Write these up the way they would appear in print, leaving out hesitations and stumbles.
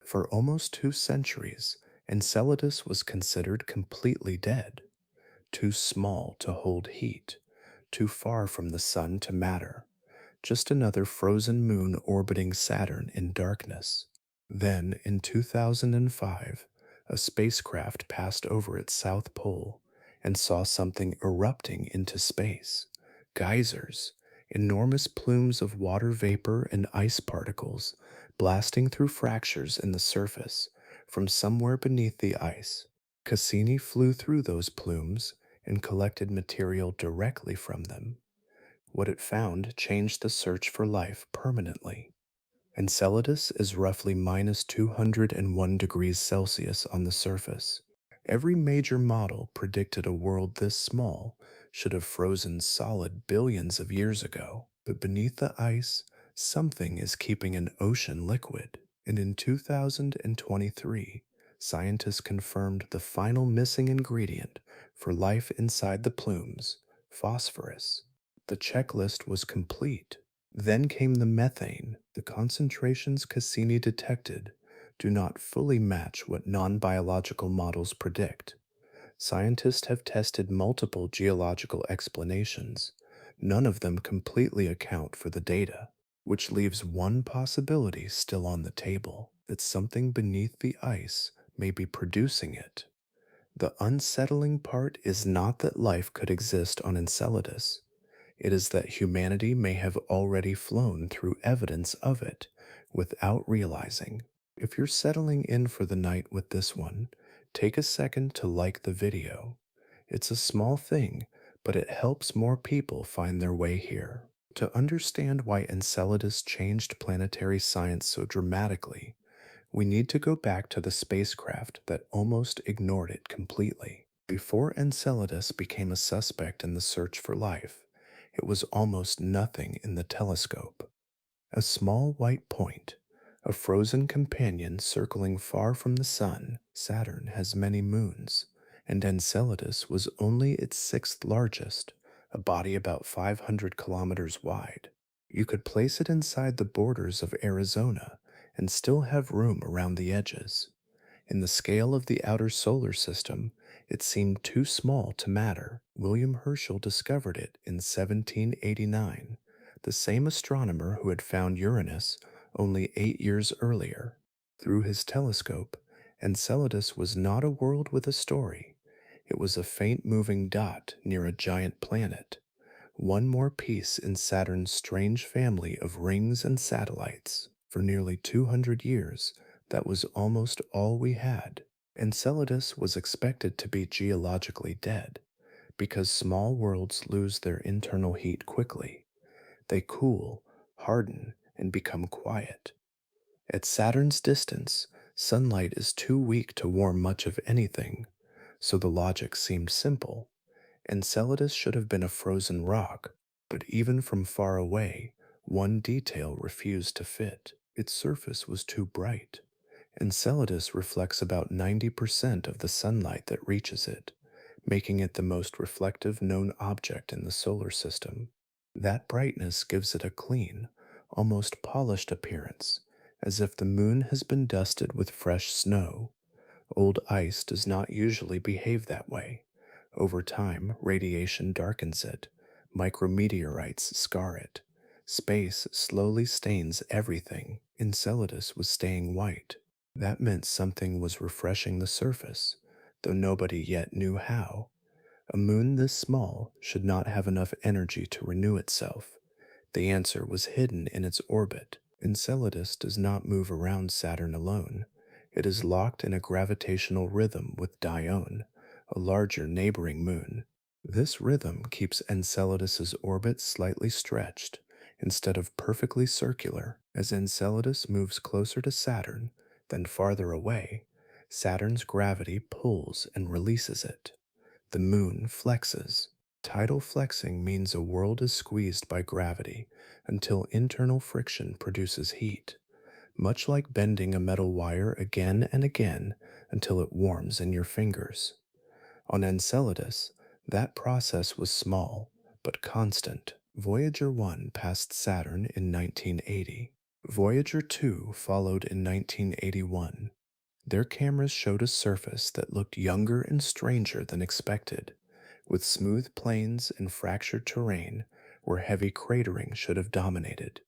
For almost 2 centuries, Enceladus was considered completely dead, too small to hold heat, too far from the sun to matter, just another frozen moon orbiting Saturn in darkness. Then, in 2005, a spacecraft passed over its south pole and saw something erupting into space. Geysers, enormous plumes of water vapor and ice particles blasting through fractures in the surface from somewhere beneath the ice. Cassini flew through those plumes and collected material directly from them. What it found changed the search for life permanently. Enceladus is roughly minus 201 degrees Celsius on the surface. Every major model predicted a world this small should have frozen solid billions of years ago. But beneath the ice, something is keeping an ocean liquid. And in 2023, scientists confirmed the final missing ingredient for life inside the plumes: phosphorus. The checklist was complete. Then came the methane. The concentrations Cassini detected do not fully match what non biological models predict. Scientists have tested multiple geological explanations. None of them completely account for the data, which leaves one possibility still on the table: that something beneath the ice may be producing it. The unsettling part is not that life could exist on Enceladus. It is that humanity may have already flown through evidence of it without realizing. If you're settling in for the night with this one, take a second to like the video. It's a small thing, but it helps more people find their way here. To understand why Enceladus changed planetary science so dramatically, we need to go back to the spacecraft that almost ignored it completely. Before Enceladus became a suspect in the search for life, it was almost nothing in the telescope. A small white point, a frozen companion circling far from the sun. Saturn has many moons, and Enceladus was only its sixth largest, a body about 500 kilometers wide. You could place it inside the borders of Arizona and still have room around the edges. In the scale of the outer solar system, it seemed too small to matter. William Herschel discovered it in 1789, the same astronomer who had found Uranus only 8 years earlier. Through his telescope, Enceladus was not a world with a story. It was a faint moving dot near a giant planet, one more piece in Saturn's strange family of rings and satellites. For nearly 200 years, that was almost all we had. Enceladus was expected to be geologically dead because small worlds lose their internal heat quickly. They cool, harden, and become quiet. At Saturn's distance, sunlight is too weak to warm much of anything, so the logic seemed simple. Enceladus should have been a frozen rock, but even from far away, one detail refused to fit. Its surface was too bright. Enceladus reflects about 90% of the sunlight that reaches it, making it the most reflective known object in the solar system. That brightness gives it a clean, almost polished appearance, as if the moon has been dusted with fresh snow. Old ice does not usually behave that way. Over time, radiation darkens it, micrometeorites scar it. Space slowly stains everything. Enceladus was staying white. That meant something was refreshing the surface, though nobody yet knew how. A moon this small should not have enough energy to renew itself. The answer was hidden in its orbit. Enceladus does not move around Saturn alone. It is locked in a gravitational rhythm with Dione, a larger neighboring moon. This rhythm keeps Enceladus's orbit slightly stretched, instead of perfectly circular. As Enceladus moves closer to Saturn, then farther away, Saturn's gravity pulls and releases it. The moon flexes. Tidal flexing means a world is squeezed by gravity until internal friction produces heat, much like bending a metal wire again and again until it warms in your fingers. On Enceladus, that process was small but constant. Voyager 1 passed Saturn in 1980. Voyager 2 followed in 1981. Their cameras showed a surface that looked younger and stranger than expected, with smooth plains and fractured terrain where heavy cratering should have dominated.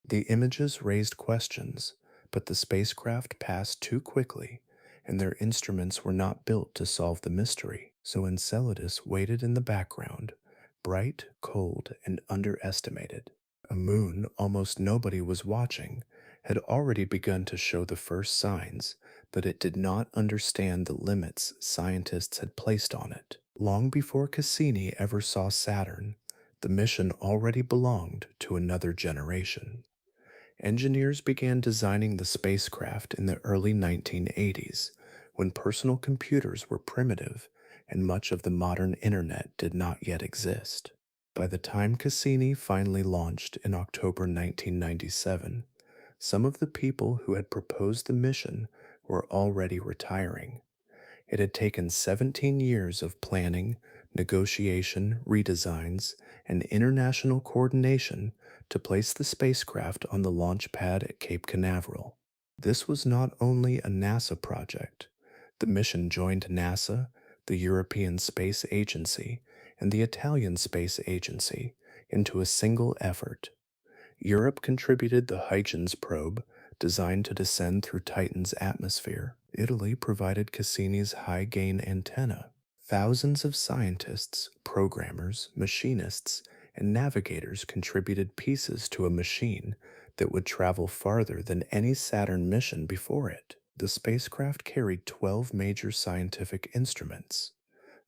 The images raised questions, but the spacecraft passed too quickly, and their instruments were not built to solve the mystery, so Enceladus waited in the background, bright, cold, and underestimated. A moon almost nobody was watching had already begun to show the first signs that it did not understand the limits scientists had placed on it. Long before Cassini ever saw Saturn, the mission already belonged to another generation. Engineers began designing the spacecraft in the early 1980s, when personal computers were primitive and much of the modern internet did not yet exist. By the time Cassini finally launched in October 1997, some of the people who had proposed the mission were already retiring. It had taken 17 years of planning, negotiation, redesigns, and international coordination to place the spacecraft on the launch pad at Cape Canaveral. This was not only a NASA project. The mission joined NASA, the European Space Agency, and the Italian Space Agency into a single effort. Europe contributed the Huygens probe, designed to descend through Titan's atmosphere. Italy provided Cassini's high gain antenna. Thousands of scientists, programmers, machinists, and navigators contributed pieces to a machine that would travel farther than any Saturn mission before it. The spacecraft carried 12 major scientific instruments.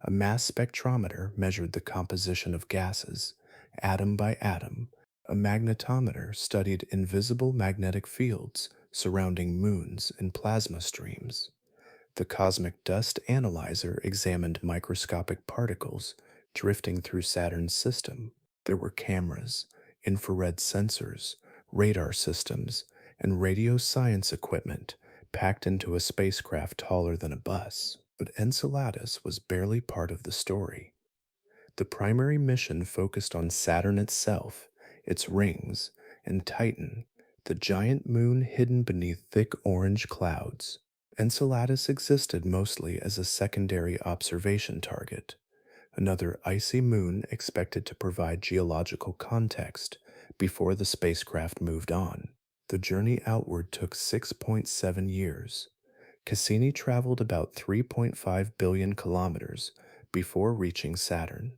A mass spectrometer measured the composition of gases, atom by atom. A magnetometer studied invisible magnetic fields surrounding moons and plasma streams. The cosmic dust analyzer examined microscopic particles drifting through Saturn's system. There were cameras, infrared sensors, radar systems, and radio science equipment packed into a spacecraft taller than a bus. But Enceladus was barely part of the story. The primary mission focused on Saturn itself, its rings, and Titan, the giant moon hidden beneath thick orange clouds. Enceladus existed mostly as a secondary observation target, another icy moon expected to provide geological context before the spacecraft moved on. The journey outward took 6.7 years. Cassini traveled about 3.5 billion kilometers before reaching Saturn.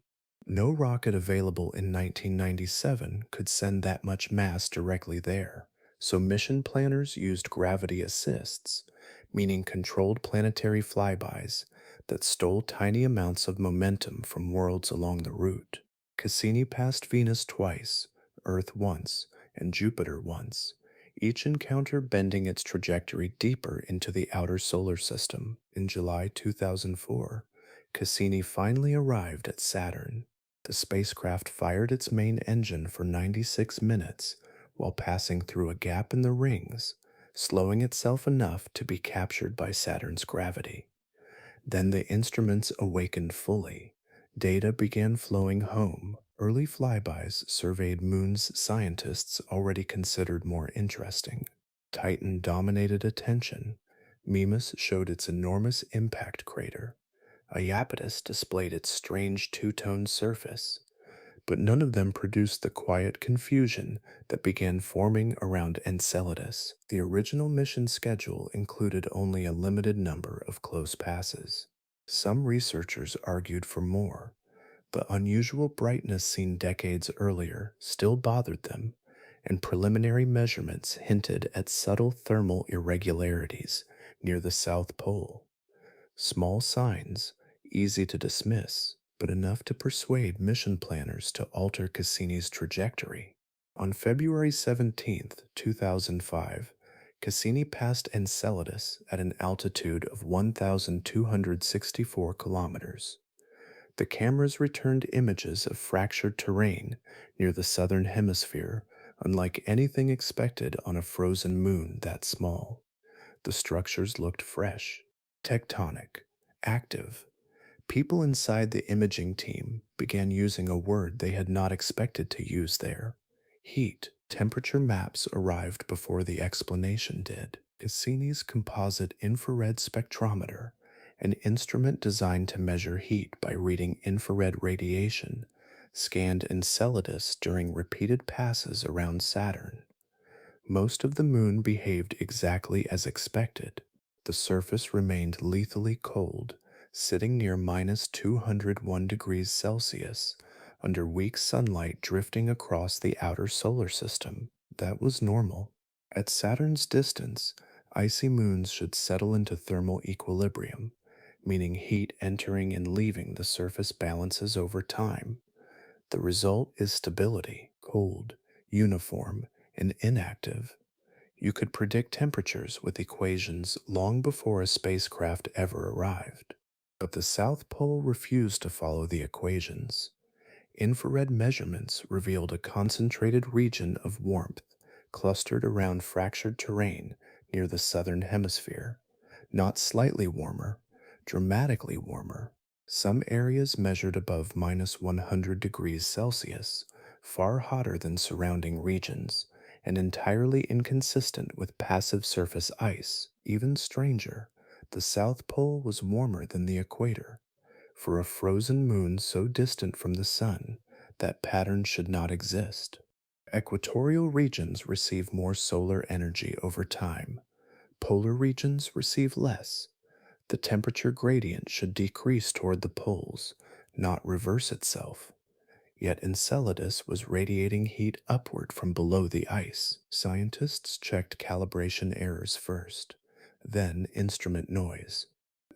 No rocket available in 1997 could send that much mass directly there, so mission planners used gravity assists, meaning controlled planetary flybys that stole tiny amounts of momentum from worlds along the route. Cassini passed Venus twice, Earth once, and Jupiter once, each encounter bending its trajectory deeper into the outer solar system. In July 2004, Cassini finally arrived at Saturn. The spacecraft fired its main engine for 96 minutes while passing through a gap in the rings, slowing itself enough to be captured by Saturn's gravity. Then the instruments awakened fully. Data began flowing home. Early flybys surveyed moons scientists already considered more interesting. Titan dominated attention. Mimas showed its enormous impact crater. Iapetus displayed its strange two-tone surface. But none of them produced the quiet confusion that began forming around Enceladus. The original mission schedule included only a limited number of close passes. Some researchers argued for more, but unusual brightness seen decades earlier still bothered them, and preliminary measurements hinted at subtle thermal irregularities near the South Pole. Small signs, easy to dismiss, but enough to persuade mission planners to alter Cassini's trajectory. On February 17, 2005, Cassini passed Enceladus at an altitude of 1,264 kilometers. The cameras returned images of fractured terrain near the southern hemisphere, unlike anything expected on a frozen moon that small. The structures looked fresh, tectonic, active. People inside the imaging team began using a word they had not expected to use there: heat. Temperature maps arrived before the explanation did. Cassini's composite infrared spectrometer, an instrument designed to measure heat by reading infrared radiation, scanned Enceladus during repeated passes around Saturn. Most of the moon behaved exactly as expected. The surface remained lethally cold, sitting near minus 201 degrees Celsius, under weak sunlight drifting across the outer solar system. That was normal. At Saturn's distance, icy moons should settle into thermal equilibrium, meaning heat entering and leaving the surface balances over time. The result is stability, cold, uniform, and inactive. You could predict temperatures with equations long before a spacecraft ever arrived. But the South Pole refused to follow the equations. Infrared measurements revealed a concentrated region of warmth clustered around fractured terrain near the southern hemisphere. Not slightly warmer, dramatically warmer. Some areas measured above minus 100 degrees Celsius, far hotter than surrounding regions, and entirely inconsistent with passive surface ice. Even stranger, the South Pole was warmer than the equator. For a frozen moon so distant from the sun, that pattern should not exist. Equatorial regions receive more solar energy over time. Polar regions receive less. The temperature gradient should decrease toward the poles, not reverse itself. Yet Enceladus was radiating heat upward from below the ice. Scientists checked calibration errors first, then instrument noise,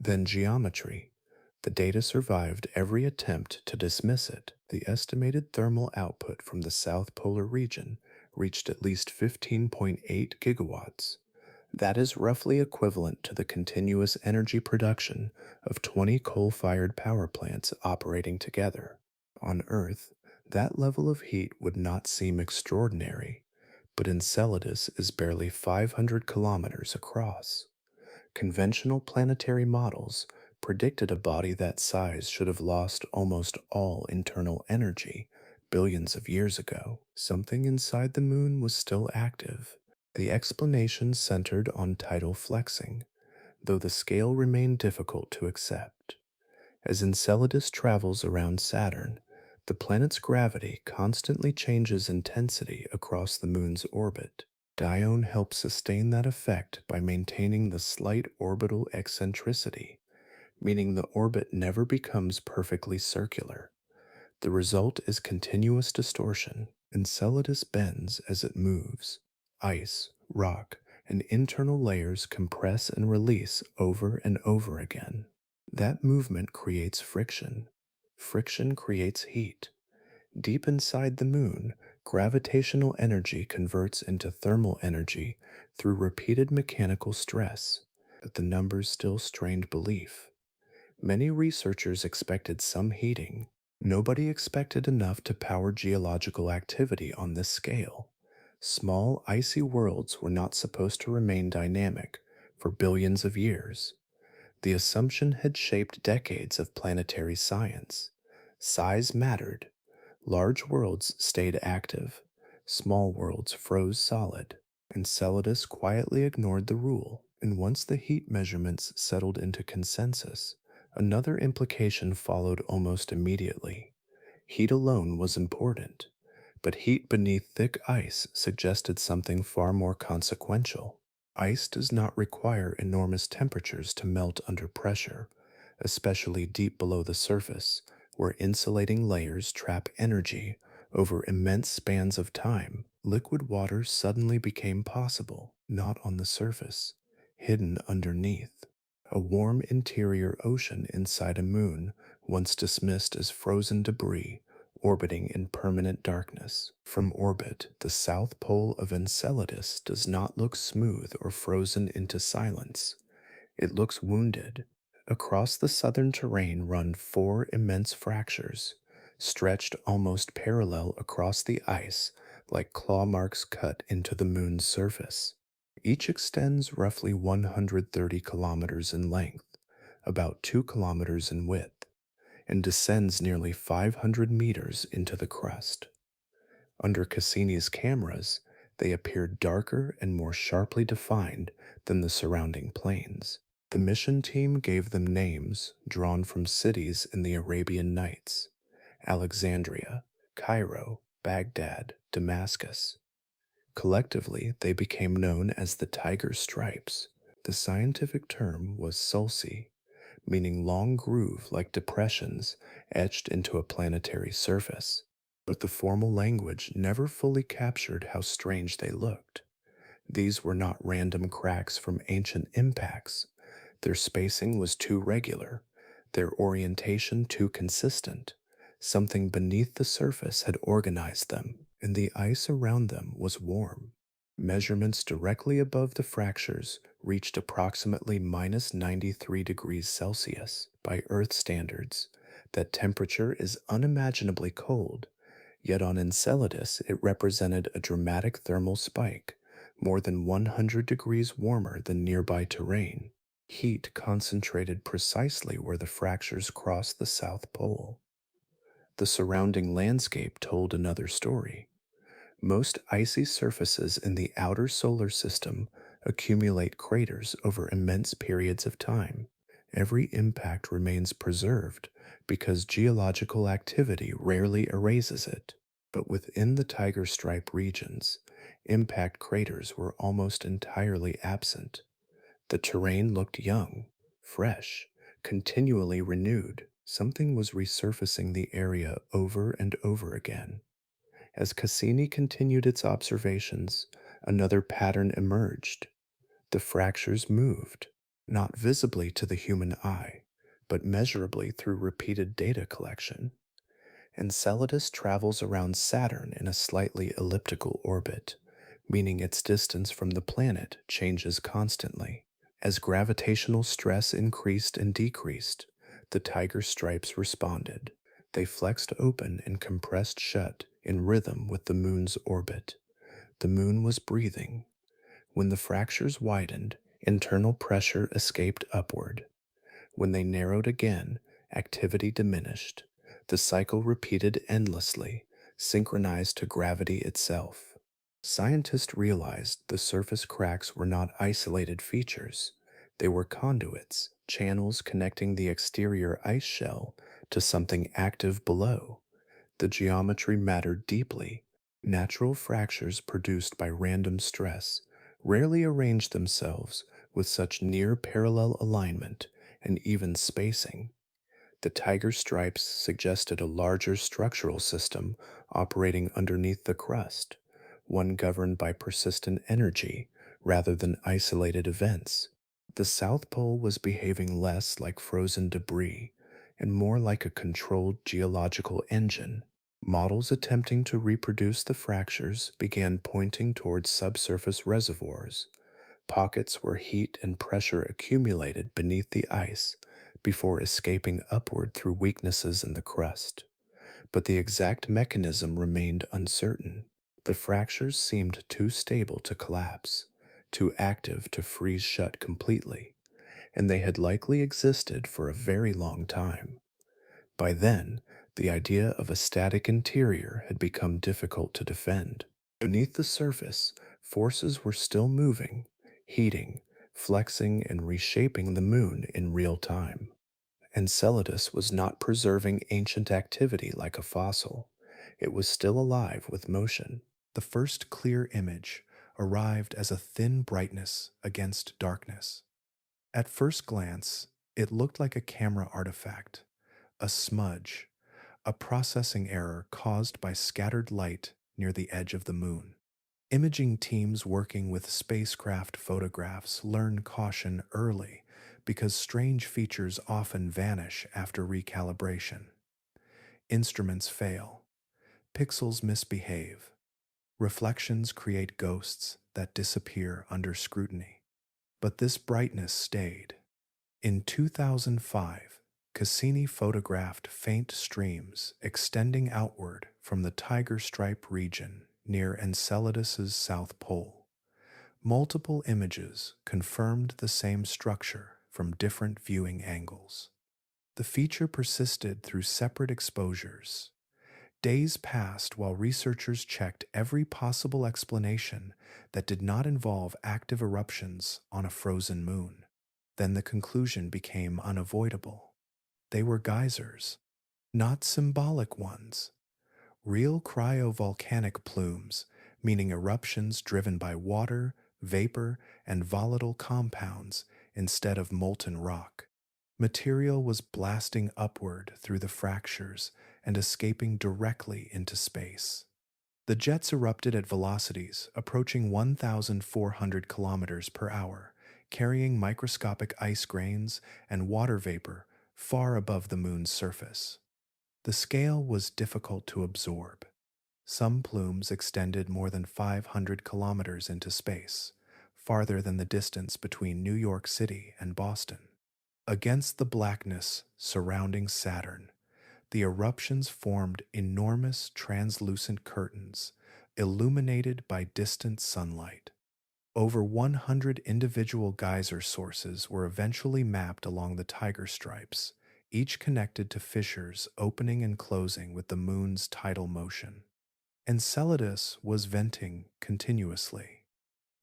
then geometry. The data survived every attempt to dismiss it. The estimated thermal output from the south polar region reached at least 15.8 gigawatts. That is roughly equivalent to the continuous energy production of 20 coal fired power plants operating together. On Earth, that level of heat would not seem extraordinary, but Enceladus is barely 500 kilometers across. Conventional planetary models predicted a body that size should have lost almost all internal energy billions of years ago. Something inside the moon was still active. The explanation centered on tidal flexing, though the scale remained difficult to accept. As Enceladus travels around Saturn, the planet's gravity constantly changes intensity across the moon's orbit. Dione helps sustain that effect by maintaining the slight orbital eccentricity, meaning the orbit never becomes perfectly circular. The result is continuous distortion. Enceladus bends as it moves. Ice, rock, and internal layers compress and release over and over again. That movement creates friction. Friction creates heat. Deep inside the moon, gravitational energy converts into thermal energy through repeated mechanical stress, but the numbers still strained belief. Many researchers expected some heating. Nobody expected enough to power geological activity on this scale. Small, icy worlds were not supposed to remain dynamic for billions of years. The assumption had shaped decades of planetary science. Size mattered. Large worlds stayed active. Small worlds froze solid. Enceladus quietly ignored the rule, and once the heat measurements settled into consensus, another implication followed almost immediately. Heat alone was important, but heat beneath thick ice suggested something far more consequential. Ice does not require enormous temperatures to melt under pressure, especially deep below the surface, where insulating layers trap energy over immense spans of time. Liquid water suddenly became possible, not on the surface, hidden underneath. A warm interior ocean inside a moon, once dismissed as frozen debris, orbiting in permanent darkness. From orbit, the south pole of Enceladus does not look smooth or frozen into silence. It looks wounded. Across the southern terrain run four immense fractures, stretched almost parallel across the ice like claw marks cut into the moon's surface. Each extends roughly 130 kilometers in length, about 2 kilometers in width, and descends nearly 500 meters into the crust. Under Cassini's cameras, They appeared darker and more sharply defined than the surrounding plains. The mission team gave them names drawn from cities in the Arabian Nights: Alexandria, Cairo, Baghdad, Damascus. Collectively, they became known as the Tiger Stripes. The scientific term was sulci, meaning long groove like depressions etched into a planetary surface. But the formal language never fully captured how strange they looked. These were not random cracks from ancient impacts. Their spacing was too regular, their orientation too consistent. Something beneath the surface had organized them, and the ice around them was warm. Measurements directly above the fractures reached approximately minus 93 degrees Celsius by Earth standards. That temperature is unimaginably cold, yet on Enceladus it represented a dramatic thermal spike, more than 100 degrees warmer than nearby terrain. Heat concentrated precisely where the fractures crossed the South Pole. The surrounding landscape told another story. Most icy surfaces in the outer solar system accumulate craters over immense periods of time. Every impact remains preserved because geological activity rarely erases it. But within the Tiger Stripe regions, impact craters were almost entirely absent. The terrain looked young, fresh, continually renewed. Something was resurfacing the area over and over again. As Cassini continued its observations, another pattern emerged. The fractures moved, not visibly to the human eye, but measurably through repeated data collection. Enceladus travels around Saturn in a slightly elliptical orbit, meaning its distance from the planet changes constantly. As gravitational stress increased and decreased, the tiger stripes responded. They flexed open and compressed shut in rhythm with the moon's orbit. The moon was breathing. When the fractures widened, internal pressure escaped upward. When they narrowed again, activity diminished. The cycle repeated endlessly, synchronized to gravity itself. Scientists realized the surface cracks were not isolated features. They were conduits, channels connecting the exterior ice shell to something active below. The geometry mattered deeply. Natural fractures produced by random stress rarely arrange themselves with such near parallel alignment and even spacing. The tiger stripes suggested a larger structural system operating underneath the crust, one governed by persistent energy rather than isolated events. The South Pole was behaving less like frozen debris and more like a controlled geological engine. Models attempting to reproduce the fractures began pointing towards subsurface reservoirs, pockets where heat and pressure accumulated beneath the ice before escaping upward through weaknesses in the crust. But the exact mechanism remained uncertain. The fractures seemed too stable to collapse, too active to freeze shut completely, and they had likely existed for a very long time. By then, the idea of a static interior had become difficult to defend. Beneath the surface, forces were still moving, heating, flexing, and reshaping the moon in real time. Enceladus was not preserving ancient activity like a fossil. It was still alive with motion. The first clear image arrived as a thin brightness against darkness. At first glance, it looked like a camera artifact, a smudge, a processing error caused by scattered light near the edge of the moon. Imaging teams working with spacecraft photographs learn caution early because strange features often vanish after recalibration. Instruments fail, pixels misbehave, reflections create ghosts that disappear under scrutiny. But this brightness stayed. In 2005, Cassini photographed faint streams extending outward from the Tiger Stripe region near Enceladus's south pole. Multiple images confirmed the same structure from different viewing angles. The feature persisted through separate exposures. Days passed while researchers checked every possible explanation that did not involve active eruptions on a frozen moon. Then the conclusion became unavoidable. They were geysers, not symbolic ones. Real cryovolcanic plumes, meaning eruptions driven by water, vapor, and volatile compounds instead of molten rock. Material was blasting upward through the fractures and escaping directly into space. The jets erupted at velocities approaching 1,400 kilometers per hour, carrying microscopic ice grains and water vapor far above the moon's surface. The scale was difficult to absorb. Some plumes extended more than 500 kilometers into space, farther than the distance between New York City and Boston. Against the blackness surrounding Saturn, the eruptions formed enormous translucent curtains, illuminated by distant sunlight. Over 100 individual geyser sources were eventually mapped along the tiger stripes, each connected to fissures opening and closing with the moon's tidal motion. Enceladus was venting continuously.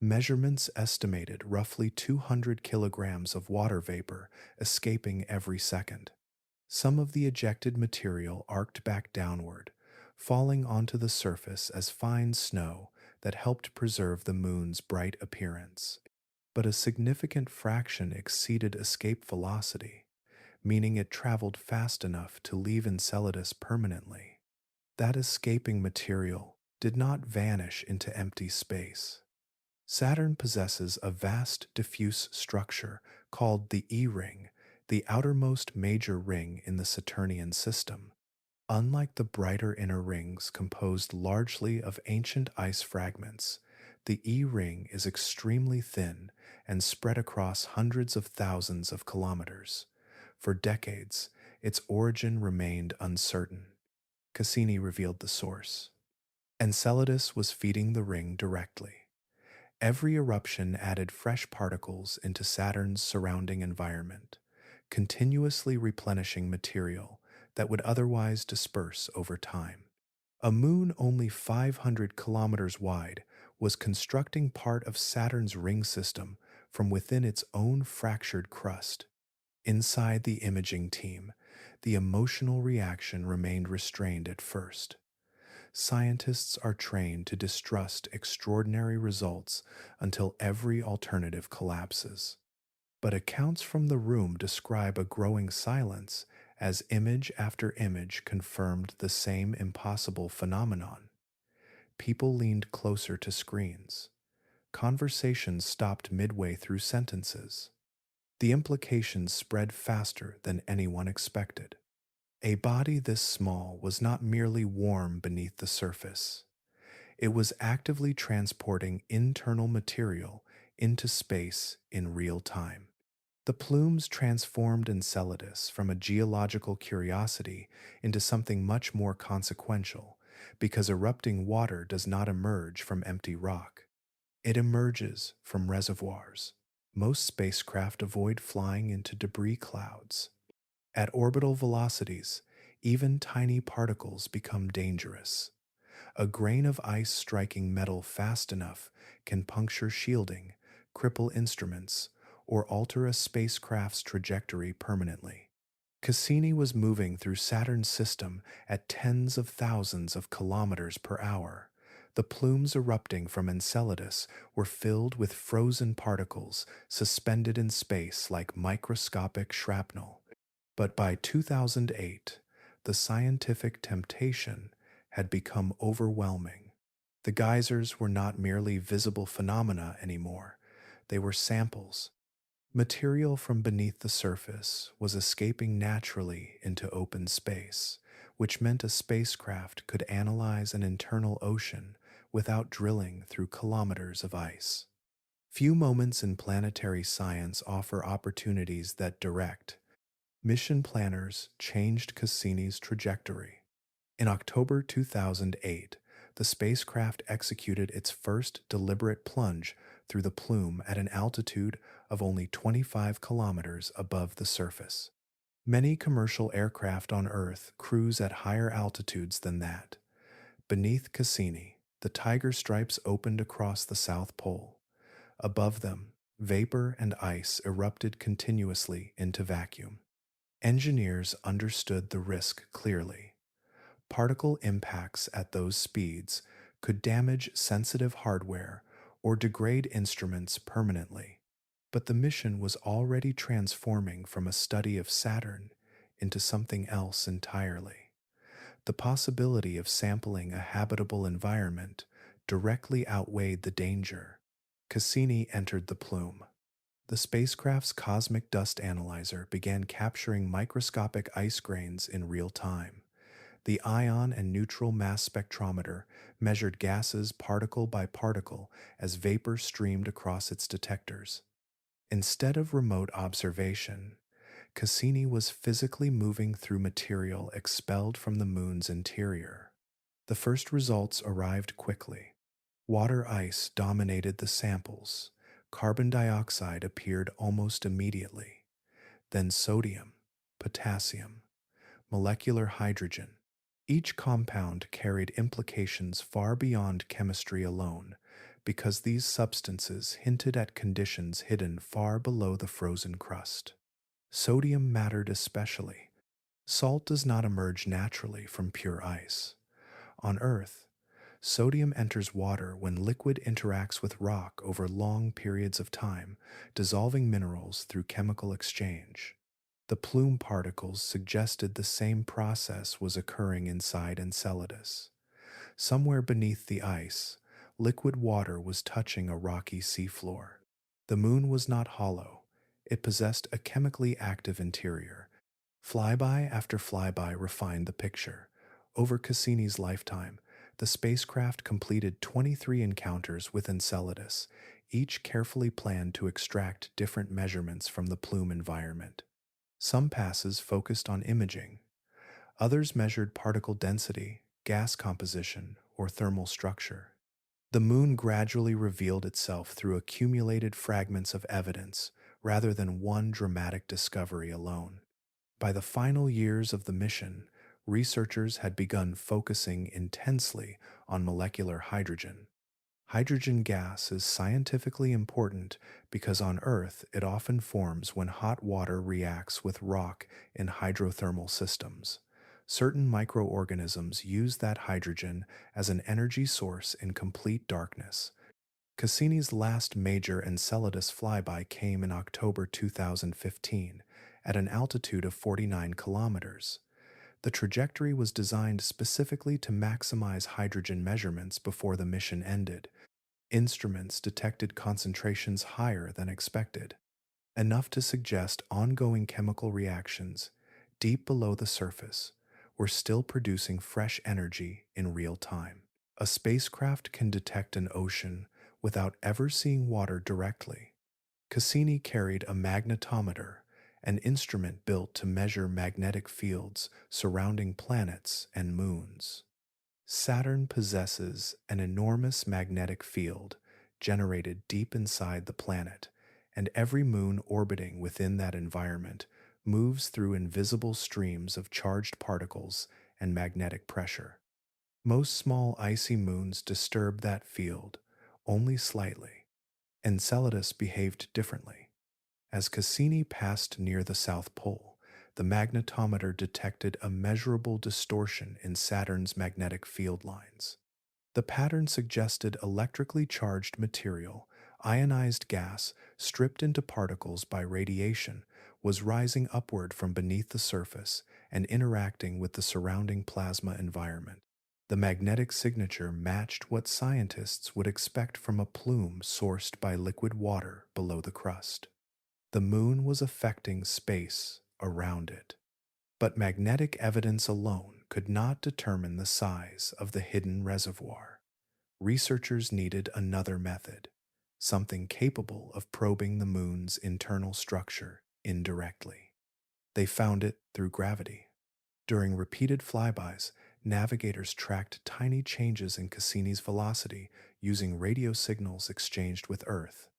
Measurements estimated roughly 200 kilograms of water vapor escaping every second. Some of the ejected material arced back downward, falling onto the surface as fine snow that helped preserve the moon's bright appearance. But a significant fraction exceeded escape velocity, meaning it traveled fast enough to leave Enceladus permanently. That escaping material did not vanish into empty space. Saturn possesses a vast diffuse structure called the E-ring, the outermost major ring in the Saturnian system. Unlike the brighter inner rings composed largely of ancient ice fragments, the E-ring is extremely thin and spread across hundreds of thousands of kilometers. For decades, its origin remained uncertain. Cassini revealed the source. Enceladus was feeding the ring directly. Every eruption added fresh particles into Saturn's surrounding environment, continuously replenishing material that would otherwise disperse over time. A moon only 500 kilometers wide was constructing part of Saturn's ring system from within its own fractured crust. Inside the imaging team, the emotional reaction remained restrained at first. Scientists are trained to distrust extraordinary results until every alternative collapses. But accounts from the room describe a growing silence as image after image confirmed the same impossible phenomenon. People leaned closer to screens. Conversations stopped midway through sentences. The implications spread faster than anyone expected. A body this small was not merely warm beneath the surface. It was actively transporting internal material into space in real time. The plumes transformed Enceladus from a geological curiosity into something much more consequential, because erupting water does not emerge from empty rock. It emerges from reservoirs. Most spacecraft avoid flying into debris clouds. At orbital velocities, even tiny particles become dangerous. A grain of ice striking metal fast enough can puncture shielding, cripple instruments, or alter a spacecraft's trajectory permanently. Cassini was moving through Saturn's system at tens of thousands of kilometers per hour. The plumes erupting from Enceladus were filled with frozen particles suspended in space like microscopic shrapnel. But by 2008, the scientific temptation had become overwhelming. The geysers were not merely visible phenomena anymore, they were samples. Material from beneath the surface was escaping naturally into open space, which meant a spacecraft could analyze an internal ocean without drilling through kilometers of ice. Few moments in planetary science offer opportunities that direct. Mission planners changed Cassini's trajectory. In October 2008, the spacecraft executed its first deliberate plunge through the plume at an altitude of only 25 kilometers above the surface. Many commercial aircraft on Earth cruise at higher altitudes than that. Beneath Cassini, the tiger stripes opened across the South Pole. Above them, vapor and ice erupted continuously into vacuum. Engineers understood the risk clearly. Particle impacts at those speeds could damage sensitive hardware or degrade instruments permanently. But the mission was already transforming from a study of Saturn into something else entirely. The possibility of sampling a habitable environment directly outweighed the danger. Cassini entered the plume. The spacecraft's cosmic dust analyzer began capturing microscopic ice grains in real time. The ion and neutral mass spectrometer measured gases particle by particle as vapor streamed across its detectors. Instead of remote observation, Cassini was physically moving through material expelled from the moon's interior. The first results arrived quickly. Water ice dominated the samples. Carbon dioxide appeared almost immediately. Then sodium, potassium, molecular hydrogen. Each compound carried implications far beyond chemistry alone, because these substances hinted at conditions hidden far below the frozen crust. Sodium mattered especially. Salt does not emerge naturally from pure ice. On Earth, sodium enters water when liquid interacts with rock over long periods of time, dissolving minerals through chemical exchange. The plume particles suggested the same process was occurring inside Enceladus. Somewhere beneath the ice, liquid water was touching a rocky seafloor. The moon was not hollow. It possessed a chemically active interior. Flyby after flyby refined the picture. Over Cassini's lifetime, the spacecraft completed 23 encounters with Enceladus, each carefully planned to extract different measurements from the plume environment. Some passes focused on imaging. Others measured particle density, gas composition, or thermal structure. The moon gradually revealed itself through accumulated fragments of evidence rather than one dramatic discovery alone. By the final years of the mission, researchers had begun focusing intensely on molecular hydrogen. Hydrogen gas is scientifically important because on Earth it often forms when hot water reacts with rock in hydrothermal systems. Certain microorganisms use that hydrogen as an energy source in complete darkness. Cassini's last major Enceladus flyby came in October 2015 at an altitude of 49 kilometers. The trajectory was designed specifically to maximize hydrogen measurements before the mission ended. Instruments detected concentrations higher than expected, enough to suggest ongoing chemical reactions deep below the surface were still producing fresh energy in real time. A spacecraft can detect an ocean without ever seeing water directly. Cassini carried a magnetometer, an instrument built to measure magnetic fields surrounding planets and moons. Saturn possesses an enormous magnetic field generated deep inside the planet, and every moon orbiting within that environment moves through invisible streams of charged particles and magnetic pressure. Most small icy moons disturb that field only slightly. Enceladus behaved differently. As Cassini passed near the South Pole, the magnetometer detected a measurable distortion in Saturn's magnetic field lines. The pattern suggested electrically charged material, ionized gas stripped into particles by radiation, was rising upward from beneath the surface and interacting with the surrounding plasma environment. The magnetic signature matched what scientists would expect from a plume sourced by liquid water below the crust. The moon was affecting space around it. But magnetic evidence alone could not determine the size of the hidden reservoir. Researchers needed another method, something capable of probing the moon's internal structure indirectly. They found it through gravity. During repeated flybys, navigators tracked tiny changes in Cassini's velocity using radio signals exchanged with Earth.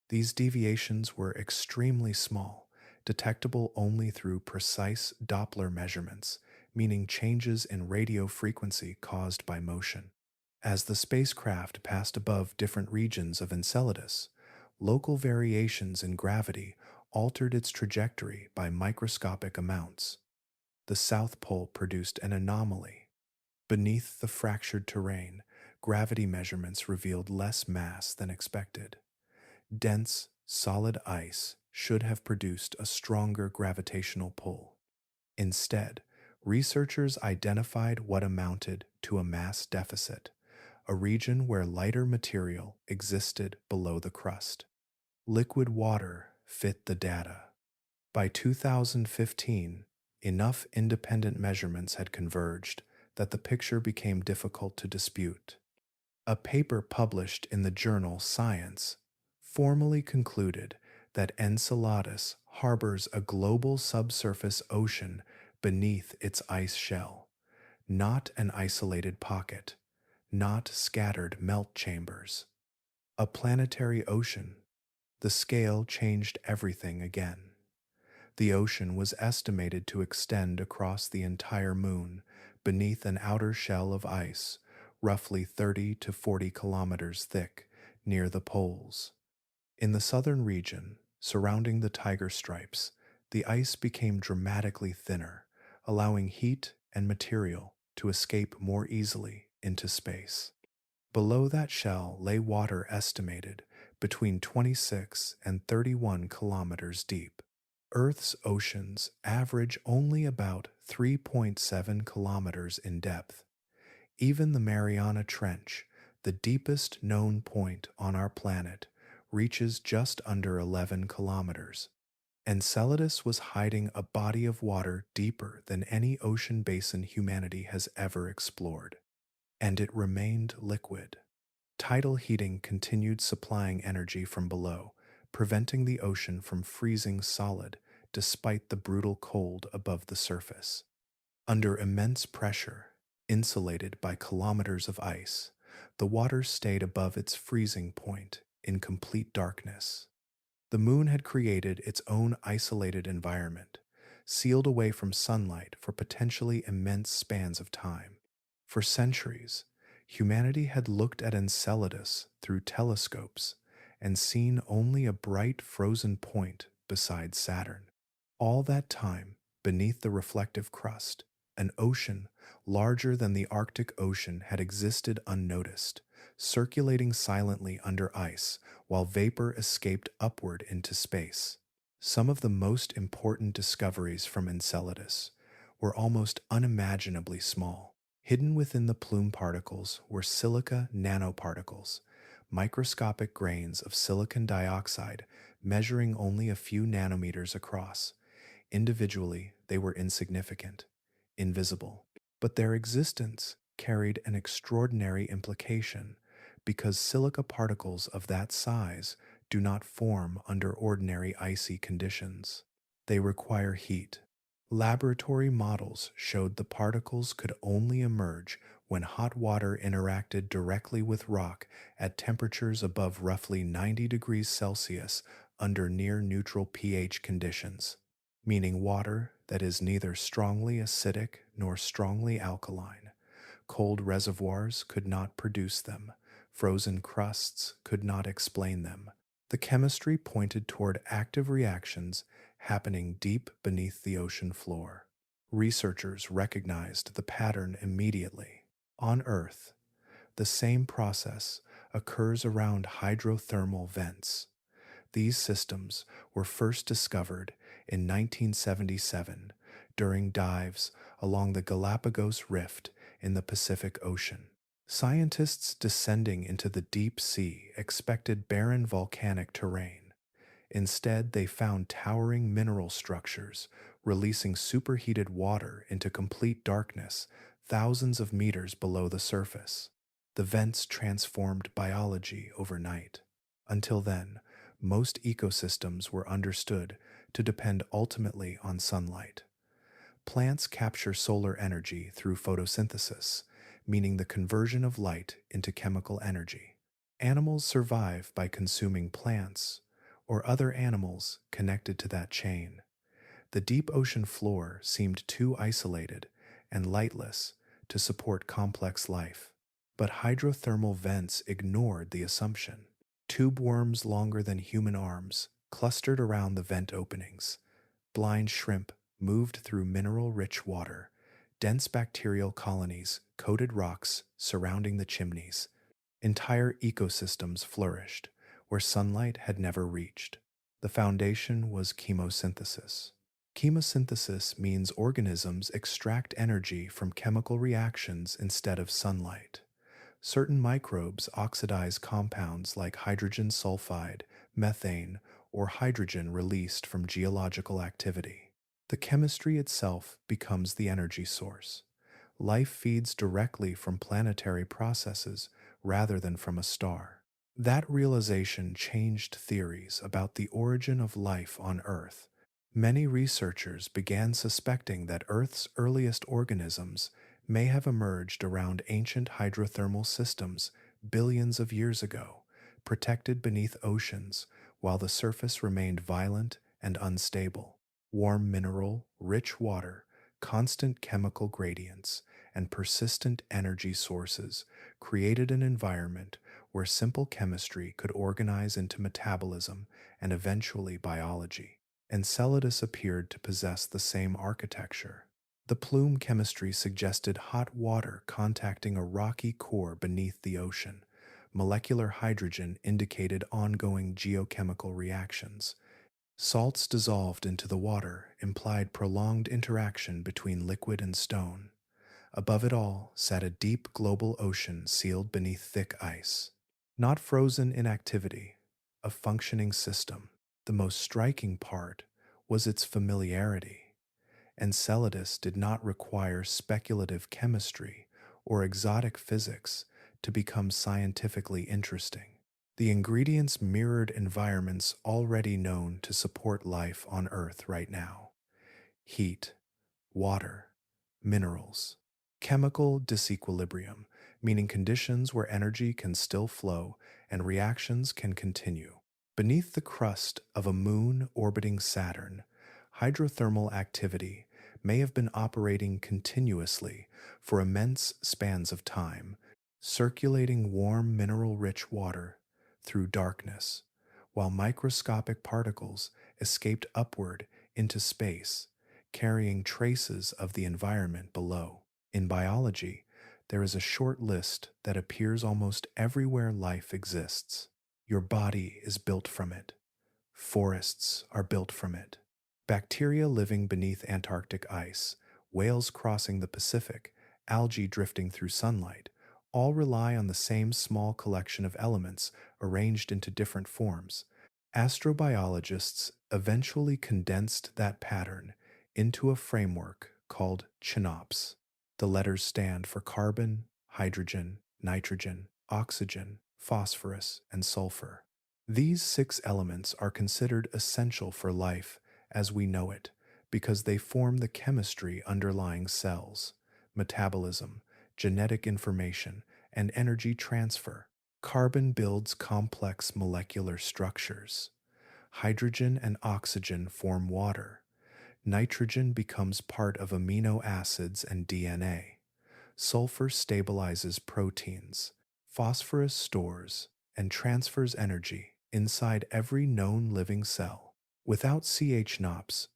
These deviations were extremely small, detectable only through precise Doppler measurements, meaning changes in radio frequency caused by motion. As the spacecraft passed above different regions of Enceladus, local variations in gravity altered its trajectory by microscopic amounts. The South Pole produced an anomaly. Beneath the fractured terrain, gravity measurements revealed less mass than expected. Dense, solid ice should have produced a stronger gravitational pull. Instead, researchers identified what amounted to a mass deficit, a region where lighter material existed below the crust. Liquid water fit the data. By 2015, enough independent measurements had converged that the picture became difficult to dispute. A paper published in the journal Science formally concluded that Enceladus harbors a global subsurface ocean beneath its ice shell, not an isolated pocket, not scattered melt chambers. A planetary ocean. The scale changed everything again. The ocean was estimated to extend across the entire moon beneath an outer shell of ice, roughly 30 to 40 kilometers thick, near the poles. In the southern region, surrounding the tiger stripes, the ice became dramatically thinner, allowing heat and material to escape more easily into space. Below that shell lay water estimated between 26 and 31 kilometers deep. Earth's oceans average only about 3.7 kilometers in depth. Even the Mariana Trench, the deepest known point on our planet, reaches just under 11 kilometers. Enceladus was hiding a body of water deeper than any ocean basin humanity has ever explored. And it remained liquid. Tidal heating continued supplying energy from below, preventing the ocean from freezing solid despite the brutal cold above the surface. Under immense pressure, insulated by kilometers of ice, the water stayed above its freezing point in complete darkness. The moon had created its own isolated environment, sealed away from sunlight for potentially immense spans of time. For centuries, humanity had looked at Enceladus through telescopes and seen only a bright frozen point beside Saturn. All that time, beneath the reflective crust, an ocean larger than the Arctic Ocean had existed unnoticed, circulating silently under ice while vapor escaped upward into space. Some of the most important discoveries from Enceladus were almost unimaginably small. Hidden within the plume particles were silica nanoparticles, microscopic grains of silicon dioxide measuring only a few nanometers across. Individually, they were insignificant, invisible, but their existence carried an extraordinary implication because silica particles of that size do not form under ordinary icy conditions. They require heat. Laboratory models showed the particles could only emerge when hot water interacted directly with rock at temperatures above roughly 90 degrees Celsius under near neutral pH conditions, meaning water that is neither strongly acidic nor strongly alkaline. Cold reservoirs could not produce them. Frozen crusts could not explain them. The chemistry pointed toward active reactions happening deep beneath the ocean floor. Researchers recognized the pattern immediately. On Earth, the same process occurs around hydrothermal vents. These systems were first discovered in 1977 during dives along the Galapagos Rift in the Pacific Ocean. Scientists descending into the deep sea expected barren volcanic terrain. Instead, they found towering mineral structures, releasing superheated water into complete darkness thousands of meters below the surface. The vents transformed biology overnight. Until then, most ecosystems were understood to depend ultimately on sunlight. Plants capture solar energy through photosynthesis, meaning the conversion of light into chemical energy. Animals survive by consuming plants or other animals connected to that chain. The deep ocean floor seemed too isolated and lightless to support complex life. But hydrothermal vents ignored the assumption. Tube worms longer than human arms clustered around the vent openings. Blind shrimp moved through mineral rich water. Dense bacterial colonies coated rocks surrounding the chimneys. Entire ecosystems flourished where sunlight had never reached. The foundation was chemosynthesis. Chemosynthesis means organisms extract energy from chemical reactions instead of sunlight. Certain microbes oxidize compounds like hydrogen sulfide, methane, or hydrogen released from geological activity. The chemistry itself becomes the energy source. Life feeds directly from planetary processes rather than from a star. That realization changed theories about the origin of life on Earth. Many researchers began suspecting that Earth's earliest organisms may have emerged around ancient hydrothermal systems billions of years ago, protected beneath oceans while the surface remained violent and unstable. Warm mineral, rich water, constant chemical gradients, and persistent energy sources created an environment where simple chemistry could organize into metabolism and eventually biology. Enceladus appeared to possess the same architecture. The plume chemistry suggested hot water contacting a rocky core beneath the ocean. Molecular hydrogen indicated ongoing geochemical reactions. Salts dissolved into the water implied prolonged interaction between liquid and stone. Above it all sat a deep global ocean sealed beneath thick ice. Not frozen in activity, a functioning system. The most striking part was its familiarity. Enceladus did not require speculative chemistry or exotic physics to become scientifically interesting. The ingredients mirrored environments already known to support life on Earth right now: heat, water, minerals. Chemical disequilibrium, meaning conditions where energy can still flow and reactions can continue. Beneath the crust of a moon orbiting Saturn, hydrothermal activity may have been operating continuously for immense spans of time, circulating warm mineral-rich water through darkness, while microscopic particles escaped upward into space, carrying traces of the environment below. In biology, there is a short list that appears almost everywhere life exists. Your body is built from it. Forests are built from it. Bacteria living beneath Antarctic ice, whales crossing the Pacific, algae drifting through sunlight, all rely on the same small collection of elements arranged into different forms. Astrobiologists eventually condensed that pattern into a framework called CHNOPS. The letters stand for carbon, hydrogen, nitrogen, oxygen, phosphorus, and sulfur. These 6 elements are considered essential for life as we know it because they form the chemistry underlying cells, metabolism, genetic information, and energy transfer. Carbon builds complex molecular structures. Hydrogen and oxygen form water. Nitrogen becomes part of amino acids and DNA. Sulfur stabilizes proteins. Phosphorus stores and transfers energy inside every known living cell. Without CHNOPS,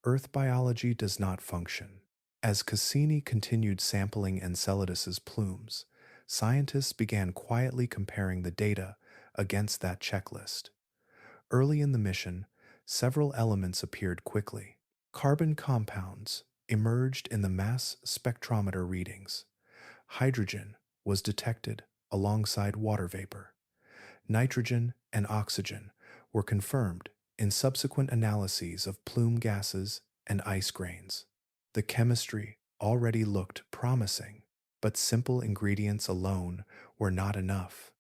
Earth biology does not function. As Cassini continued sampling Enceladus's plumes, scientists began quietly comparing the data against that checklist. Early in the mission, several elements appeared quickly. Carbon compounds emerged in the mass spectrometer readings. Hydrogen was detected alongside water vapor. Nitrogen and oxygen were confirmed in subsequent analyses of plume gases and ice grains. The chemistry already looked promising, but simple ingredients alone were not enough.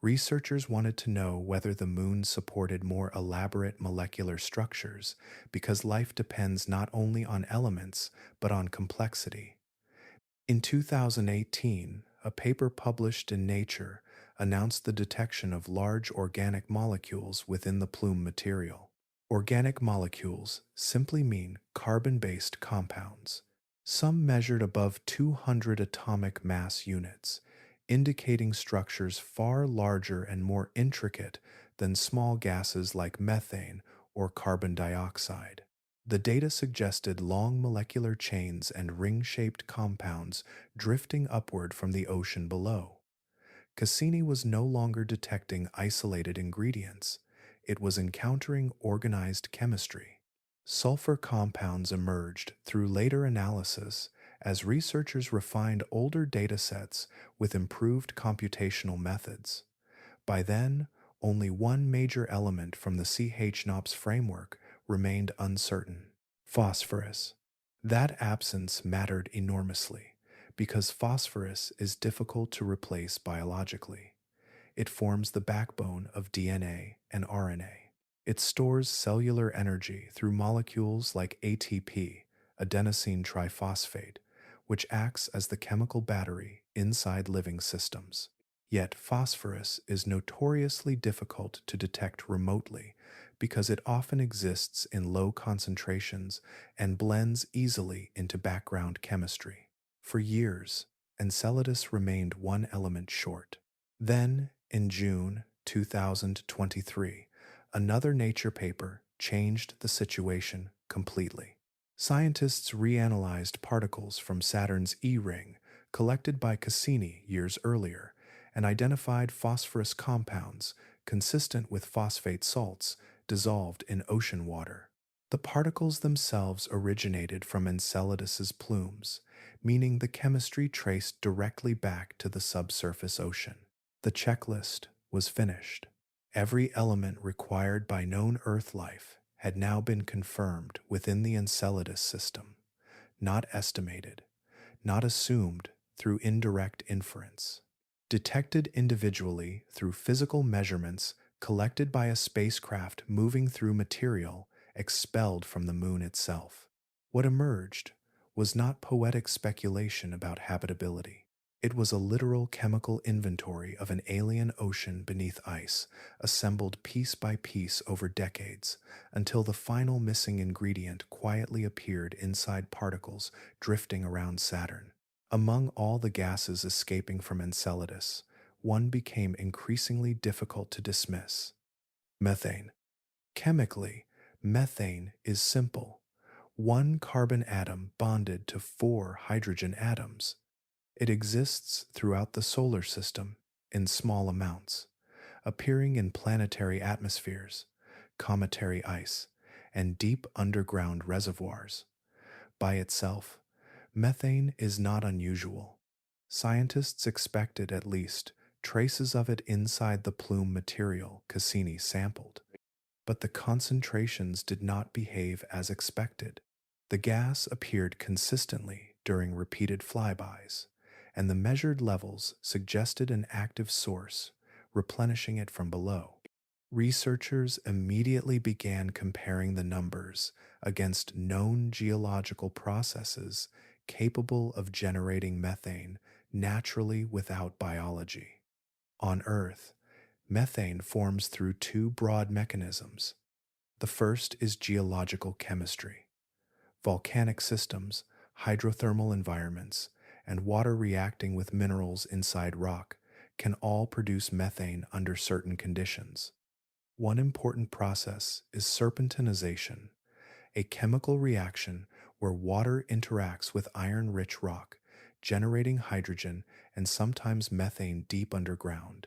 Researchers wanted to know whether the moon supported more elaborate molecular structures because life depends not only on elements but on complexity. In 2018, a paper published in Nature announced the detection of large organic molecules within the plume material. Organic molecules simply mean carbon-based compounds, some measured above 200 atomic mass units, indicating structures far larger and more intricate than small gases like methane or carbon dioxide. The data suggested long molecular chains and ring-shaped compounds drifting upward from the ocean below. Cassini was no longer detecting isolated ingredients, it was encountering organized chemistry. Sulfur compounds emerged through later analysis as researchers refined older datasets with improved computational methods. By then, only one major element from the CHNOPS framework remained uncertain: phosphorus. That absence mattered enormously because phosphorus is difficult to replace biologically. It forms the backbone of DNA and RNA. It stores cellular energy through molecules like ATP, adenosine triphosphate, which acts as the chemical battery inside living systems. Yet phosphorus is notoriously difficult to detect remotely because it often exists in low concentrations and blends easily into background chemistry. For years, Enceladus remained one element short. Then, in June 2023, another Nature paper changed the situation completely. Scientists reanalyzed particles from Saturn's E-ring collected by Cassini years earlier and identified phosphorus compounds consistent with phosphate salts dissolved in ocean water. The particles themselves originated from Enceladus's plumes, meaning the chemistry traced directly back to the subsurface ocean. The checklist was finished. Every element required by known Earth life had now been confirmed within the Enceladus system, not estimated, not assumed through indirect inference. Detected individually through physical measurements collected by a spacecraft moving through material expelled from the moon itself. What emerged was not poetic speculation about habitability. It was a literal chemical inventory of an alien ocean beneath ice, assembled piece by piece over decades, until the final missing ingredient quietly appeared inside particles drifting around Saturn. Among all the gases escaping from Enceladus, one became increasingly difficult to dismiss: methane. Chemically, methane is simple: one carbon atom bonded to four hydrogen atoms. It exists throughout the solar system in small amounts, appearing in planetary atmospheres, cometary ice, and deep underground reservoirs. By itself, methane is not unusual. Scientists expected at least traces of it inside the plume material Cassini sampled. But the concentrations did not behave as expected. The gas appeared consistently during repeated flybys, and the measured levels suggested an active source, replenishing it from below. Researchers immediately began comparing the numbers against known geological processes capable of generating methane naturally without biology. On Earth, methane forms through two broad mechanisms. The first is geological chemistry. Volcanic systems, hydrothermal environments, and water reacting with minerals inside rock can all produce methane under certain conditions. One important process is serpentinization, a chemical reaction where water interacts with iron-rich rock, generating hydrogen and sometimes methane deep underground.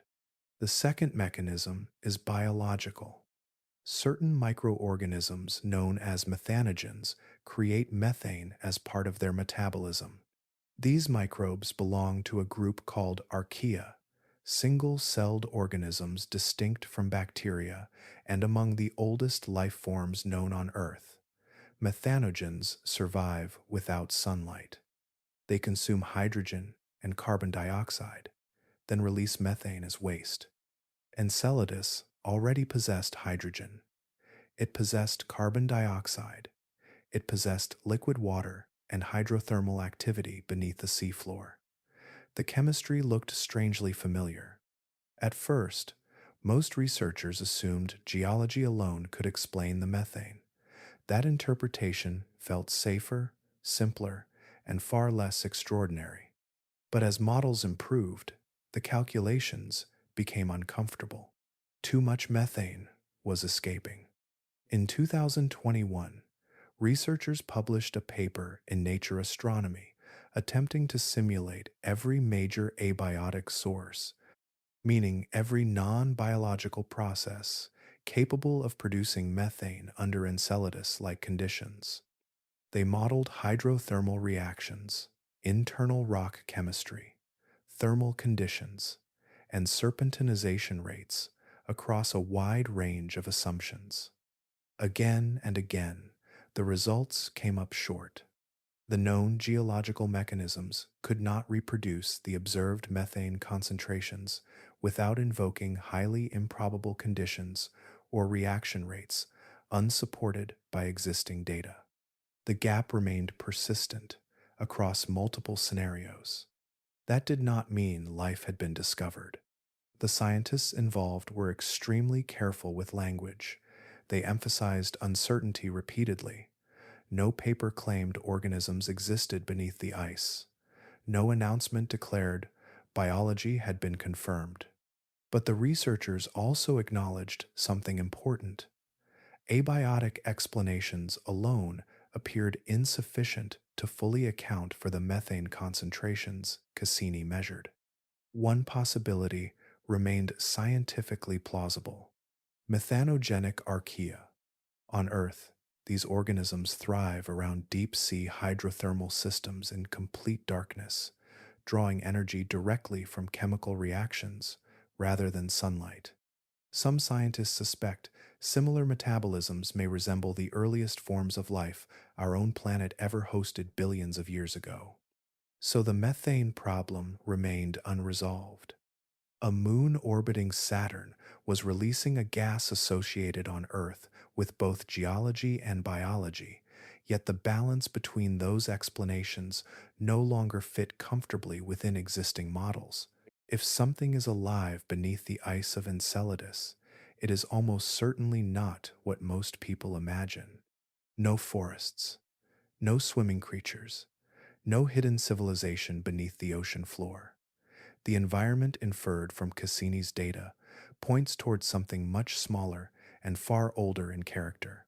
The second mechanism is biological. Certain microorganisms known as methanogens create methane as part of their metabolism. These microbes belong to a group called archaea, single-celled organisms distinct from bacteria and among the oldest life forms known on Earth. Methanogens survive without sunlight. They consume hydrogen and carbon dioxide, then release methane as waste. Enceladus already possessed hydrogen. It possessed carbon dioxide. It possessed liquid water and hydrothermal activity beneath the seafloor. The chemistry looked strangely familiar. At first, Most researchers assumed geology alone could explain the methane. That interpretation felt safer, simpler, and far less extraordinary. But as models improved, the calculations became uncomfortable. Too much methane was escaping. In 2021, researchers published a paper in Nature Astronomy attempting to simulate every major abiotic source, meaning every non biological process capable of producing methane under Enceladus like conditions. They modeled hydrothermal reactions, internal rock chemistry, thermal conditions, and serpentinization rates across a wide range of assumptions. Again and again, the results came up short. The known geological mechanisms could not reproduce the observed methane concentrations without invoking highly improbable conditions or reaction rates unsupported by existing data. The gap remained persistent across multiple scenarios. That did not mean life had been discovered. The scientists involved were extremely careful with language. They emphasized uncertainty repeatedly. No paper claimed organisms existed beneath the ice. No announcement declared biology had been confirmed. But the researchers also acknowledged something important. Abiotic explanations alone appeared insufficient to fully account for the methane concentrations Cassini measured. One possibility remained scientifically plausible: methanogenic archaea. On Earth, these organisms thrive around deep sea hydrothermal systems in complete darkness, drawing energy directly from chemical reactions rather than sunlight. Some scientists suspect similar metabolisms may resemble the earliest forms of life our own planet ever hosted billions of years ago. So the methane problem remained unresolved. A moon orbiting Saturn was releasing a gas associated on Earth with both geology and biology, yet the balance between those explanations no longer fit comfortably within existing models. If something is alive beneath the ice of Enceladus, it is almost certainly not what most people imagine. No forests, no swimming creatures, no hidden civilization beneath the ocean floor. The environment inferred from Cassini's data points towards something much smaller and far older in character.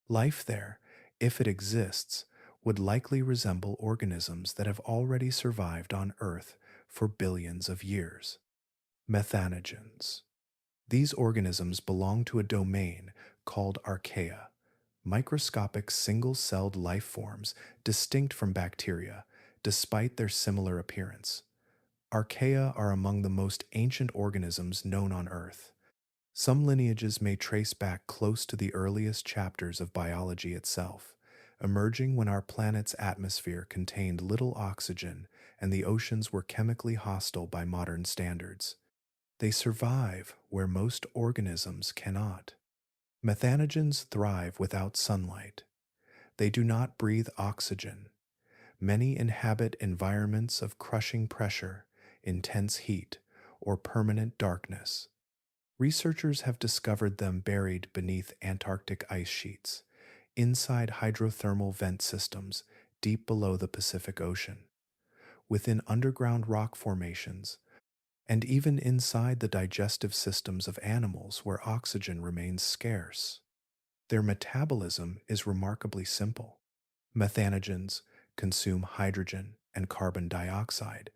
Life there, if it exists, would likely resemble organisms that have already survived on Earth for billions of years. Methanogens. These organisms belong to a domain called archaea, microscopic single-celled life forms distinct from bacteria, despite their similar appearance. Archaea are among the most ancient organisms known on Earth. Some lineages may trace back close to the earliest chapters of biology itself, emerging when our planet's atmosphere contained little oxygen and the oceans were chemically hostile by modern standards. They survive where most organisms cannot. Methanogens thrive without sunlight. They do not breathe oxygen. Many inhabit environments of crushing pressure, intense heat, or permanent darkness. Researchers have discovered them buried beneath Antarctic ice sheets, inside hydrothermal vent systems deep below the Pacific Ocean, within underground rock formations, and even inside the digestive systems of animals where oxygen remains scarce. Their metabolism is remarkably simple. Methanogens consume hydrogen and carbon dioxide,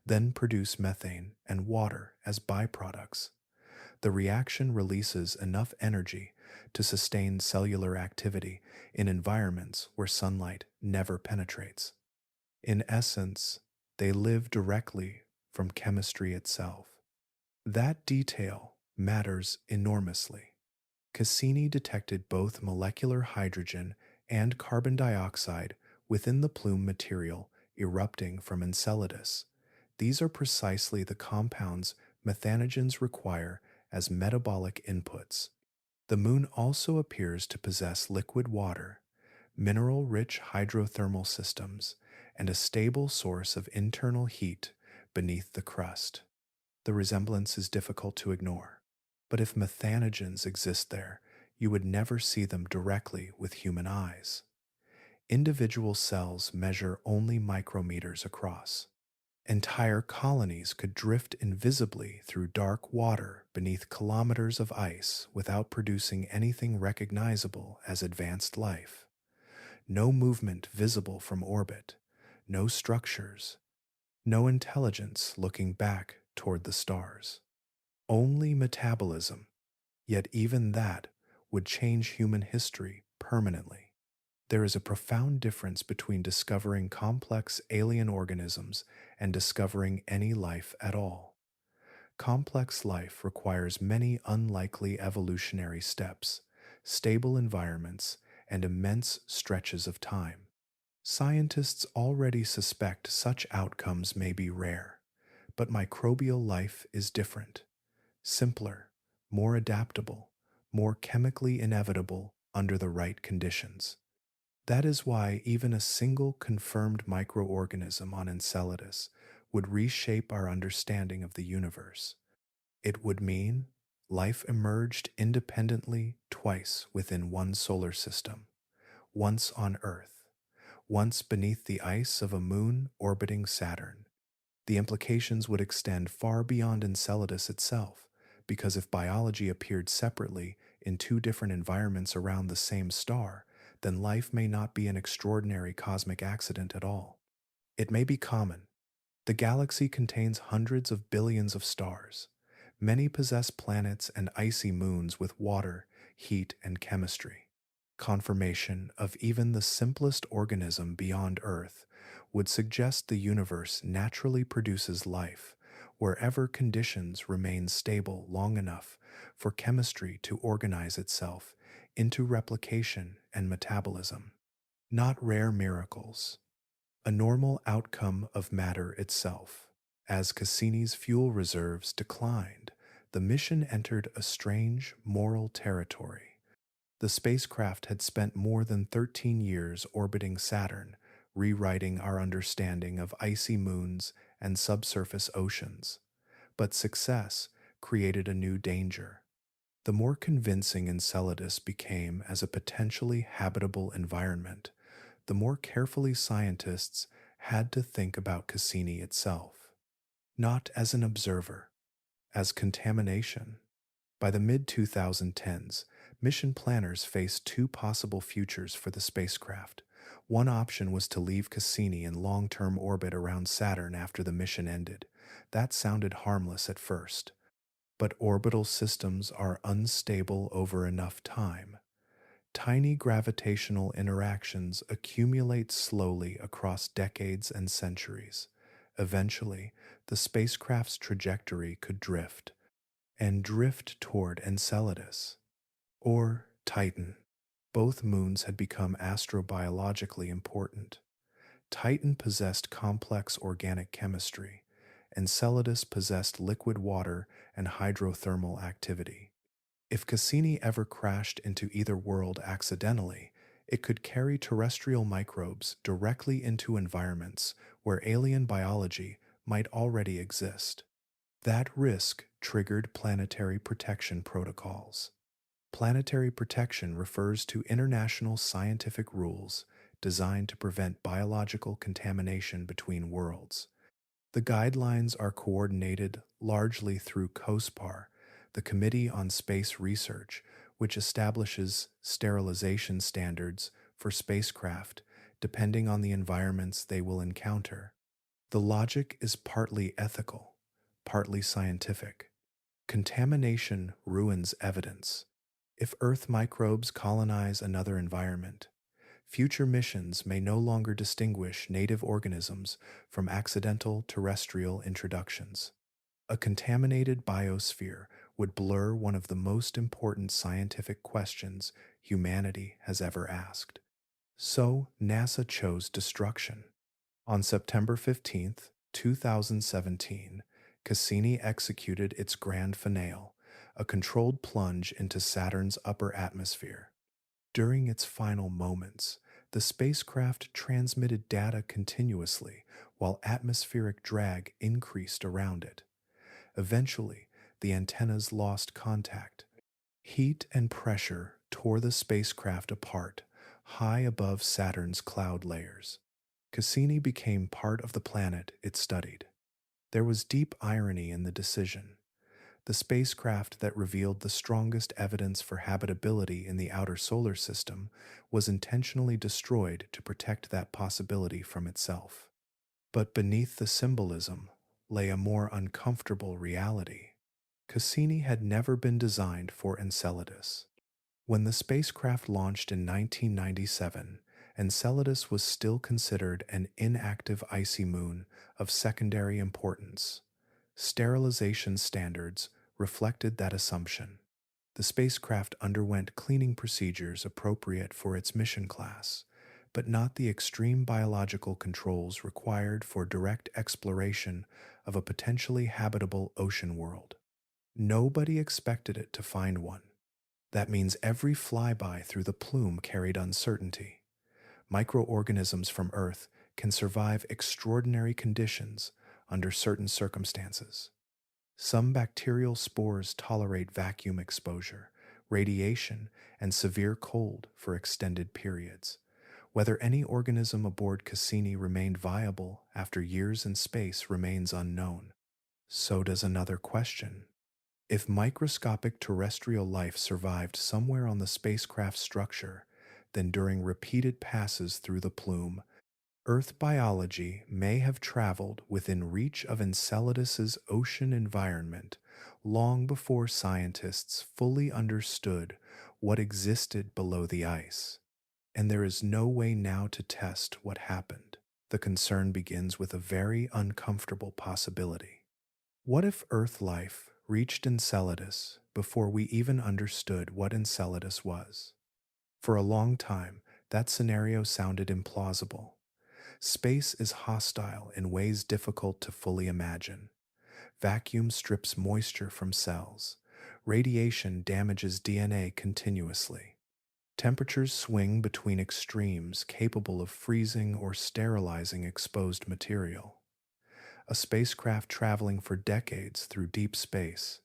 then produce methane and water as byproducts. The reaction releases enough energy to sustain cellular activity in environments where sunlight never penetrates. In essence, they live directly from chemistry itself. That detail matters enormously. Cassini detected both molecular hydrogen and carbon dioxide within the plume material erupting from Enceladus. These are precisely the compounds methanogens require as metabolic inputs. The moon also appears to possess liquid water, mineral-rich hydrothermal systems, and a stable source of internal heat beneath the crust. The resemblance is difficult to ignore. But if methanogens exist there, you would never see them directly with human eyes. Individual cells measure only micrometers across. Entire colonies could drift invisibly through dark water beneath kilometers of ice without producing anything recognizable as advanced life. No movement visible from orbit, no structures, no intelligence looking back toward the stars. Only metabolism, yet even that would change human history permanently. There is a profound difference between discovering complex alien organisms and discovering any life at all. Complex life requires many unlikely evolutionary steps, stable environments, and immense stretches of time. Scientists already suspect such outcomes may be rare, but microbial life is different, simpler, more adaptable, more chemically inevitable under the right conditions. That is why even a single confirmed microorganism on Enceladus would reshape our understanding of the universe. It would mean life emerged independently twice within one solar system, once on Earth, once beneath the ice of a moon orbiting Saturn. The implications would extend far beyond Enceladus itself, because if biology appeared separately in two different environments around the same star, then life may not be an extraordinary cosmic accident at all. It may be common. The galaxy contains hundreds of billions of stars. Many possess planets and icy moons with water, heat, and chemistry. Confirmation of even the simplest organism beyond Earth would suggest the universe naturally produces life wherever conditions remain stable long enough for chemistry to organize itself into replication and metabolism. Not rare miracles, a normal outcome of matter itself. As Cassini's fuel reserves declined, the mission entered a strange moral territory. The spacecraft had spent more than 13 years orbiting Saturn, rewriting our understanding of icy moons and subsurface oceans. But success created a new danger. The more convincing Enceladus became as a potentially habitable environment, the more carefully scientists had to think about Cassini itself. Not as an observer, as contamination. By the mid 2010s, mission planners faced two possible futures for the spacecraft. One option was to leave Cassini in long term orbit around Saturn after the mission ended. That sounded harmless at first. But orbital systems are unstable over enough time. Tiny gravitational interactions accumulate slowly across decades and centuries. Eventually, the spacecraft's trajectory could drift, and drift toward Enceladus, or Titan. Both moons had become astrobiologically important. Titan possessed complex organic chemistry. Enceladus possessed liquid water and hydrothermal activity. If Cassini ever crashed into either world accidentally, it could carry terrestrial microbes directly into environments where alien biology might already exist. That risk triggered planetary protection protocols. Planetary protection refers to international scientific rules designed to prevent biological contamination between worlds. The guidelines are coordinated largely through COSPAR, the Committee on Space Research, which establishes sterilization standards for spacecraft depending on the environments they will encounter. The logic is partly ethical, partly scientific. Contamination ruins evidence. If Earth microbes colonize another environment, future missions may no longer distinguish native organisms from accidental terrestrial introductions. A contaminated biosphere would blur one of the most important scientific questions humanity has ever asked. So, NASA chose destruction. On September 15th, 2017, Cassini executed its grand finale, a controlled plunge into Saturn's upper atmosphere. During its final moments, the spacecraft transmitted data continuously while atmospheric drag increased around it. Eventually, the antennas lost contact. Heat and pressure tore the spacecraft apart, high above Saturn's cloud layers. Cassini became part of the planet it studied. There was deep irony in the decision. The spacecraft that revealed the strongest evidence for habitability in the outer solar system was intentionally destroyed to protect that possibility from itself. But beneath the symbolism lay a more uncomfortable reality. Cassini had never been designed for Enceladus. When the spacecraft launched in 1997, Enceladus was still considered an inactive icy moon of secondary importance. Sterilization standards reflected that assumption. The spacecraft underwent cleaning procedures appropriate for its mission class, but not the extreme biological controls required for direct exploration of a potentially habitable ocean world. Nobody expected it to find one. That means every flyby through the plume carried uncertainty. Microorganisms from Earth can survive extraordinary conditions under certain circumstances. Some bacterial spores tolerate vacuum exposure, radiation, and severe cold for extended periods. Whether any organism aboard Cassini remained viable after years in space remains unknown. So does another question. If microscopic terrestrial life survived somewhere on the spacecraft's structure, then during repeated passes through the plume, Earth biology may have traveled within reach of Enceladus's ocean environment long before scientists fully understood what existed below the ice. And there is no way now to test what happened. The concern begins with a very uncomfortable possibility. What if Earth life reached Enceladus before we even understood what Enceladus was? For a long time, that scenario sounded implausible. Space is hostile in ways difficult to fully imagine. Vacuum strips moisture from cells. Radiation damages DNA continuously. Temperatures swing between extremes capable of freezing or sterilizing exposed material. A spacecraft traveling for decades through deep space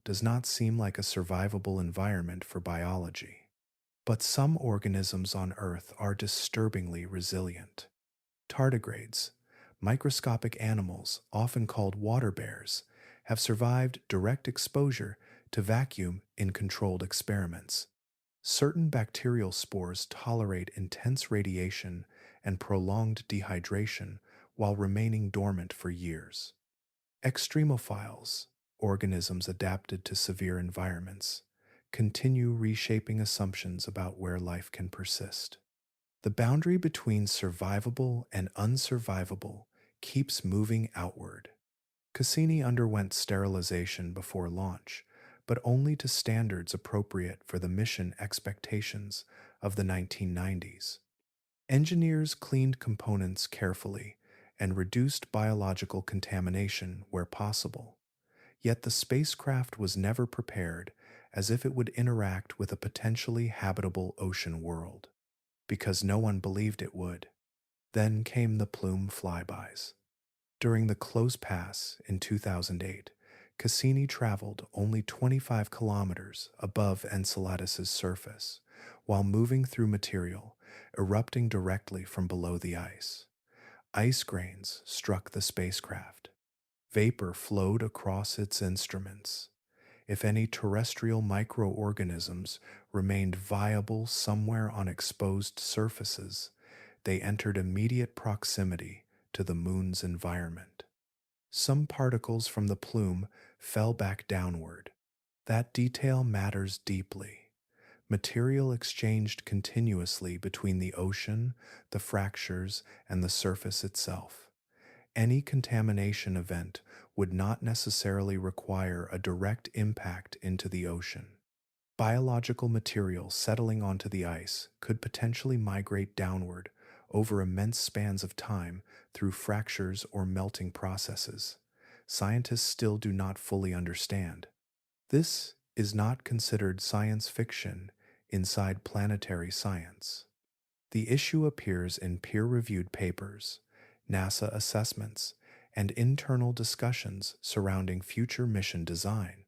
does not seem like a survivable environment for biology. But some organisms on Earth are disturbingly resilient. Tardigrades, microscopic animals often called water bears, have survived direct exposure to vacuum in controlled experiments. Certain bacterial spores tolerate intense radiation and prolonged dehydration while remaining dormant for years. Extremophiles, organisms adapted to severe environments, continue reshaping assumptions about where life can persist. The boundary between survivable and unsurvivable keeps moving outward. Cassini underwent sterilization before launch, but only to standards appropriate for the mission expectations of the 1990s. Engineers cleaned components carefully and reduced biological contamination where possible. Yet the spacecraft was never prepared as if it would interact with a potentially habitable ocean world, because no one believed it would. Then came the plume flybys. During the close pass in 2008, Cassini traveled only 25 kilometers above Enceladus's surface, while moving through material erupting directly from below the ice. Ice grains struck the spacecraft. Vapor flowed across its instruments. If any terrestrial microorganisms remained viable somewhere on exposed surfaces, they entered immediate proximity to the moon's environment. Some particles from the plume fell back downward. That detail matters deeply. Material exchanged continuously between the ocean, the fractures, and the surface itself. Any contamination event would not necessarily require a direct impact into the ocean. Biological material settling onto the ice could potentially migrate downward over immense spans of time through fractures or melting processes. Scientists still do not fully understand. This is not considered science fiction inside planetary science. The issue appears in peer-reviewed papers, NASA assessments, and internal discussions surrounding future mission design.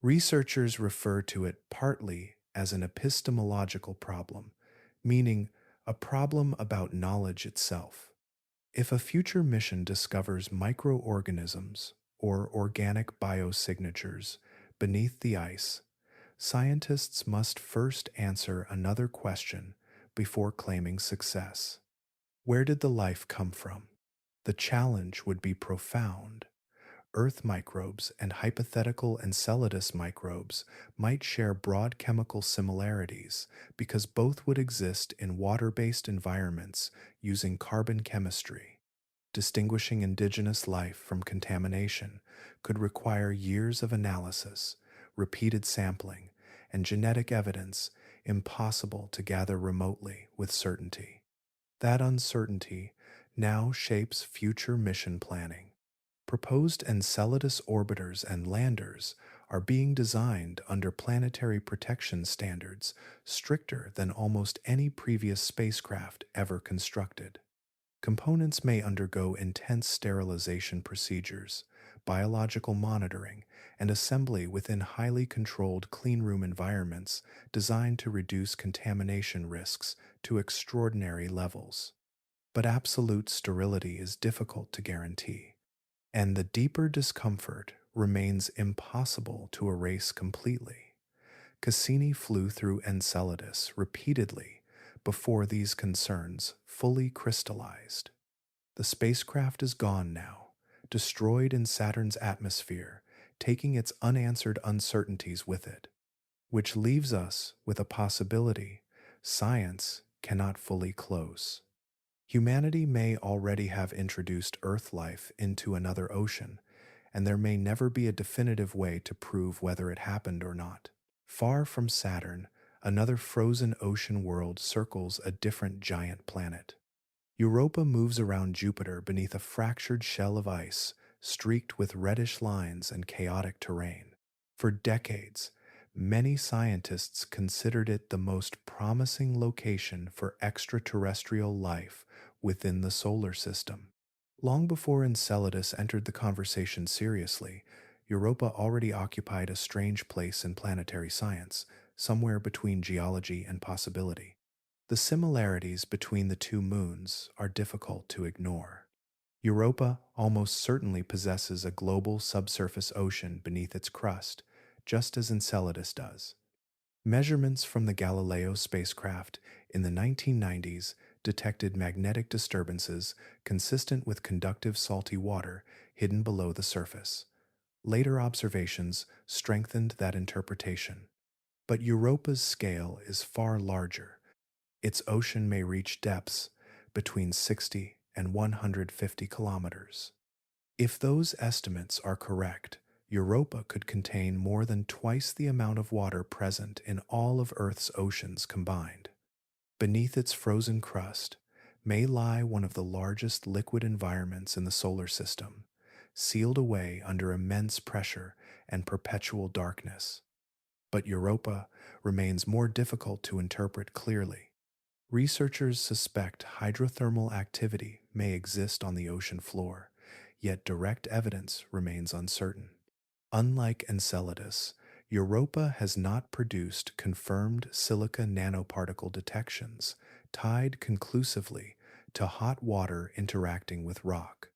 Researchers refer to it partly as an epistemological problem, meaning a problem about knowledge itself. If a future mission discovers microorganisms or organic biosignatures beneath the ice, scientists must first answer another question before claiming success. Where did the life come from? The challenge would be profound. Earth microbes and hypothetical Enceladus microbes might share broad chemical similarities because both would exist in water based environments using carbon chemistry. Distinguishing indigenous life from contamination could require years of analysis, repeated sampling, and genetic evidence impossible to gather remotely with certainty. That uncertainty now shapes future mission planning. Proposed Enceladus orbiters and landers are being designed under planetary protection standards stricter than almost any previous spacecraft ever constructed. Components may undergo intense sterilization procedures, biological monitoring, and assembly within highly controlled cleanroom environments designed to reduce contamination risks to extraordinary levels. But absolute sterility is difficult to guarantee, and the deeper discomfort remains impossible to erase completely. Cassini flew through Enceladus repeatedly before these concerns fully crystallized. The spacecraft is gone now, destroyed in Saturn's atmosphere, taking its unanswered uncertainties with it, which leaves us with a possibility science cannot fully close. Humanity may already have introduced Earth life into another ocean, and there may never be a definitive way to prove whether it happened or not. Far from Saturn, another frozen ocean world circles a different giant planet. Europa moves around Jupiter beneath a fractured shell of ice, streaked with reddish lines and chaotic terrain. For decades, many scientists considered it the most promising location for extraterrestrial life within the solar system. Long before Enceladus entered the conversation seriously, Europa already occupied a strange place in planetary science, somewhere between geology and possibility. The similarities between the two moons are difficult to ignore. Europa almost certainly possesses a global subsurface ocean beneath its crust, just as Enceladus does. Measurements from the Galileo spacecraft in the 1990s detected magnetic disturbances consistent with conductive salty water hidden below the surface. Later observations strengthened that interpretation. But Europa's scale is far larger. Its ocean may reach depths between 60 and 150 kilometers. If those estimates are correct, Europa could contain more than twice the amount of water present in all of Earth's oceans combined. Beneath its frozen crust may lie one of the largest liquid environments in the solar system, sealed away under immense pressure and perpetual darkness. But Europa remains more difficult to interpret clearly. Researchers suspect hydrothermal activity may exist on the ocean floor, yet direct evidence remains uncertain. Unlike Enceladus, Europa has not produced confirmed silica nanoparticle detections tied conclusively to hot water interacting with rock.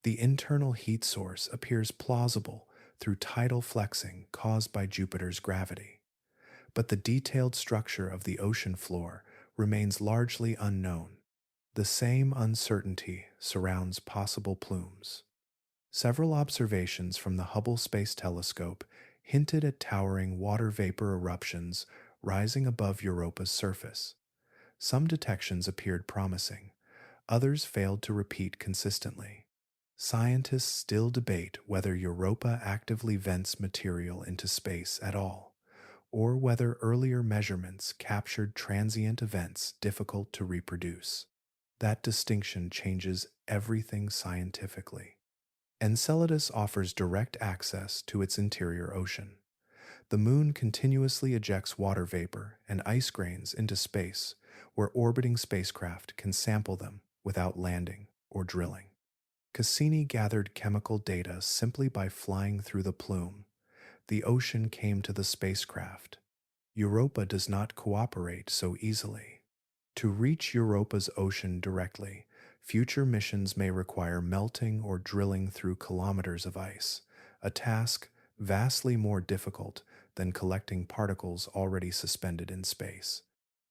The internal heat source appears plausible through tidal flexing caused by Jupiter's gravity, but the detailed structure of the ocean floor remains largely unknown. The same uncertainty surrounds possible plumes. Several observations from the Hubble Space Telescope hinted at towering water vapor eruptions rising above Europa's surface. Some detections appeared promising, others failed to repeat consistently. Scientists still debate whether Europa actively vents material into space at all, or whether earlier measurements captured transient events difficult to reproduce. That distinction changes everything scientifically. Enceladus offers direct access to its interior ocean. The moon continuously ejects water vapor and ice grains into space, where orbiting spacecraft can sample them without landing or drilling. Cassini gathered chemical data simply by flying through the plume. the ocean came to the spacecraft. Europa does not cooperate so easily. To reach Europa's ocean directly, future missions may require melting or drilling through kilometers of ice, a task vastly more difficult than collecting particles already suspended in space.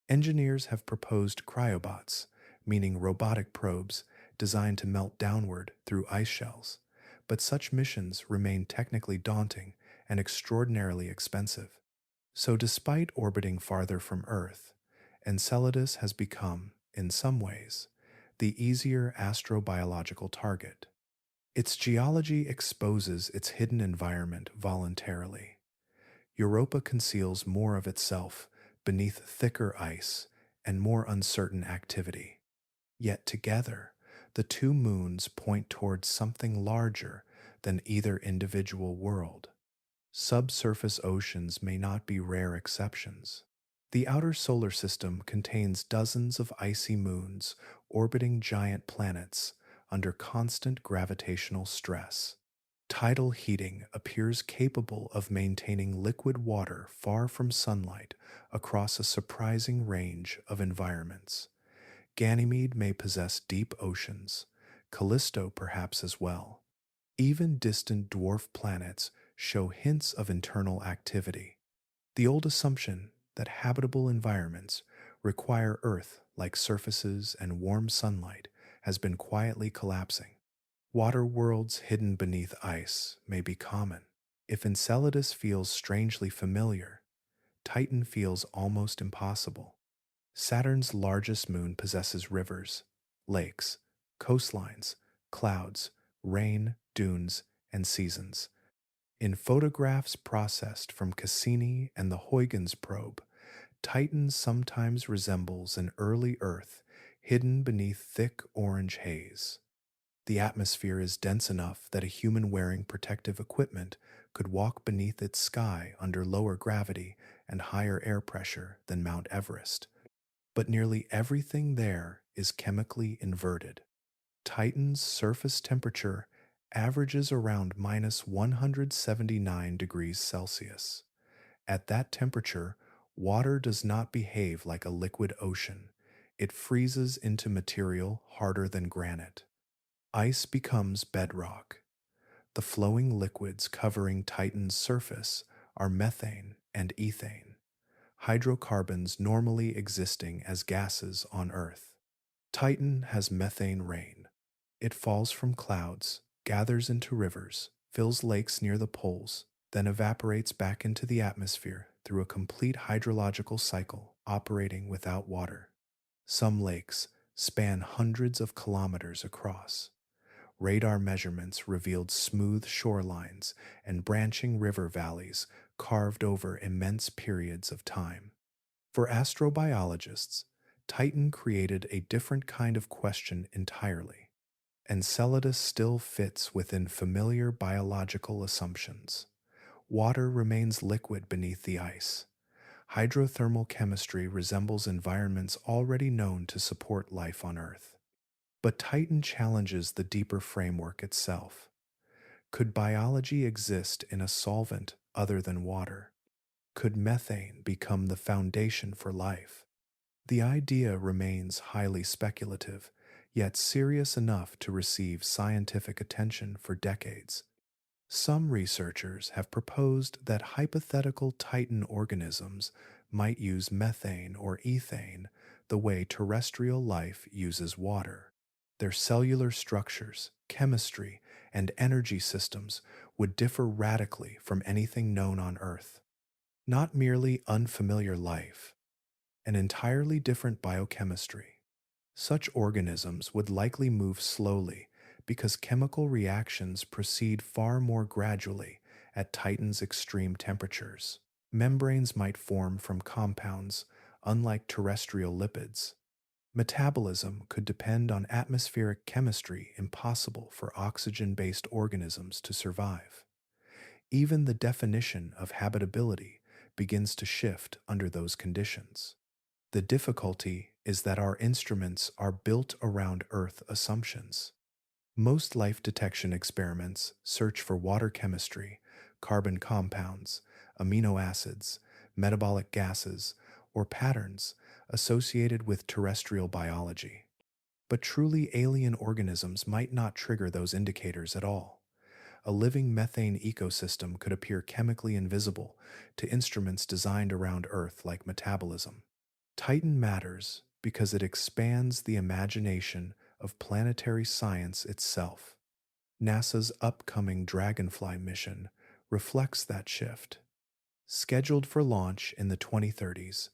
Engineers have proposed cryobots, meaning robotic probes designed to melt downward through ice shells, but such missions remain technically daunting and extraordinarily expensive. So, despite orbiting farther from Earth, Enceladus has become, in some ways, the easier astrobiological target. Its geology exposes its hidden environment voluntarily. Europa conceals more of itself beneath thicker ice and more uncertain activity. Yet together, the two moons point towards something larger than either individual world. Subsurface oceans may not be rare exceptions. The outer solar system contains dozens of icy moons orbiting giant planets under constant gravitational stress. Tidal heating appears capable of maintaining liquid water far from sunlight across a surprising range of environments. Ganymede may possess deep oceans, Callisto perhaps as well. Even distant dwarf planets show hints of internal activity. The old assumption that habitable environments require Earth like surfaces and warm sunlight has been quietly collapsing. Water worlds hidden beneath ice may be common. If Enceladus feels strangely familiar, Titan feels almost impossible. Saturn's largest moon possesses rivers, lakes, coastlines, clouds, rain, dunes, and seasons. In photographs processed from Cassini and the Huygens probe, Titan sometimes resembles an early Earth hidden beneath thick orange haze. The atmosphere is dense enough that a human wearing protective equipment could walk beneath its sky under lower gravity and higher air pressure than Mount Everest. But nearly everything there is chemically inverted. Titan's surface temperature averages around minus 179 degrees Celsius. At that temperature, water does not behave like a liquid ocean. It freezes into material harder than granite. Ice becomes bedrock. The flowing liquids covering Titan's surface are methane and ethane, hydrocarbons normally existing as gases on Earth. Titan has methane rain. It falls from clouds, gathers into rivers, fills lakes near the poles, then evaporates back into the atmosphere through a complete hydrological cycle operating without water. Some lakes span hundreds of kilometers across. Radar measurements revealed smooth shorelines and branching river valleys carved over immense periods of time. For astrobiologists, Titan created a different kind of question entirely. Enceladus still fits within familiar biological assumptions. Water remains liquid beneath the ice. Hydrothermal chemistry resembles environments already known to support life on Earth. But Titan challenges the deeper framework itself. Could biology exist in a solvent other than water? Could methane become the foundation for life? The idea remains highly speculative, yet serious enough to receive scientific attention for decades. Some researchers have proposed that hypothetical Titan organisms might use methane or ethane the way terrestrial life uses water. Their cellular structures, chemistry, and energy systems would differ radically from anything known on Earth. Not merely unfamiliar life, an entirely different biochemistry. Such organisms would likely move slowly because chemical reactions proceed far more gradually at Titan's extreme temperatures. Membranes might form from compounds, unlike terrestrial lipids. Metabolism could depend on atmospheric chemistry impossible for oxygen-based organisms to survive. Even the definition of habitability begins to shift under those conditions. The difficulty is that our instruments are built around Earth assumptions. Most life detection experiments search for water chemistry, carbon compounds, amino acids, metabolic gases, or patterns associated with terrestrial biology. But truly alien organisms might not trigger those indicators at all. A living methane ecosystem could appear chemically invisible to instruments designed around Earth like metabolism. Titan matters because it expands the imagination of planetary science itself. NASA's upcoming Dragonfly mission reflects that shift. Scheduled for launch in the 2030s,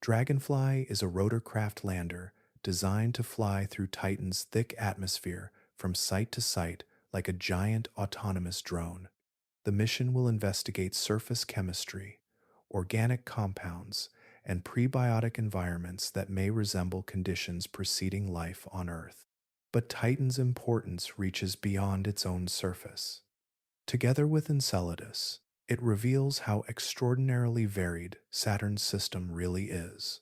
Dragonfly is a rotorcraft lander designed to fly through Titan's thick atmosphere from site to site like a giant autonomous drone. The mission will investigate surface chemistry, organic compounds, and prebiotic environments that may resemble conditions preceding life on Earth. But Titan's importance reaches beyond its own surface. Together with Enceladus, it reveals how extraordinarily varied Saturn's system really is.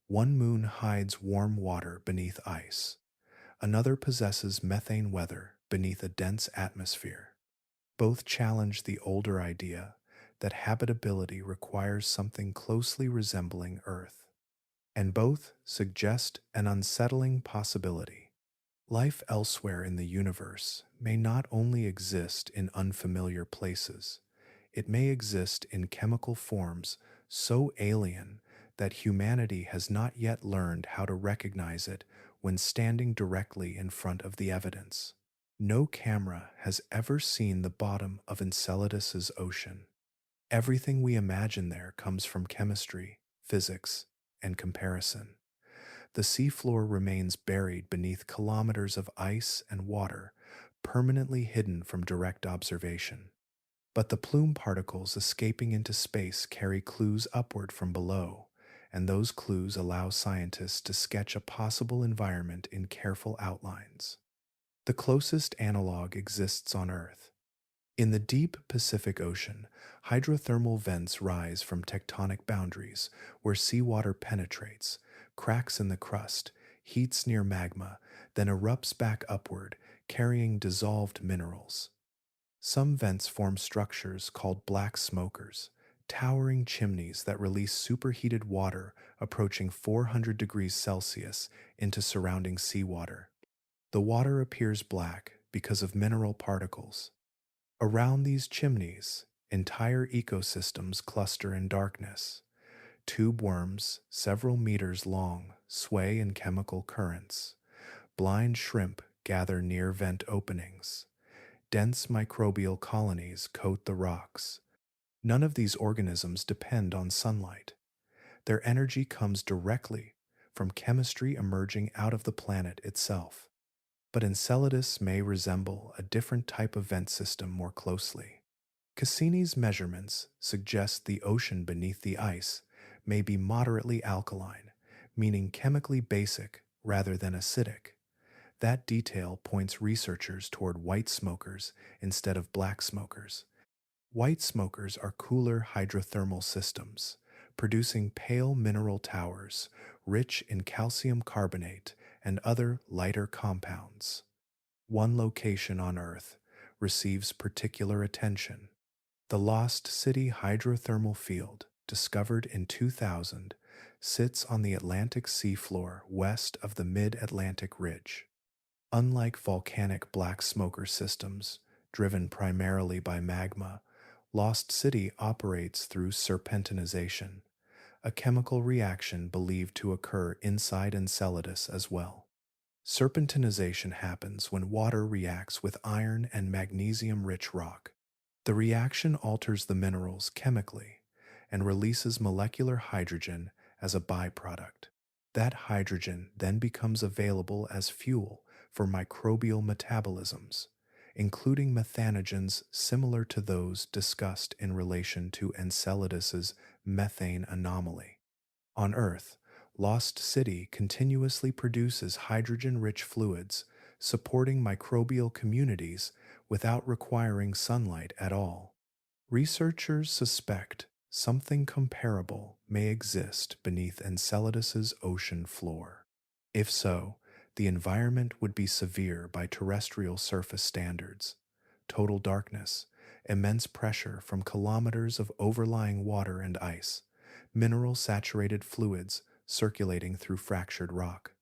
One moon hides warm water beneath ice. Another possesses methane weather beneath a dense atmosphere. Both challenge the older idea that habitability requires something closely resembling Earth. And both suggest an unsettling possibility. Life elsewhere in the universe may not only exist in unfamiliar places, it may exist in chemical forms so alien that humanity has not yet learned how to recognize it when standing directly in front of the evidence. No camera has ever seen the bottom of Enceladus's ocean. Everything we imagine there comes from chemistry, physics, and comparison. The seafloor remains buried beneath kilometers of ice and water, permanently hidden from direct observation. But the plume particles escaping into space carry clues upward from below, and those clues allow scientists to sketch a possible environment in careful outlines. The closest analog exists on Earth. In the deep Pacific Ocean, hydrothermal vents rise from tectonic boundaries where seawater penetrates, cracks in the crust, heats near magma, then erupts back upward, carrying dissolved minerals. Some vents form structures called black smokers, towering chimneys that release superheated water approaching 400 degrees Celsius into surrounding seawater. The water appears black because of mineral particles. Around these chimneys, entire ecosystems cluster in darkness. Tube worms, several meters long, sway in chemical currents. Blind shrimp gather near vent openings. Dense microbial colonies coat the rocks. None of these organisms depend on sunlight. Their energy comes directly from chemistry emerging out of the planet itself. But Enceladus may resemble a different type of vent system more closely. Cassini's measurements suggest the ocean beneath the ice may be moderately alkaline, meaning chemically basic rather than acidic. That detail points researchers toward white smokers instead of black smokers. White smokers are cooler hydrothermal systems, producing pale mineral towers rich in calcium carbonate and other lighter compounds. One location on Earth receives particular attention. The Lost City hydrothermal field, discovered in 2000, sits on the Atlantic seafloor west of the Mid-Atlantic Ridge. Unlike volcanic black smoker systems, driven primarily by magma, Lost City operates through serpentinization, a chemical reaction believed to occur inside Enceladus as well. Serpentinization happens when water reacts with iron and magnesium-rich rock. The reaction alters the minerals chemically and releases molecular hydrogen as a byproduct. That hydrogen then becomes available as fuel for microbial metabolisms, including methanogens similar to those discussed in relation to Enceladus's methane anomaly. On Earth, Lost City continuously produces hydrogen-rich fluids, supporting microbial communities without requiring sunlight at all. Researchers suspect something comparable may exist beneath Enceladus's ocean floor. If so, the environment would be severe by terrestrial surface standards: total darkness, immense pressure from kilometers of overlying water and ice, mineral saturated fluids circulating through fractured rock.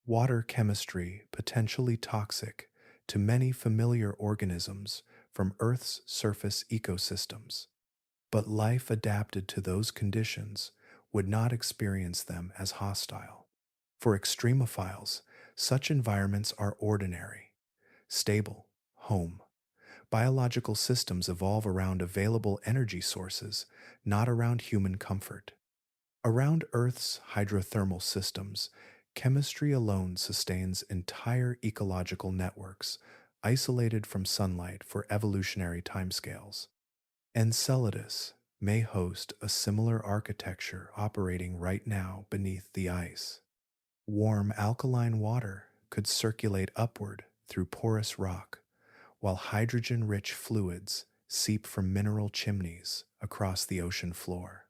Water chemistry potentially toxic to many familiar organisms from Earth's surface ecosystems. But life adapted to those conditions would not experience them as hostile. For extremophiles, such environments are ordinary, stable, home. Biological systems evolve around available energy sources, not around human comfort. Around Earth's hydrothermal systems, chemistry alone sustains entire ecological networks, isolated from sunlight for evolutionary timescales. Enceladus may host a similar architecture operating right now beneath the ice. Warm alkaline water could circulate upward through porous rock, while hydrogen rich fluids seep from mineral chimneys across the ocean floor.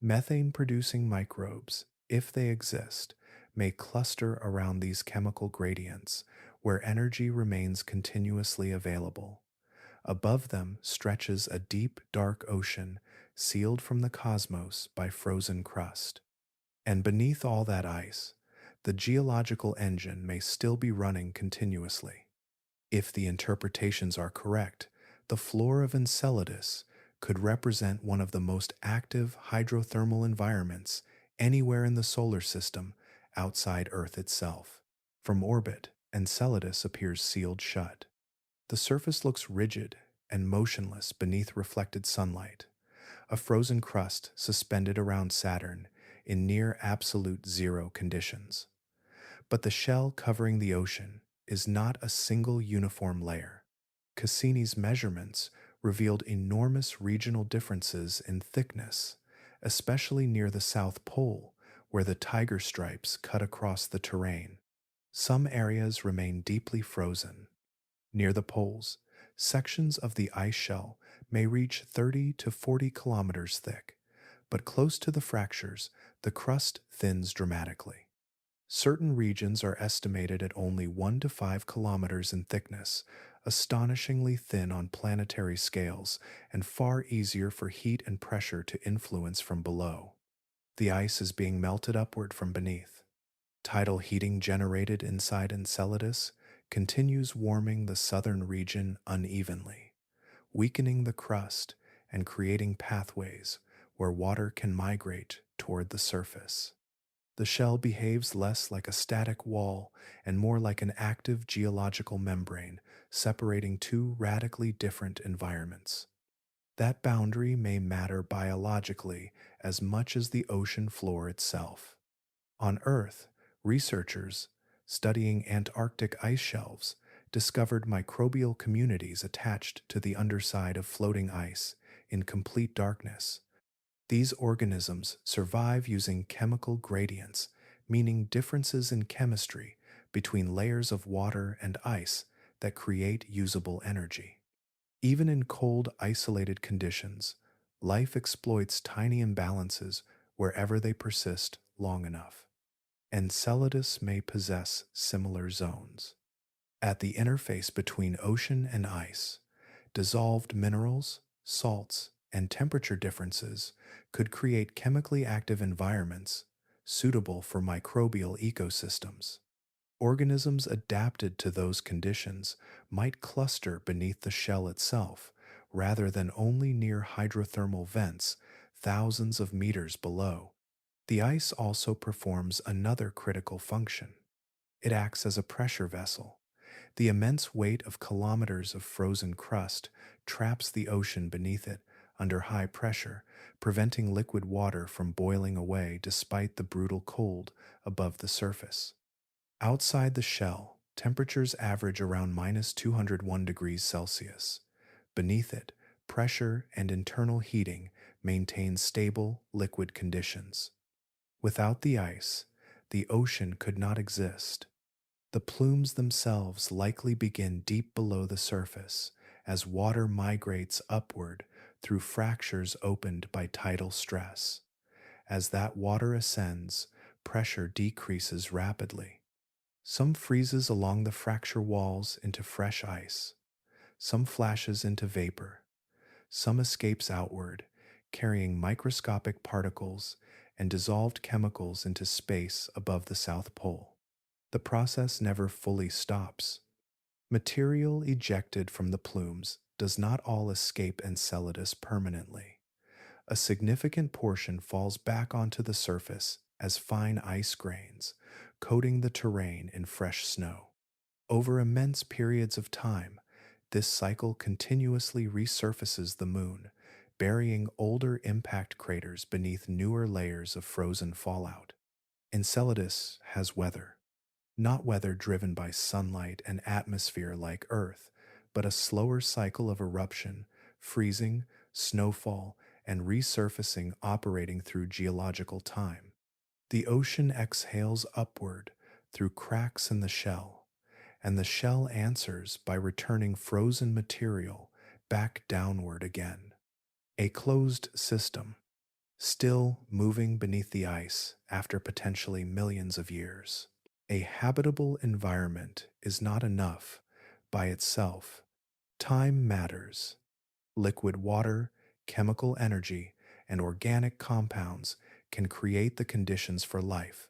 Methane producing microbes, if they exist, may cluster around these chemical gradients where energy remains continuously available. Above them stretches a deep, dark ocean sealed from the cosmos by frozen crust. And beneath all that ice, the geological engine may still be running continuously. If the interpretations are correct, the floor of Enceladus could represent one of the most active hydrothermal environments anywhere in the solar system outside Earth itself. From orbit, Enceladus appears sealed shut. The surface looks rigid and motionless beneath reflected sunlight, a frozen crust suspended around Saturn in near absolute zero conditions. But the shell covering the ocean is not a single uniform layer. Cassini's measurements revealed enormous regional differences in thickness, especially near the South Pole, where the tiger stripes cut across the terrain. Some areas remain deeply frozen. Near the poles, sections of the ice shell may reach 30 to 40 kilometers thick, but close to the fractures, the crust thins dramatically. Certain regions are estimated at only 1 to 5 kilometers in thickness, astonishingly thin on planetary scales and far easier for heat and pressure to influence from below. The ice is being melted upward from beneath. Tidal heating generated inside Enceladus continues warming the southern region unevenly, weakening the crust and creating pathways where water can migrate toward the surface. The shell behaves less like a static wall and more like an active geological membrane separating two radically different environments. That boundary may matter biologically as much as the ocean floor itself. On Earth, researchers studying Antarctic ice shelves discovered microbial communities attached to the underside of floating ice in complete darkness. These organisms survive using chemical gradients, meaning differences in chemistry between layers of water and ice that create usable energy. Even in cold, isolated conditions, life exploits tiny imbalances wherever they persist long enough. Enceladus may possess similar zones. At the interface between ocean and ice, dissolved minerals, salts, and temperature differences could create chemically active environments suitable for microbial ecosystems. Organisms adapted to those conditions might cluster beneath the shell itself rather than only near hydrothermal vents thousands of meters below. The ice also performs another critical function. It acts as a pressure vessel. The immense weight of kilometers of frozen crust traps the ocean beneath it under high pressure, preventing liquid water from boiling away despite the brutal cold above the surface. Outside the shell, temperatures average around minus 201 degrees Celsius. Beneath it, pressure and internal heating maintain stable, liquid conditions. Without the ice, the ocean could not exist. The plumes themselves likely begin deep below the surface as water migrates upward through fractures opened by tidal stress. As that water ascends, pressure decreases rapidly. Some freezes along the fracture walls into fresh ice. Some flashes into vapor. Some escapes outward, carrying microscopic particles and dissolved chemicals into space above the South Pole. The process never fully stops. Material ejected from the plumes does not all escape Enceladus permanently. A significant portion falls back onto the surface as fine ice grains, coating the terrain in fresh snow. Over immense periods of time, this cycle continuously resurfaces the moon, burying older impact craters beneath newer layers of frozen fallout. Enceladus has weather, not weather driven by sunlight and atmosphere like Earth, but a slower cycle of eruption, freezing, snowfall, and resurfacing operating through geological time. The ocean exhales upward through cracks in the shell, and the shell answers by returning frozen material back downward again. A closed system, still moving beneath the ice after potentially millions of years. A habitable environment is not enough by itself. Time matters. Liquid water, chemical energy, and organic compounds can create the conditions for life,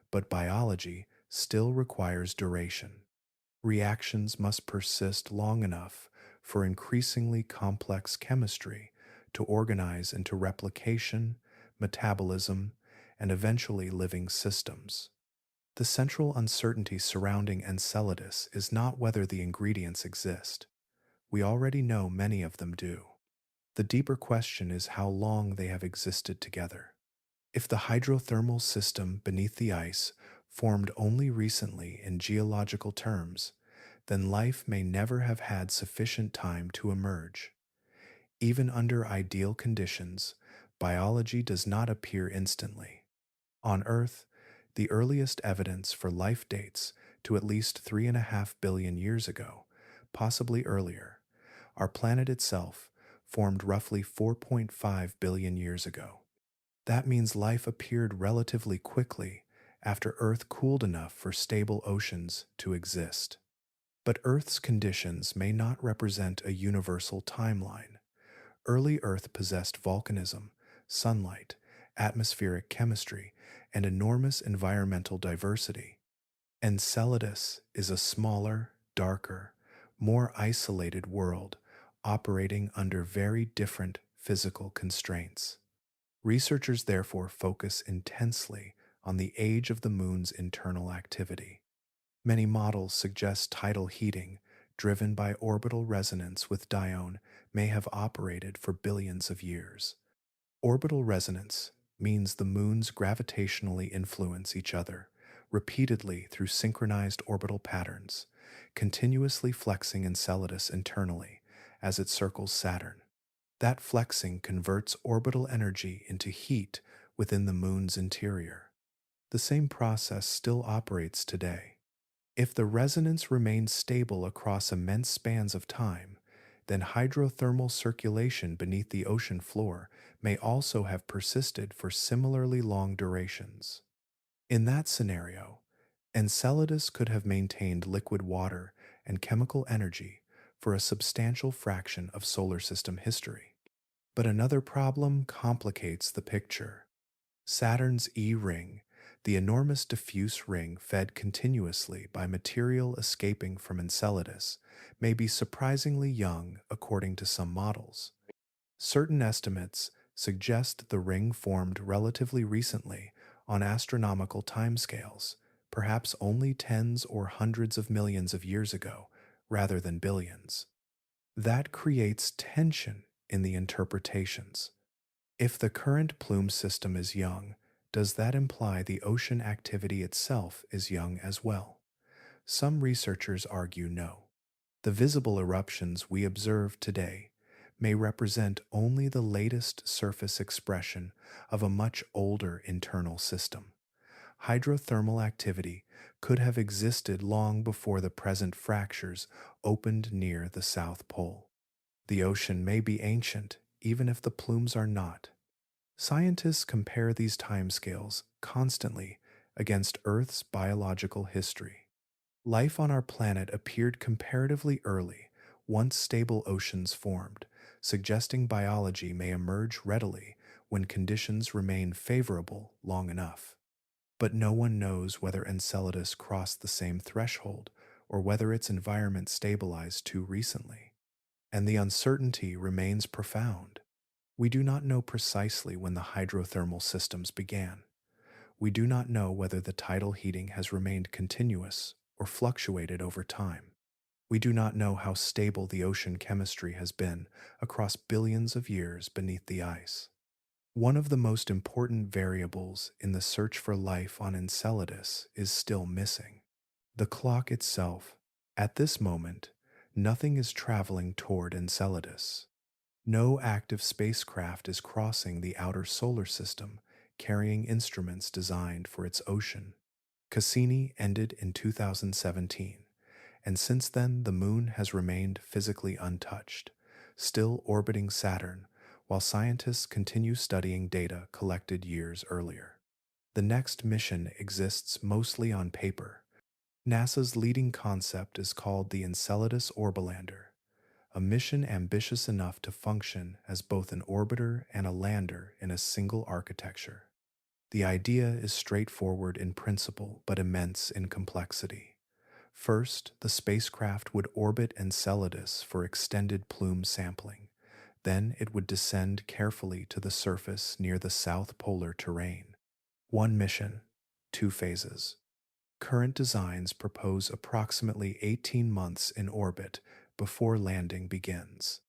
but biology still requires duration. Reactions must persist long enough for increasingly complex chemistry to organize into replication, metabolism, and eventually living systems. The central uncertainty surrounding Enceladus is not whether the ingredients exist. We already know many of them do. The deeper question is how long they have existed together. If the hydrothermal system beneath the ice formed only recently in geological terms, then life may never have had sufficient time to emerge. Even under ideal conditions, biology does not appear instantly. On Earth, the earliest evidence for life dates to at least 3.5 billion years ago, possibly earlier. Our planet itself formed roughly 4.5 billion years ago. That means life appeared relatively quickly after Earth cooled enough for stable oceans to exist. But Earth's conditions may not represent a universal timeline. Early Earth possessed volcanism, sunlight, atmospheric chemistry, and enormous environmental diversity. Enceladus is a smaller, darker, more isolated world operating under very different physical constraints. Researchers therefore focus intensely on the age of the moon's internal activity. Many models suggest tidal heating, driven by orbital resonance with Dione, may have operated for billions of years. Orbital resonance means the moons gravitationally influence each other, repeatedly through synchronized orbital patterns, continuously flexing Enceladus internally as it circles Saturn. That flexing converts orbital energy into heat within the moon's interior. The same process still operates today. If the resonance remains stable across immense spans of time, then hydrothermal circulation beneath the ocean floor may also have persisted for similarly long durations. In that scenario, Enceladus could have maintained liquid water and chemical energy for a substantial fraction of solar system history. But another problem complicates the picture. Saturn's E-ring, the enormous diffuse ring fed continuously by material escaping from Enceladus, may be surprisingly young according to some models. Certain estimates suggest the ring formed relatively recently on astronomical timescales, perhaps only tens or hundreds of millions of years ago, rather than billions. That creates tension in the interpretations. If the current plume system is young, does that imply the ocean activity itself is young as well? Some researchers argue no. The visible eruptions we observe today may represent only the latest surface expression of a much older internal system. Hydrothermal activity could have existed long before the present fractures opened near the South Pole. The ocean may be ancient, even if the plumes are not. Scientists compare these timescales constantly against Earth's biological history. Life on our planet appeared comparatively early, once stable oceans formed, suggesting biology may emerge readily when conditions remain favorable long enough. But no one knows whether Enceladus crossed the same threshold or whether its environment stabilized too recently. And the uncertainty remains profound. We do not know precisely when the hydrothermal systems began. We do not know whether the tidal heating has remained continuous or fluctuated over time. We do not know how stable the ocean chemistry has been across billions of years beneath the ice. One of the most important variables in the search for life on Enceladus is still missing: the clock itself. At this moment, nothing is traveling toward Enceladus. No active spacecraft is crossing the outer solar system carrying instruments designed for its ocean. Cassini ended in 2017, and since then the moon has remained physically untouched, still orbiting Saturn while scientists continue studying data collected years earlier. The next mission exists mostly on paper. NASA's leading concept is called the Enceladus Orbolander, a mission ambitious enough to function as both an orbiter and a lander in a single architecture. The idea is straightforward in principle but immense in complexity. First, the spacecraft would orbit Enceladus for extended plume sampling. Then it would descend carefully to the surface near the south polar terrain. One mission, two phases. Current designs propose approximately 18 months in orbit before landing begins.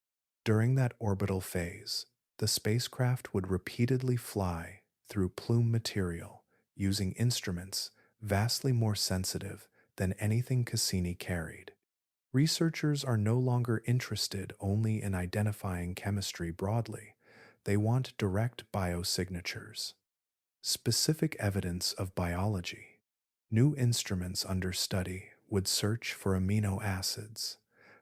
During that orbital phase, the spacecraft would repeatedly fly through plume material using instruments vastly more sensitive than anything Cassini carried. Researchers are no longer interested only in identifying chemistry broadly. They want direct biosignatures, specific evidence of biology. New instruments under study would search for amino acids,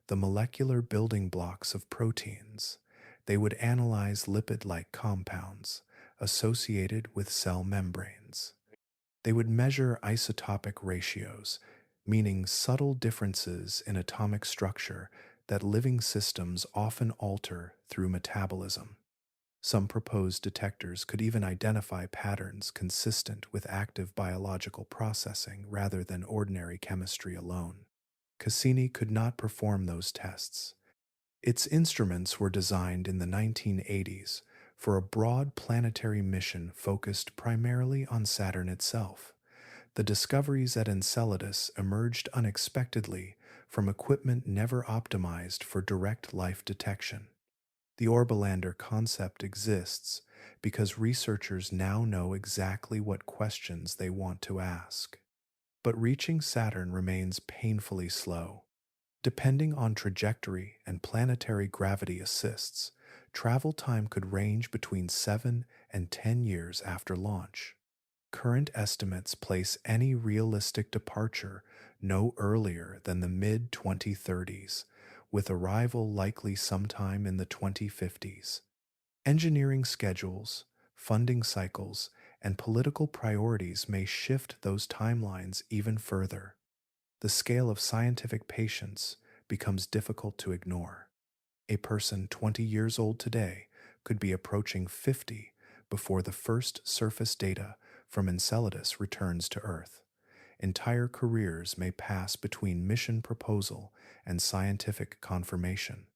the molecular building blocks of proteins. They would analyze lipid-like compounds associated with cell membranes. They would measure isotopic ratios, meaning subtle differences in atomic structure that living systems often alter through metabolism. Some proposed detectors could even identify patterns consistent with active biological processing rather than ordinary chemistry alone. Cassini could not perform those tests. Its instruments were designed in the 1980s for a broad planetary mission focused primarily on Saturn itself. The discoveries at Enceladus emerged unexpectedly from equipment never optimized for direct life detection. The Orbolander concept exists because researchers now know exactly what questions they want to ask. But reaching Saturn remains painfully slow. Depending on trajectory and planetary gravity assists, travel time could range between 7 and 10 years after launch. Current estimates place any realistic departure no earlier than the mid-2030s, with arrival likely sometime in the 2050s. Engineering schedules, funding cycles, and political priorities may shift those timelines even further. The scale of scientific patience becomes difficult to ignore. A person 20 years old today could be approaching 50 before the first surface data from Enceladus returns to Earth. Entire careers may pass between mission proposal and scientific confirmation.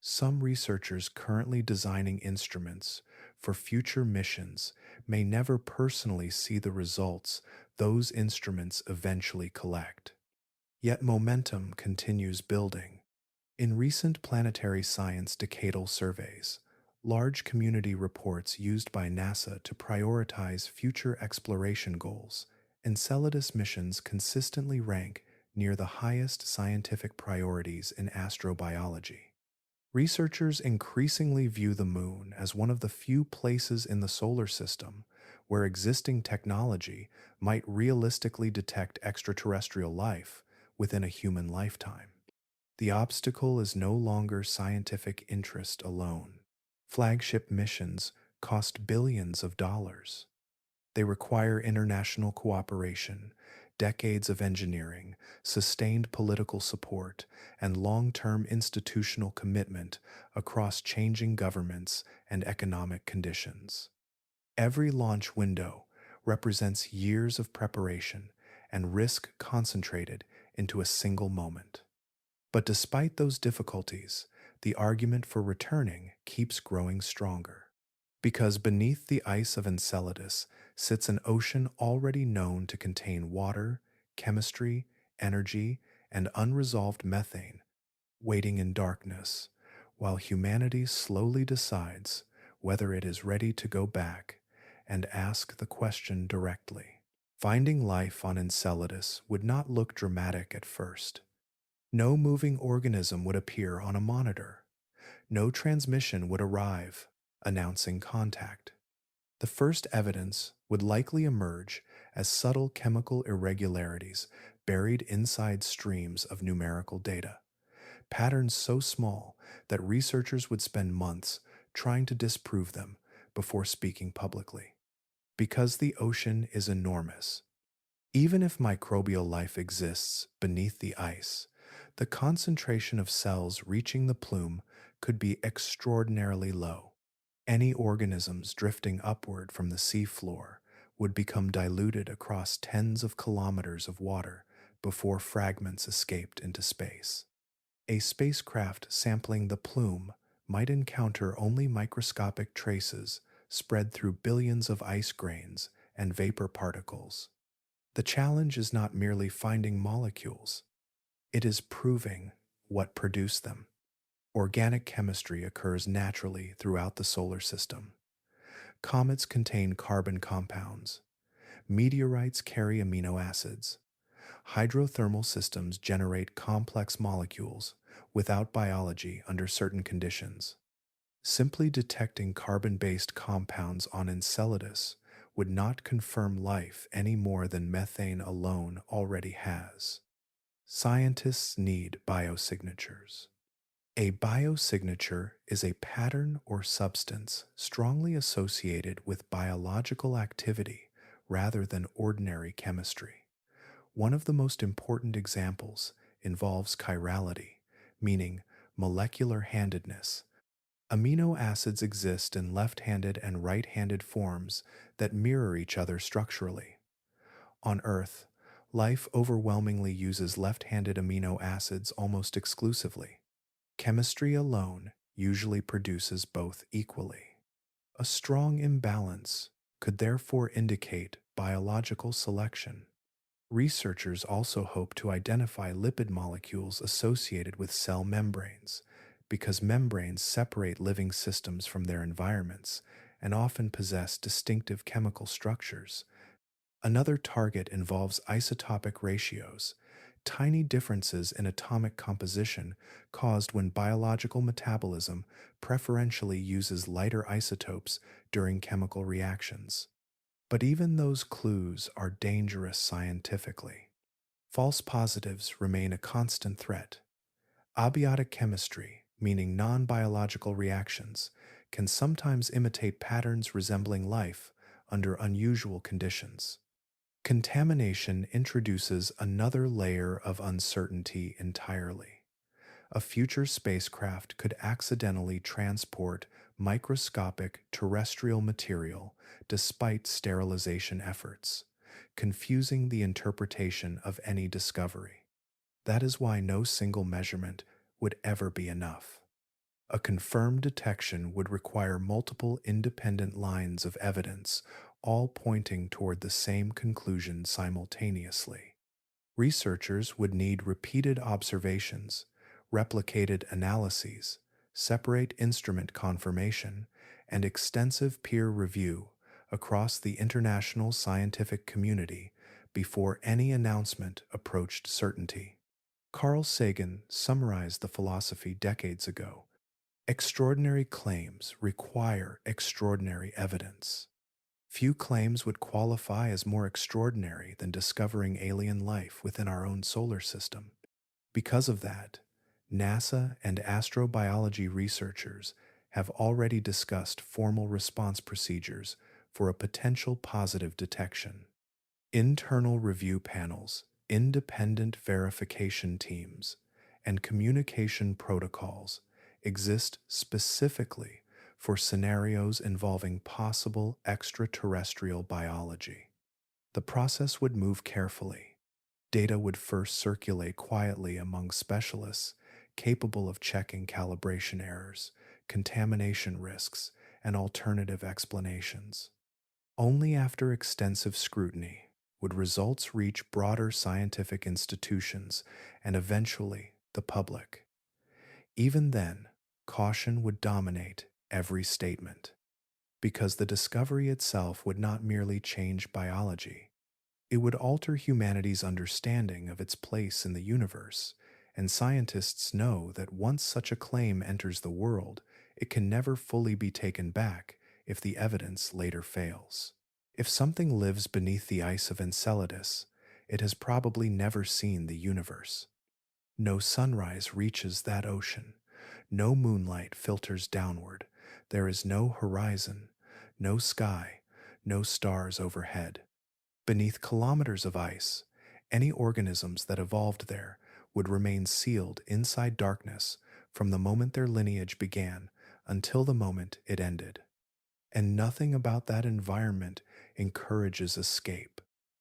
Some researchers currently designing instruments for future missions may never personally see the results those instruments eventually collect. Yet momentum continues building. In recent planetary science decadal surveys, large community reports used by NASA to prioritize future exploration goals, Enceladus missions consistently rank near the highest scientific priorities in astrobiology. Researchers increasingly view the Moon as one of the few places in the solar system where existing technology might realistically detect extraterrestrial life within a human lifetime. The obstacle is no longer scientific interest alone. Flagship missions cost billions of dollars. They require international cooperation, decades of engineering, sustained political support, and long-term institutional commitment across changing governments and economic conditions. Every launch window represents years of preparation and risk concentrated into a single moment. But despite those difficulties, the argument for returning keeps growing stronger. Because beneath the ice of Enceladus sits an ocean already known to contain water, chemistry, energy, and unresolved methane, waiting in darkness, while humanity slowly decides whether it is ready to go back and ask the question directly. Finding life on Enceladus would not look dramatic at first. No moving organism would appear on a monitor. No transmission would arrive, announcing contact. The first evidence would likely emerge as subtle chemical irregularities buried inside streams of numerical data, patterns so small that researchers would spend months trying to disprove them before speaking publicly. Because the ocean is enormous, even if microbial life exists beneath the ice, the concentration of cells reaching the plume could be extraordinarily low. Any organisms drifting upward from the seafloor would become diluted across tens of kilometers of water before fragments escaped into space. A spacecraft sampling the plume might encounter only microscopic traces spread through billions of ice grains and vapor particles. The challenge is not merely finding molecules, it is proving what produced them. Organic chemistry occurs naturally throughout the solar system. Comets contain carbon compounds. Meteorites carry amino acids. Hydrothermal systems generate complex molecules without biology under certain conditions. Simply detecting carbon-based compounds on Enceladus would not confirm life any more than methane alone already has. Scientists need biosignatures. A biosignature is a pattern or substance strongly associated with biological activity rather than ordinary chemistry. One of the most important examples involves chirality, meaning molecular handedness. Amino acids exist in left-handed and right-handed forms that mirror each other structurally. On Earth, life overwhelmingly uses left-handed amino acids almost exclusively. Chemistry alone usually produces both equally. A strong imbalance could therefore indicate biological selection. Researchers also hope to identify lipid molecules associated with cell membranes, because membranes separate living systems from their environments and often possess distinctive chemical structures. Another target involves isotopic ratios, tiny differences in atomic composition caused when biological metabolism preferentially uses lighter isotopes during chemical reactions. But even those clues are dangerous scientifically. False positives remain a constant threat. Abiotic chemistry, meaning non-biological reactions, can sometimes imitate patterns resembling life under unusual conditions. Contamination introduces another layer of uncertainty entirely. A future spacecraft could accidentally transport microscopic terrestrial material despite sterilization efforts, confusing the interpretation of any discovery. That is why no single measurement would ever be enough. A confirmed detection would require multiple independent lines of evidence, all pointing toward the same conclusion simultaneously. Researchers would need repeated observations, replicated analyses, separate instrument confirmation, and extensive peer review across the international scientific community before any announcement approached certainty. Carl Sagan summarized the philosophy decades ago. Extraordinary claims require extraordinary evidence. Few claims would qualify as more extraordinary than discovering alien life within our own solar system. Because of that, NASA and astrobiology researchers have already discussed formal response procedures for a potential positive detection. Internal review panels, independent verification teams, and communication protocols exist specifically for scenarios involving possible extraterrestrial biology. The process would move carefully. Data would first circulate quietly among specialists capable of checking calibration errors, contamination risks, and alternative explanations. Only after extensive scrutiny would results reach broader scientific institutions and eventually the public. Even then, caution would dominate every statement, because the discovery itself would not merely change biology, it would alter humanity's understanding of its place in the universe, and scientists know that once such a claim enters the world, it can never fully be taken back if the evidence later fails. If something lives beneath the ice of Enceladus, it has probably never seen the universe. No sunrise reaches that ocean. No moonlight filters downward. There is no horizon, no sky, no stars overhead. Beneath kilometers of ice, any organisms that evolved there would remain sealed inside darkness from the moment their lineage began until the moment it ended. And nothing about that environment encourages escape.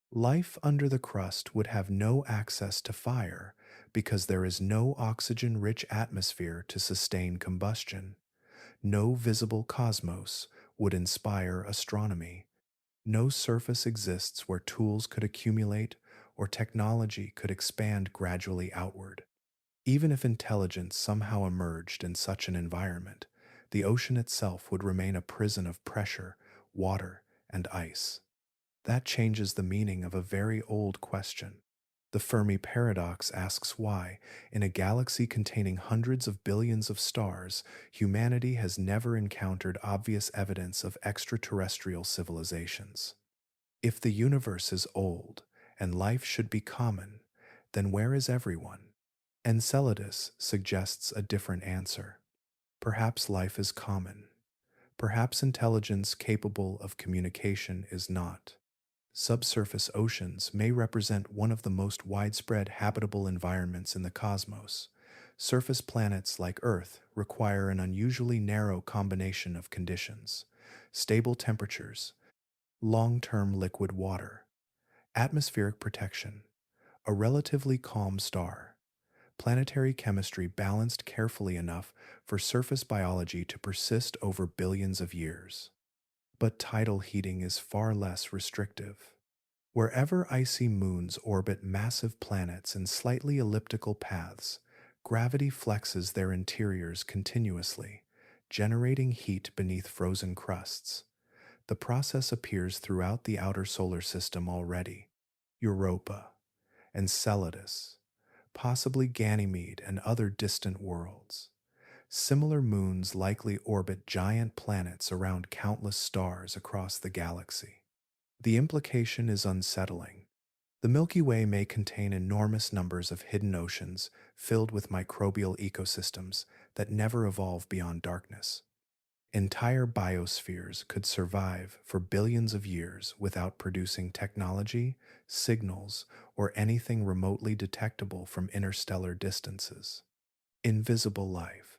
Life under the crust would have no access to fire because there is no oxygen rich atmosphere to sustain combustion. No visible cosmos would inspire astronomy. No surface exists where tools could accumulate or technology could expand gradually outward. Even if intelligence somehow emerged in such an environment, the ocean itself would remain a prison of pressure, water, and ice. That changes the meaning of a very old question. The Fermi paradox asks why, in a galaxy containing hundreds of billions of stars, humanity has never encountered obvious evidence of extraterrestrial civilizations. If the universe is old and life should be common, then where is everyone? Enceladus suggests a different answer. Perhaps life is common. Perhaps intelligence capable of communication is not. Subsurface oceans may represent one of the most widespread habitable environments in the cosmos. Surface planets like Earth require an unusually narrow combination of conditions: stable temperatures, long-term liquid water, atmospheric protection, a relatively calm star, planetary chemistry balanced carefully enough for surface biology to persist over billions of years. But tidal heating is far less restrictive. Wherever icy moons orbit massive planets in slightly elliptical paths, gravity flexes their interiors continuously, generating heat beneath frozen crusts. The process appears throughout the outer solar system already. Europa, Enceladus, possibly Ganymede and other distant worlds. Similar moons likely orbit giant planets around countless stars across the galaxy. The implication is unsettling. The Milky Way may contain enormous numbers of hidden oceans filled with microbial ecosystems that never evolve beyond darkness. Entire biospheres could survive for billions of years without producing technology, signals, or anything remotely detectable from interstellar distances. Invisible life.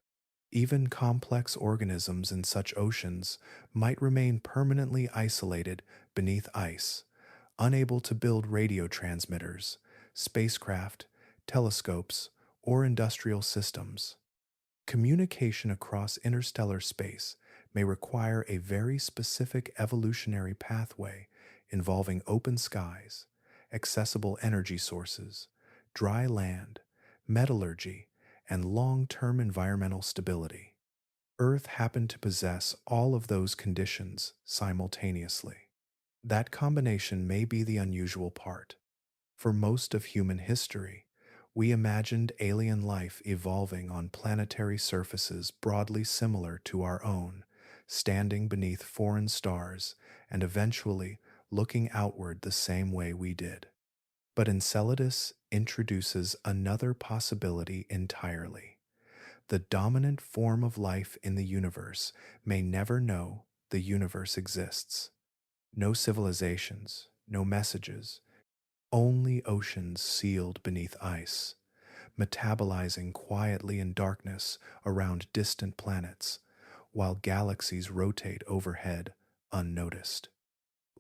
Even complex organisms in such oceans might remain permanently isolated beneath ice, unable to build radio transmitters, spacecraft, telescopes, or industrial systems. Communication across interstellar space may require a very specific evolutionary pathway involving open skies, accessible energy sources, dry land, metallurgy, and long-term environmental stability. Earth happened to possess all of those conditions simultaneously. That combination may be the unusual part. For most of human history, we imagined alien life evolving on planetary surfaces broadly similar to our own, standing beneath foreign stars and eventually looking outward the same way we did. But Enceladus introduces another possibility entirely. The dominant form of life in the universe may never know the universe exists. No civilizations, no messages, only oceans sealed beneath ice, metabolizing quietly in darkness around distant planets, while galaxies rotate overhead unnoticed.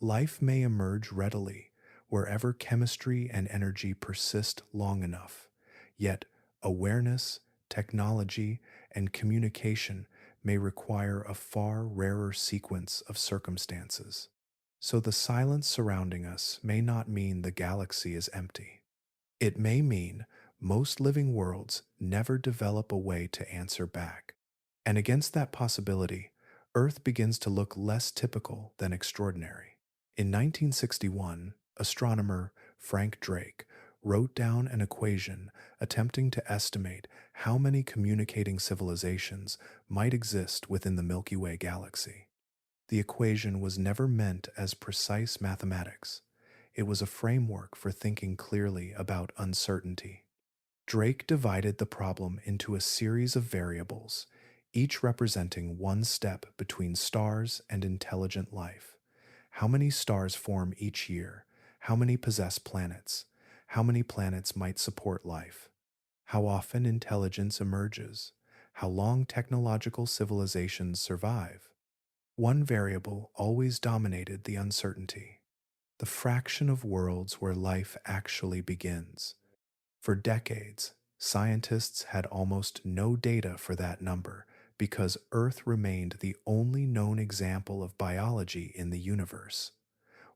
Life may emerge readily wherever chemistry and energy persist long enough, yet awareness, technology, and communication may require a far rarer sequence of circumstances. So the silence surrounding us may not mean the galaxy is empty. It may mean most living worlds never develop a way to answer back. And against that possibility, Earth begins to look less typical than extraordinary. In 1961, astronomer Frank Drake wrote down an equation attempting to estimate how many communicating civilizations might exist within the Milky Way galaxy. The equation was never meant as precise mathematics. It was a framework for thinking clearly about uncertainty. Drake divided the problem into a series of variables, each representing one step between stars and intelligent life. How many stars form each year? How many possess planets? How many planets might support life? How often intelligence emerges? How long technological civilizations survive? One variable always dominated the uncertainty: the fraction of worlds where life actually begins. For decades, scientists had almost no data for that number because Earth remained the only known example of biology in the universe.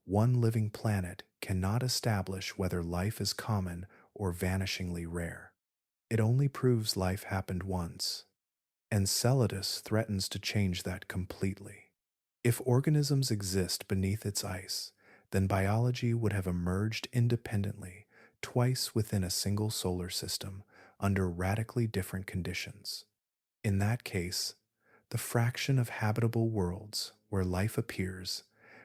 One living planet cannot establish whether life is common or vanishingly rare. It only proves life happened once. Enceladus threatens to change that completely. If organisms exist beneath its ice, then biology would have emerged independently, twice within a single solar system, under radically different conditions. In that case, the fraction of habitable worlds where life appears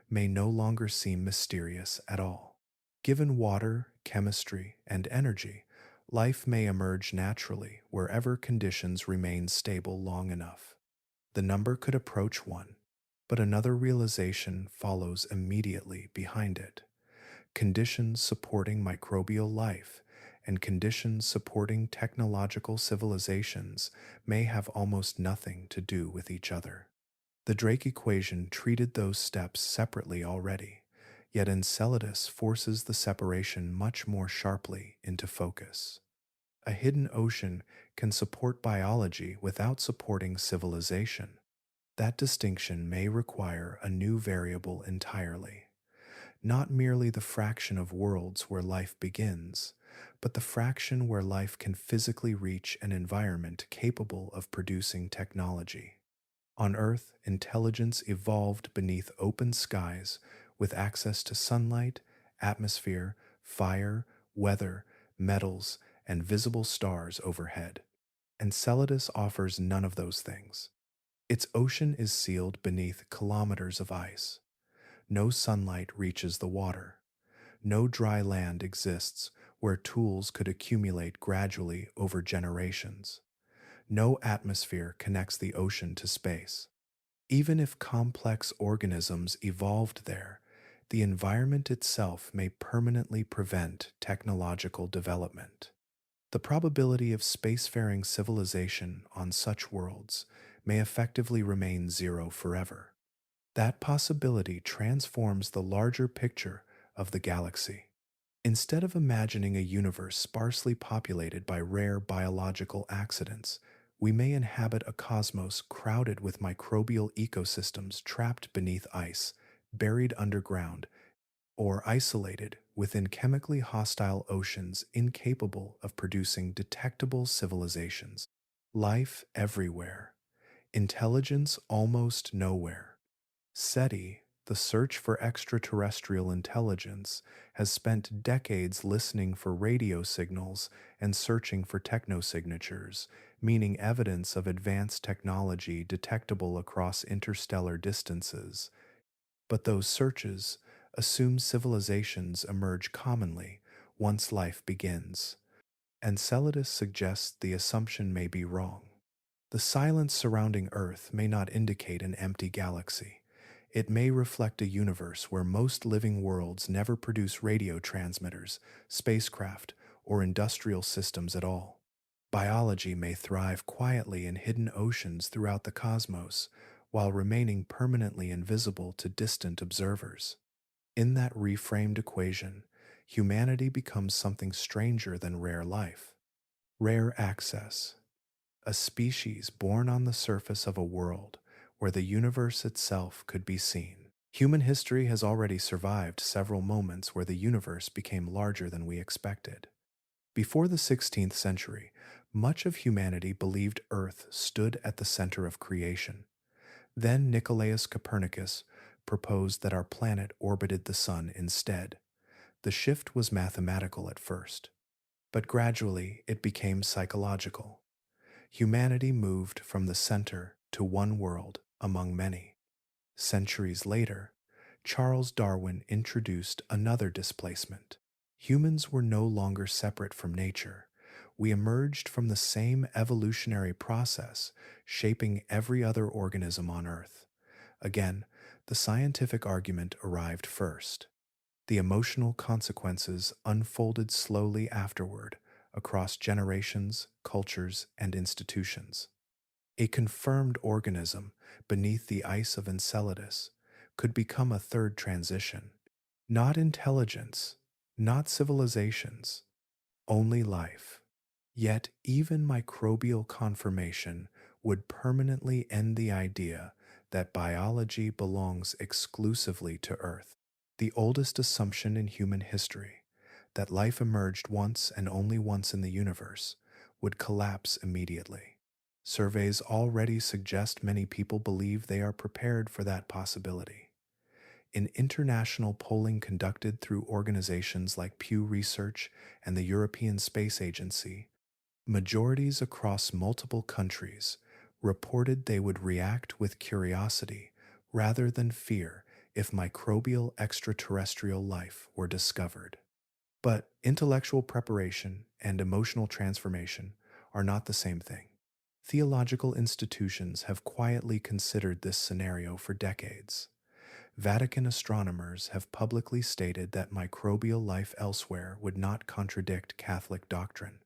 may no longer seem mysterious at all. Given water, chemistry, and energy, life may emerge naturally wherever conditions remain stable long enough. The number could approach one, but another realization follows immediately behind it. Conditions supporting microbial life and conditions supporting technological civilizations may have almost nothing to do with each other. The Drake equation treated those steps separately already, yet Enceladus forces the separation much more sharply into focus. A hidden ocean can support biology without supporting civilization. That distinction may require a new variable entirely. Not merely the fraction of worlds where life begins, but the fraction where life can physically reach an environment capable of producing technology. On Earth, intelligence evolved beneath open skies with access to sunlight, atmosphere, fire, weather, metals, and visible stars overhead. Enceladus offers none of those things. Its ocean is sealed beneath kilometers of ice. No sunlight reaches the water. No dry land exists where tools could accumulate gradually over generations. No atmosphere connects the ocean to space. Even if complex organisms evolved there, the environment itself may permanently prevent technological development. The probability of spacefaring civilization on such worlds may effectively remain zero forever. That possibility transforms the larger picture of the galaxy. Instead of imagining a universe sparsely populated by rare biological accidents, we may inhabit a cosmos crowded with microbial ecosystems trapped beneath ice, buried underground, or isolated within chemically hostile oceans incapable of producing detectable civilizations. Life everywhere, intelligence almost nowhere. SETI, the search for extraterrestrial intelligence, has spent decades listening for radio signals and searching for technosignatures, meaning evidence of advanced technology detectable across interstellar distances. But those searches assume civilizations emerge commonly once life begins. Enceladus suggests the assumption may be wrong. The silence surrounding Earth may not indicate an empty galaxy. It may reflect a universe where most living worlds never produce radio transmitters, spacecraft, or industrial systems at all. Biology may thrive quietly in hidden oceans throughout the cosmos, while remaining permanently invisible to distant observers. In that reframed equation, humanity becomes something stranger than rare life. Rare access, a species born on the surface of a world where the universe itself could be seen. Human history has already survived several moments where the universe became larger than we expected. Before the 16th century, much of humanity believed Earth stood at the center of creation. Then Nicolaus Copernicus proposed that our planet orbited the sun instead. The shift was mathematical at first, but gradually it became psychological. Humanity moved from the center to one world among many. Centuries later, Charles Darwin introduced another displacement. Humans were no longer separate from nature. We emerged from the same evolutionary process, shaping every other organism on Earth. Again, the scientific argument arrived first. The emotional consequences unfolded slowly afterward, across generations, cultures, and institutions. A confirmed organism beneath the ice of Enceladus could become a third transition. Not intelligence, not civilizations, only life. Yet even microbial confirmation would permanently end the idea that biology belongs exclusively to Earth. The oldest assumption in human history, that life emerged once and only once in the universe, would collapse immediately. Surveys already suggest many people believe they are prepared for that possibility. In international polling conducted through organizations like Pew Research and the European Space Agency, majorities across multiple countries reported they would react with curiosity rather than fear if microbial extraterrestrial life were discovered. But intellectual preparation and emotional transformation are not the same thing. Theological institutions have quietly considered this scenario for decades. Vatican astronomers have publicly stated that microbial life elsewhere would not contradict Catholic doctrine.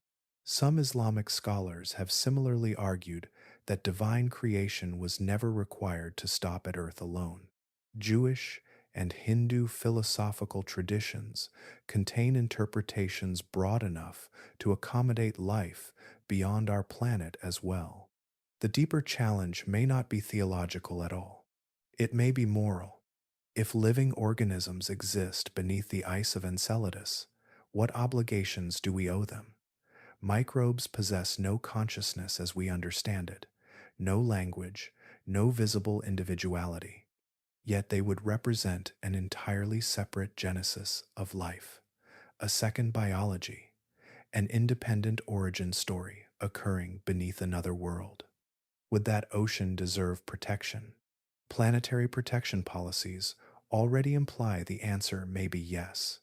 Some Islamic scholars have similarly argued that divine creation was never required to stop at Earth alone. Jewish and Hindu philosophical traditions contain interpretations broad enough to accommodate life beyond our planet as well. The deeper challenge may not be theological at all. It may be moral. If living organisms exist beneath the ice of Enceladus, what obligations do we owe them? Microbes possess no consciousness as we understand it, no language, no visible individuality. Yet they would represent an entirely separate genesis of life, a second biology, an independent origin story occurring beneath another world. Would that ocean deserve protection? Planetary protection policies already imply the answer may be yes.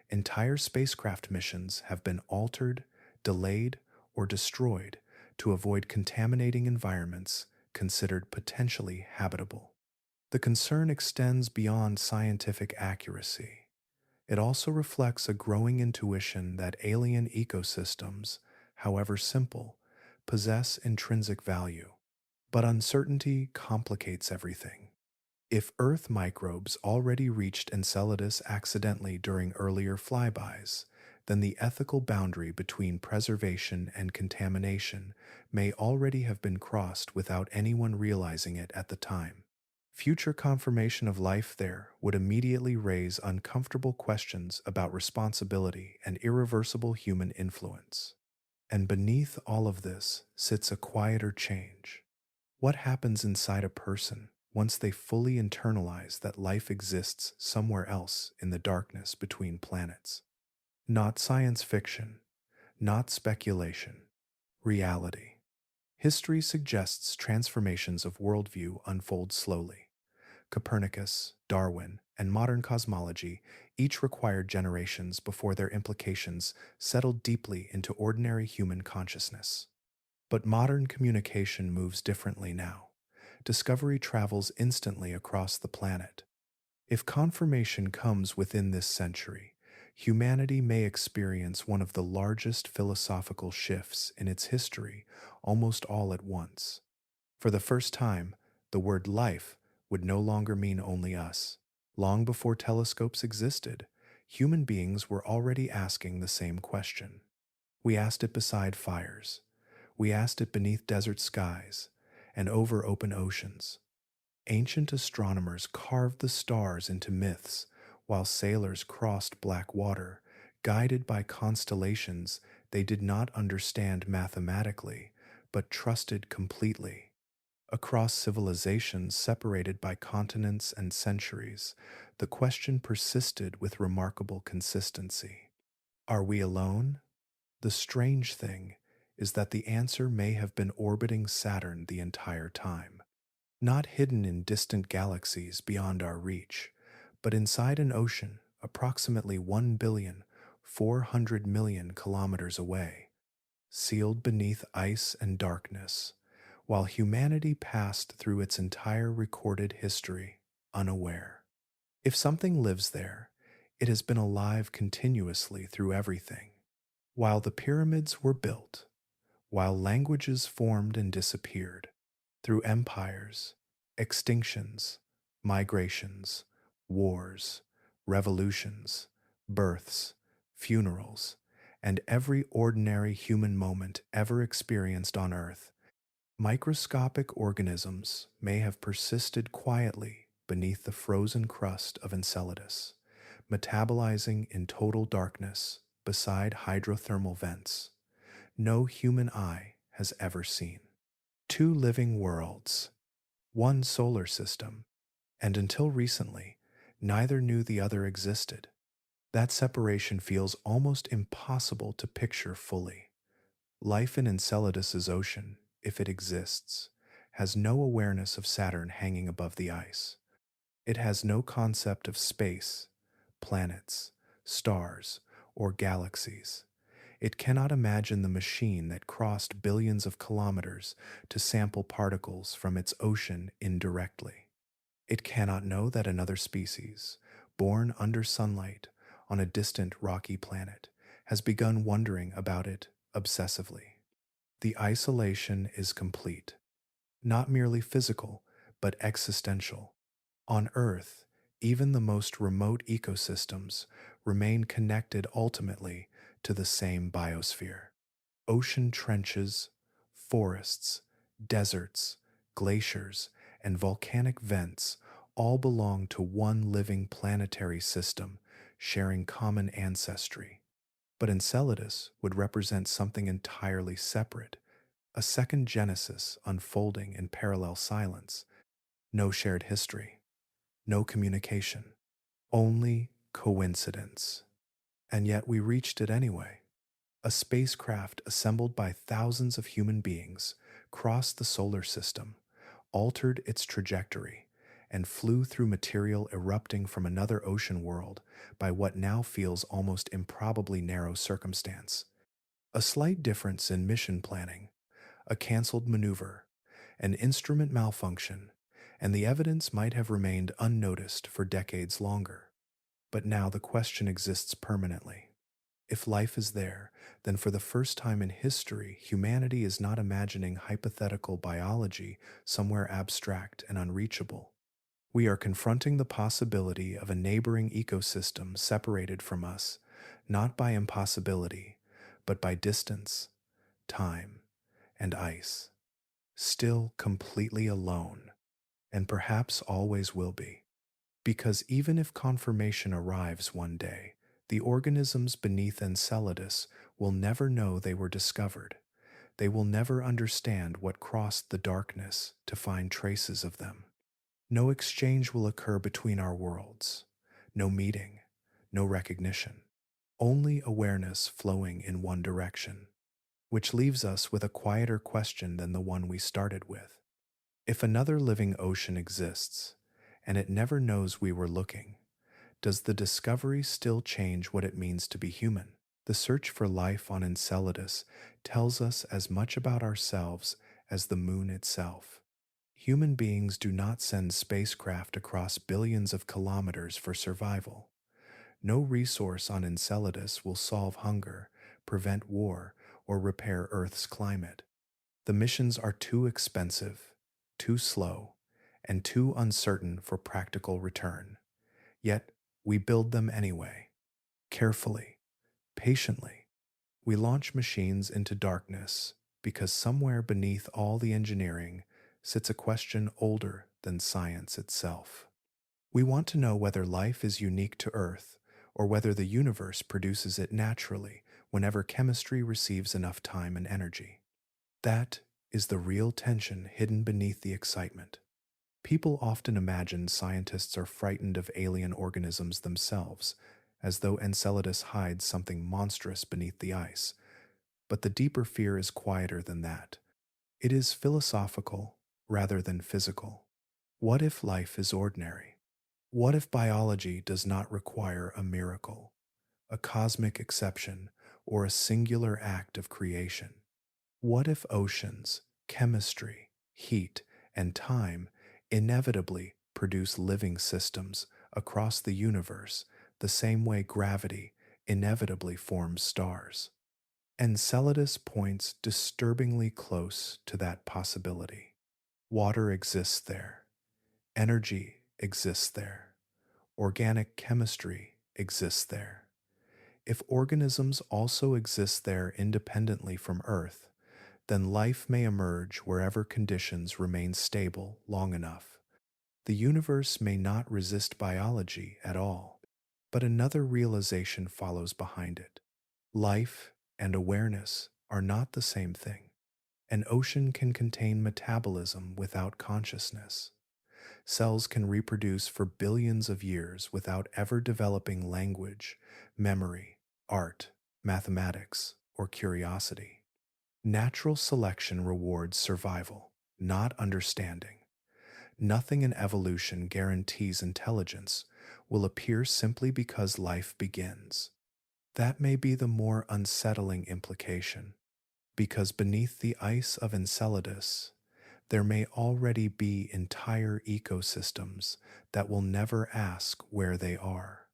Entire spacecraft missions have been altered, delayed, or destroyed to avoid contaminating environments considered potentially habitable. The concern extends beyond scientific accuracy. It also reflects a growing intuition that alien ecosystems, however simple, possess intrinsic value. But uncertainty complicates everything. If Earth microbes already reached Enceladus accidentally during earlier flybys, then the ethical boundary between preservation and contamination may already have been crossed without anyone realizing it at the time. Future confirmation of life there would immediately raise uncomfortable questions about responsibility and irreversible human influence. And beneath all of this sits a quieter change. What happens inside a person once they fully internalize that life exists somewhere else in the darkness between planets? Not science fiction, not speculation, reality. History suggests transformations of worldview unfold slowly. Copernicus, Darwin, and modern cosmology each required generations before their implications settled deeply into ordinary human consciousness. But modern communication moves differently now. discovery travels instantly across the planet. If confirmation comes within this century, humanity may experience one of the largest philosophical shifts in its history almost all at once. For the first time, the word life would no longer mean only us. Long before telescopes existed, human beings were already asking the same question. We asked it beside fires. We asked it beneath desert skies and over open oceans. Ancient astronomers carved the stars into myths, while sailors crossed black water, guided by constellations they did not understand mathematically, but trusted completely. Across civilizations separated by continents and centuries, the question persisted with remarkable consistency. Are we alone? The strange thing is that the answer may have been orbiting Saturn the entire time, not hidden in distant galaxies beyond our reach, but inside an ocean approximately 1,400,000,000 kilometers away, sealed beneath ice and darkness, while humanity passed through its entire recorded history unaware. If something lives there, it has been alive continuously through everything. While the pyramids were built, while languages formed and disappeared, through empires, extinctions, migrations, wars, revolutions, births, funerals, and every ordinary human moment ever experienced on Earth, microscopic organisms may have persisted quietly beneath the frozen crust of Enceladus, metabolizing in total darkness beside hydrothermal vents no human eye has ever seen. Two living worlds, one solar system, and until recently, neither knew the other existed. That separation feels almost impossible to picture fully. Life in Enceladus's ocean, if it exists, has no awareness of Saturn hanging above the ice. It has no concept of space, planets, stars, or galaxies. It cannot imagine the machine that crossed billions of kilometers to sample particles from its ocean indirectly. It cannot know that another species, born under sunlight on a distant rocky planet, has begun wondering about it obsessively. The isolation is complete, not merely physical, but existential. On Earth, even the most remote ecosystems remain connected ultimately to the same biosphere. Ocean trenches, forests, deserts, glaciers, and volcanic vents all belong to one living planetary system sharing common ancestry. But Enceladus would represent something entirely separate, a second Genesis unfolding in parallel silence. No shared history, no communication, only coincidence. And yet we reached it anyway. A spacecraft assembled by thousands of human beings crossed the solar system, altered its trajectory, and flew through material erupting from another ocean world by what now feels almost improbably narrow circumstance. A slight difference in mission planning, a canceled maneuver, an instrument malfunction, and the evidence might have remained unnoticed for decades longer. But now the question exists permanently. If life is there, then for the first time in history, humanity is not imagining hypothetical biology somewhere abstract and unreachable. We are confronting the possibility of a neighboring ecosystem separated from us, not by impossibility, but by distance, time, and ice. Still completely alone, and perhaps always will be. Because even if confirmation arrives one day, the organisms beneath Enceladus will never know they were discovered. They will never understand what crossed the darkness to find traces of them. No exchange will occur between our worlds. No meeting, no recognition. Only awareness flowing in one direction. Which leaves us with a quieter question than the one we started with. If another living ocean exists, and it never knows we were looking, does the discovery still change what it means to be human? The search for life on Enceladus tells us as much about ourselves as the moon itself. Human beings do not send spacecraft across billions of kilometers for survival. No resource on Enceladus will solve hunger, prevent war, or repair Earth's climate. The missions are too expensive, too slow, and too uncertain for practical return. Yet, we build them anyway, carefully, patiently. We launch machines into darkness because somewhere beneath all the engineering sits a question older than science itself. We want to know whether life is unique to Earth or whether the universe produces it naturally whenever chemistry receives enough time and energy. That is the real tension hidden beneath the excitement. People often imagine scientists are frightened of alien organisms themselves, as though Enceladus hides something monstrous beneath the ice. But the deeper fear is quieter than that. It is philosophical rather than physical. What if life is ordinary? What if biology does not require a miracle, a cosmic exception, or a singular act of creation? What if oceans, chemistry, heat, and time inevitably produce living systems across the universe the same way gravity inevitably forms stars? Enceladus points disturbingly close to that possibility. Water exists there, energy exists there, organic chemistry exists there. If organisms also exist there independently from Earth, then life may emerge wherever conditions remain stable long enough. The universe may not resist biology at all, but another realization follows behind it. Life and awareness are not the same thing. An ocean can contain metabolism without consciousness. Cells can reproduce for billions of years without ever developing language, memory, art, mathematics, or curiosity. Natural selection rewards survival, not understanding. Nothing in evolution guarantees intelligence will appear simply because life begins. That may be the more unsettling implication, because beneath the ice of Enceladus, there may already be entire ecosystems that will never ask where they are.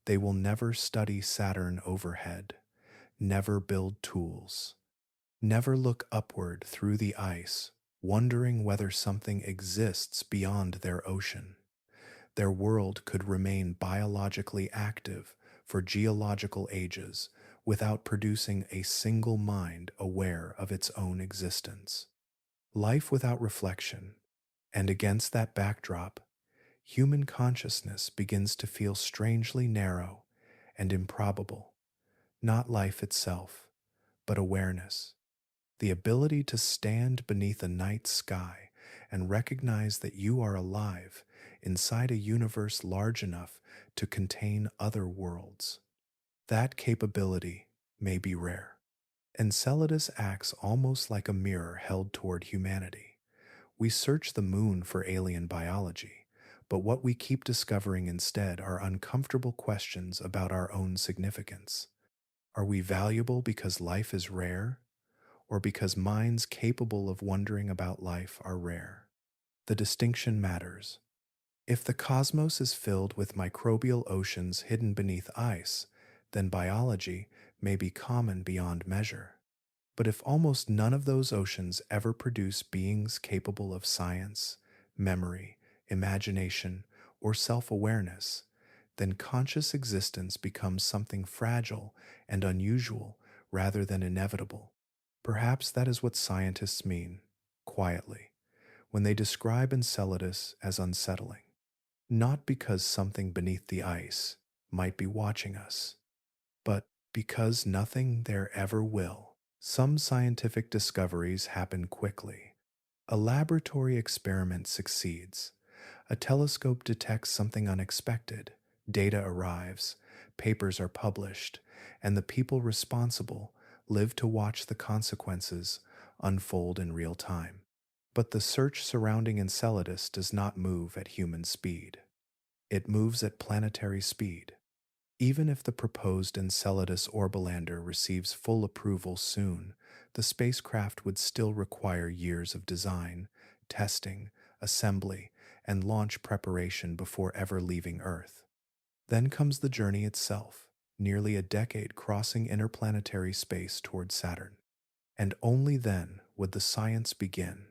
They will never study Saturn overhead, never build tools, never look upward through the ice, wondering whether something exists beyond their ocean. Their world could remain biologically active for geological ages without producing a single mind aware of its own existence. Life without reflection, and against that backdrop, human consciousness begins to feel strangely narrow and improbable. Not life itself, but awareness. The ability to stand beneath a night sky and recognize that you are alive inside a universe large enough to contain other worlds. That capability may be rare. Enceladus acts almost like a mirror held toward humanity. We search the moon for alien biology, but what we keep discovering instead are uncomfortable questions about our own significance. Are we valuable because life is rare, or because minds capable of wondering about life are rare? The distinction matters. If the cosmos is filled with microbial oceans hidden beneath ice, then biology may be common beyond measure. But if almost none of those oceans ever produce beings capable of science, memory, imagination, or self-awareness, then conscious existence becomes something fragile and unusual rather than inevitable. Perhaps that is what scientists mean, quietly, when they describe Enceladus as unsettling. Not because something beneath the ice might be watching us, but because nothing there ever will. Some scientific discoveries happen quickly. A laboratory experiment succeeds. A telescope detects something unexpected. Data arrives, papers are published, and the people responsible live to watch the consequences unfold in real time. But the search surrounding Enceladus does not move at human speed. It moves at planetary speed. Even if the proposed Enceladus Orbolander receives full approval soon, the spacecraft would still require years of design, testing, assembly, and launch preparation before ever leaving Earth. Then comes the journey itself, nearly a decade crossing interplanetary space toward Saturn. And only then would the science begin.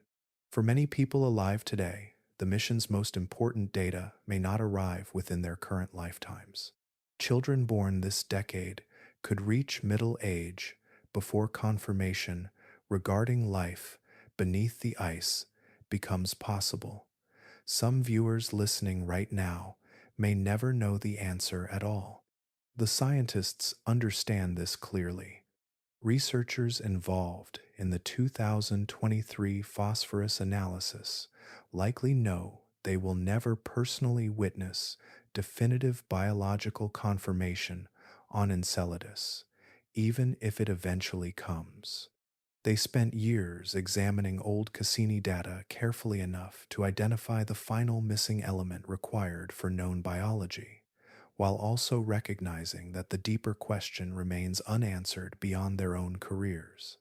For many people alive today, the mission's most important data may not arrive within their current lifetimes. Children born this decade could reach middle age before confirmation regarding life beneath the ice becomes possible. Some viewers listening right now may never know the answer at all. The scientists understand this clearly. Researchers involved in the 2023 phosphorus analysis likely know they will never personally witness definitive biological confirmation on Enceladus, even if it eventually comes. They spent years examining old Cassini data carefully enough to identify the final missing element required for known biology, while also recognizing that the deeper question remains unanswered beyond their own careers.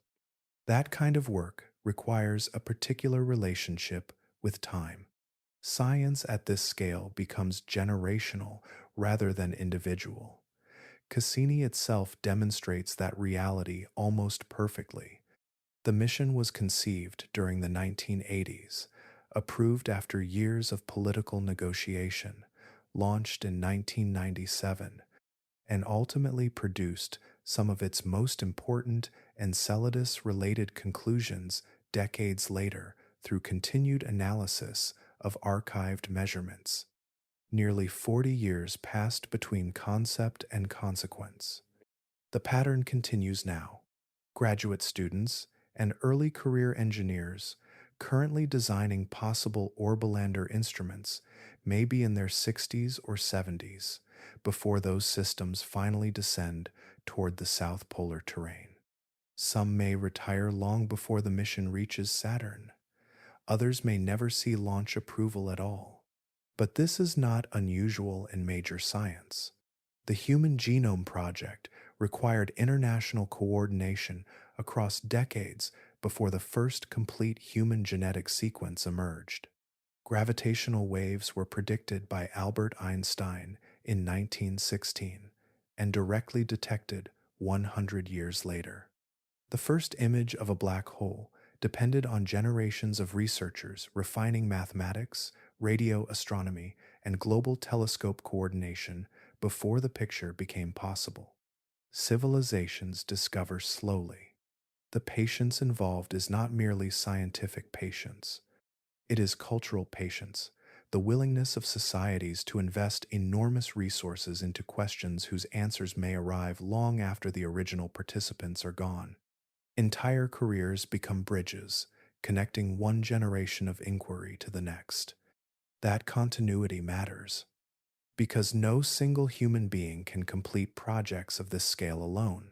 That kind of work requires a particular relationship with time. Science at this scale becomes generational rather than individual. Cassini itself demonstrates that reality almost perfectly. The mission was conceived during the 1980s, approved after years of political negotiation, launched in 1997, and ultimately produced some of its most important Enceladus-related conclusions decades later through continued analysis of archived measurements. Nearly 40 years passed between concept and consequence. The pattern continues now. Graduate students and early career engineers currently designing possible Orbolander instruments may be in their 60s or 70s before those systems finally descend toward the south polar terrain. Some may retire long before the mission reaches Saturn. Others may never see launch approval at all. But this is not unusual in major science. The Human Genome Project required international coordination across decades before the first complete human genetic sequence emerged. Gravitational waves were predicted by Albert Einstein in 1916 and directly detected 100 years later. The first image of a black hole depended on generations of researchers refining mathematics, radio astronomy, and global telescope coordination before the picture became possible. Civilizations discover slowly. The patience involved is not merely scientific patience. It is cultural patience, the willingness of societies to invest enormous resources into questions whose answers may arrive long after the original participants are gone. Entire careers become bridges, connecting one generation of inquiry to the next. That continuity matters, because no single human being can complete projects of this scale alone.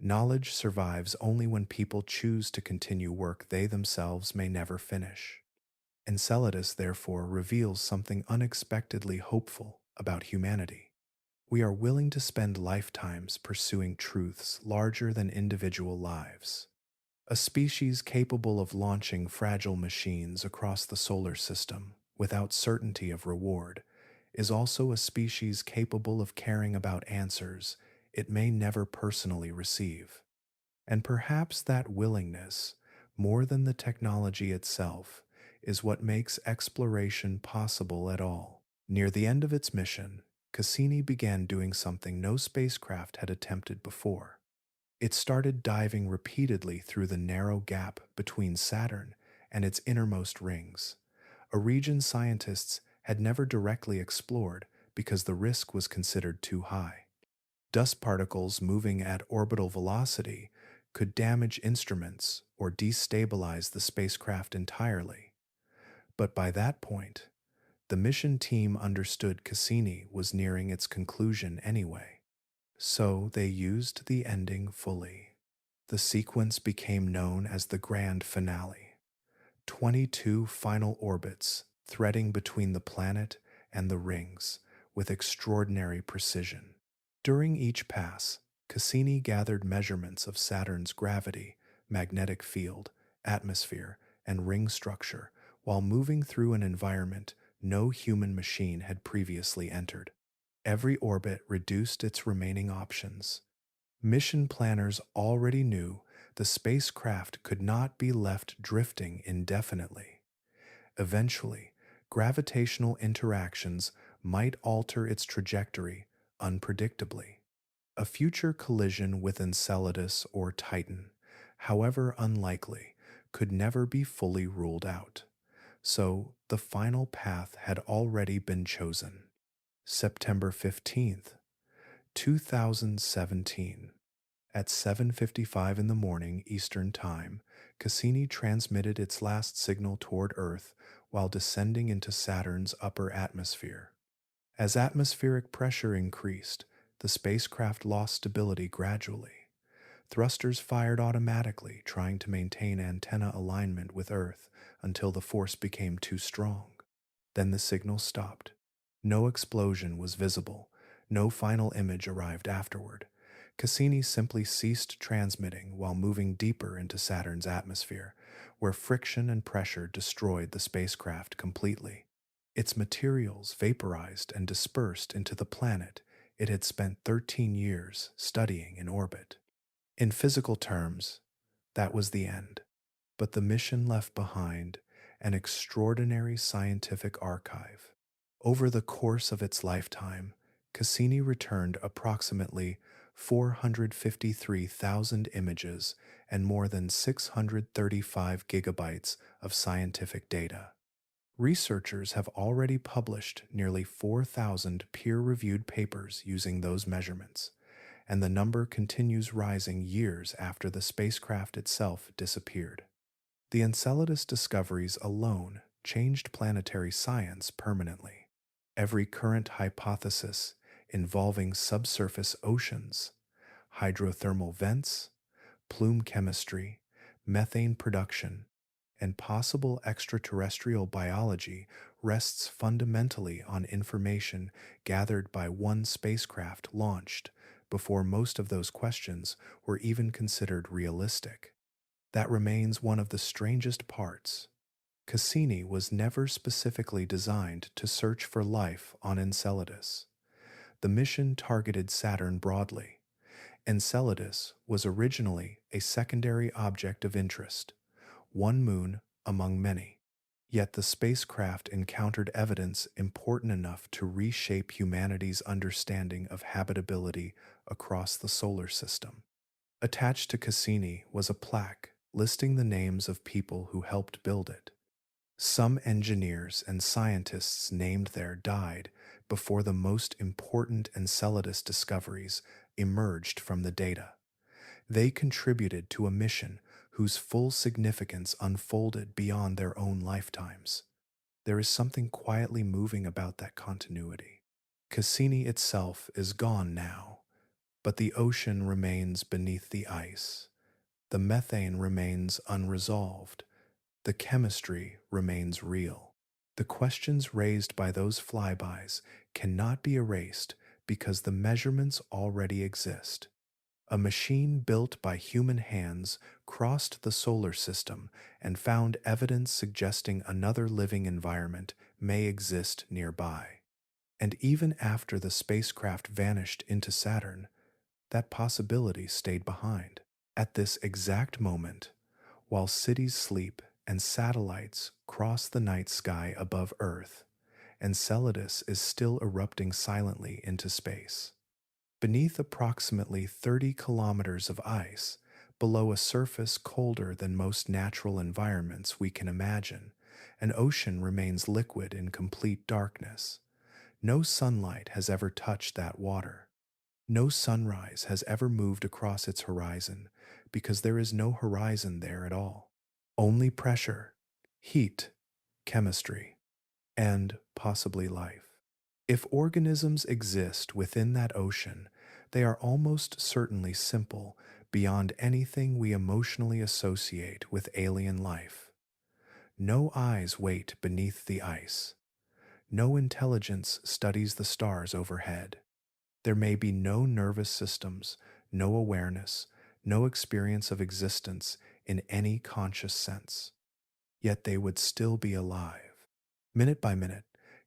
Knowledge survives only when people choose to continue work they themselves may never finish. Enceladus, therefore, reveals something unexpectedly hopeful about humanity. We are willing to spend lifetimes pursuing truths larger than individual lives. A species capable of launching fragile machines across the solar system without certainty of reward is also a species capable of caring about answers it may never personally receive. And perhaps that willingness, more than the technology itself, is what makes exploration possible at all. Near the end of its mission, Cassini began doing something no spacecraft had attempted before. It started diving repeatedly through the narrow gap between Saturn and its innermost rings, a region scientists had never directly explored because the risk was considered too high. Dust particles moving at orbital velocity could damage instruments or destabilize the spacecraft entirely. But by that point, the mission team understood Cassini was nearing its conclusion anyway. So they used the ending fully. The sequence became known as the grand finale. 22 final orbits threading between the planet and the rings with extraordinary precision. During each pass, Cassini gathered measurements of Saturn's gravity, magnetic field, atmosphere, and ring structure while moving through an environment no human machine had previously entered. Every orbit reduced its remaining options. Mission planners already knew the spacecraft could not be left drifting indefinitely. Eventually, gravitational interactions might alter its trajectory unpredictably. A future collision with Enceladus or Titan, however unlikely, could never be fully ruled out. So the final path had already been chosen. September 15th, 2017. At 7:55 in the morning Eastern Time, Cassini transmitted its last signal toward Earth while descending into Saturn's upper atmosphere. As atmospheric pressure increased, the spacecraft lost stability gradually. Thrusters fired automatically, trying to maintain antenna alignment with Earth until the force became too strong. Then the signal stopped. No explosion was visible. No final image arrived afterward. Cassini simply ceased transmitting while moving deeper into Saturn's atmosphere, where friction and pressure destroyed the spacecraft completely. Its materials vaporized and dispersed into the planet it had spent 13 years studying in orbit. In physical terms, that was the end. But the mission left behind an extraordinary scientific archive. Over the course of its lifetime, Cassini returned approximately 453,000 images and more than 635 gigabytes of scientific data. Researchers have already published nearly 4,000 peer-reviewed papers using those measurements, and the number continues rising years after the spacecraft itself disappeared. The Enceladus discoveries alone changed planetary science permanently. Every current hypothesis involving subsurface oceans, hydrothermal vents, plume chemistry, methane production, and possible extraterrestrial biology rests fundamentally on information gathered by one spacecraft launched before most of those questions were even considered realistic. That remains one of the strangest parts. Cassini was never specifically designed to search for life on Enceladus. The mission targeted Saturn broadly. Enceladus was originally a secondary object of interest, one moon among many. Yet the spacecraft encountered evidence important enough to reshape humanity's understanding of habitability across the solar system. Attached to Cassini was a plaque listing the names of people who helped build it. Some engineers and scientists named there died before the most important Enceladus discoveries emerged from the data. They contributed to a mission whose full significance unfolded beyond their own lifetimes. There is something quietly moving about that continuity. Cassini itself is gone now, but the ocean remains beneath the ice. The methane remains unresolved. The chemistry remains real. The questions raised by those flybys cannot be erased because the measurements already exist. A machine built by human hands crossed the solar system and found evidence suggesting another living environment may exist nearby. And even after the spacecraft vanished into Saturn, that possibility stayed behind. At this exact moment, while cities sleep and satellites cross the night sky above Earth, Enceladus is still erupting silently into space. Beneath approximately 30 kilometers of ice, below a surface colder than most natural environments we can imagine, an ocean remains liquid in complete darkness. No sunlight has ever touched that water. No sunrise has ever moved across its horizon because there is no horizon there at all. Only pressure, heat, chemistry, and possibly life. If organisms exist within that ocean, they are almost certainly simple beyond anything we emotionally associate with alien life. No eyes wait beneath the ice. No intelligence studies the stars overhead. There may be no nervous systems, no awareness, no experience of existence in any conscious sense. yet they would still be alive. Minute by minute,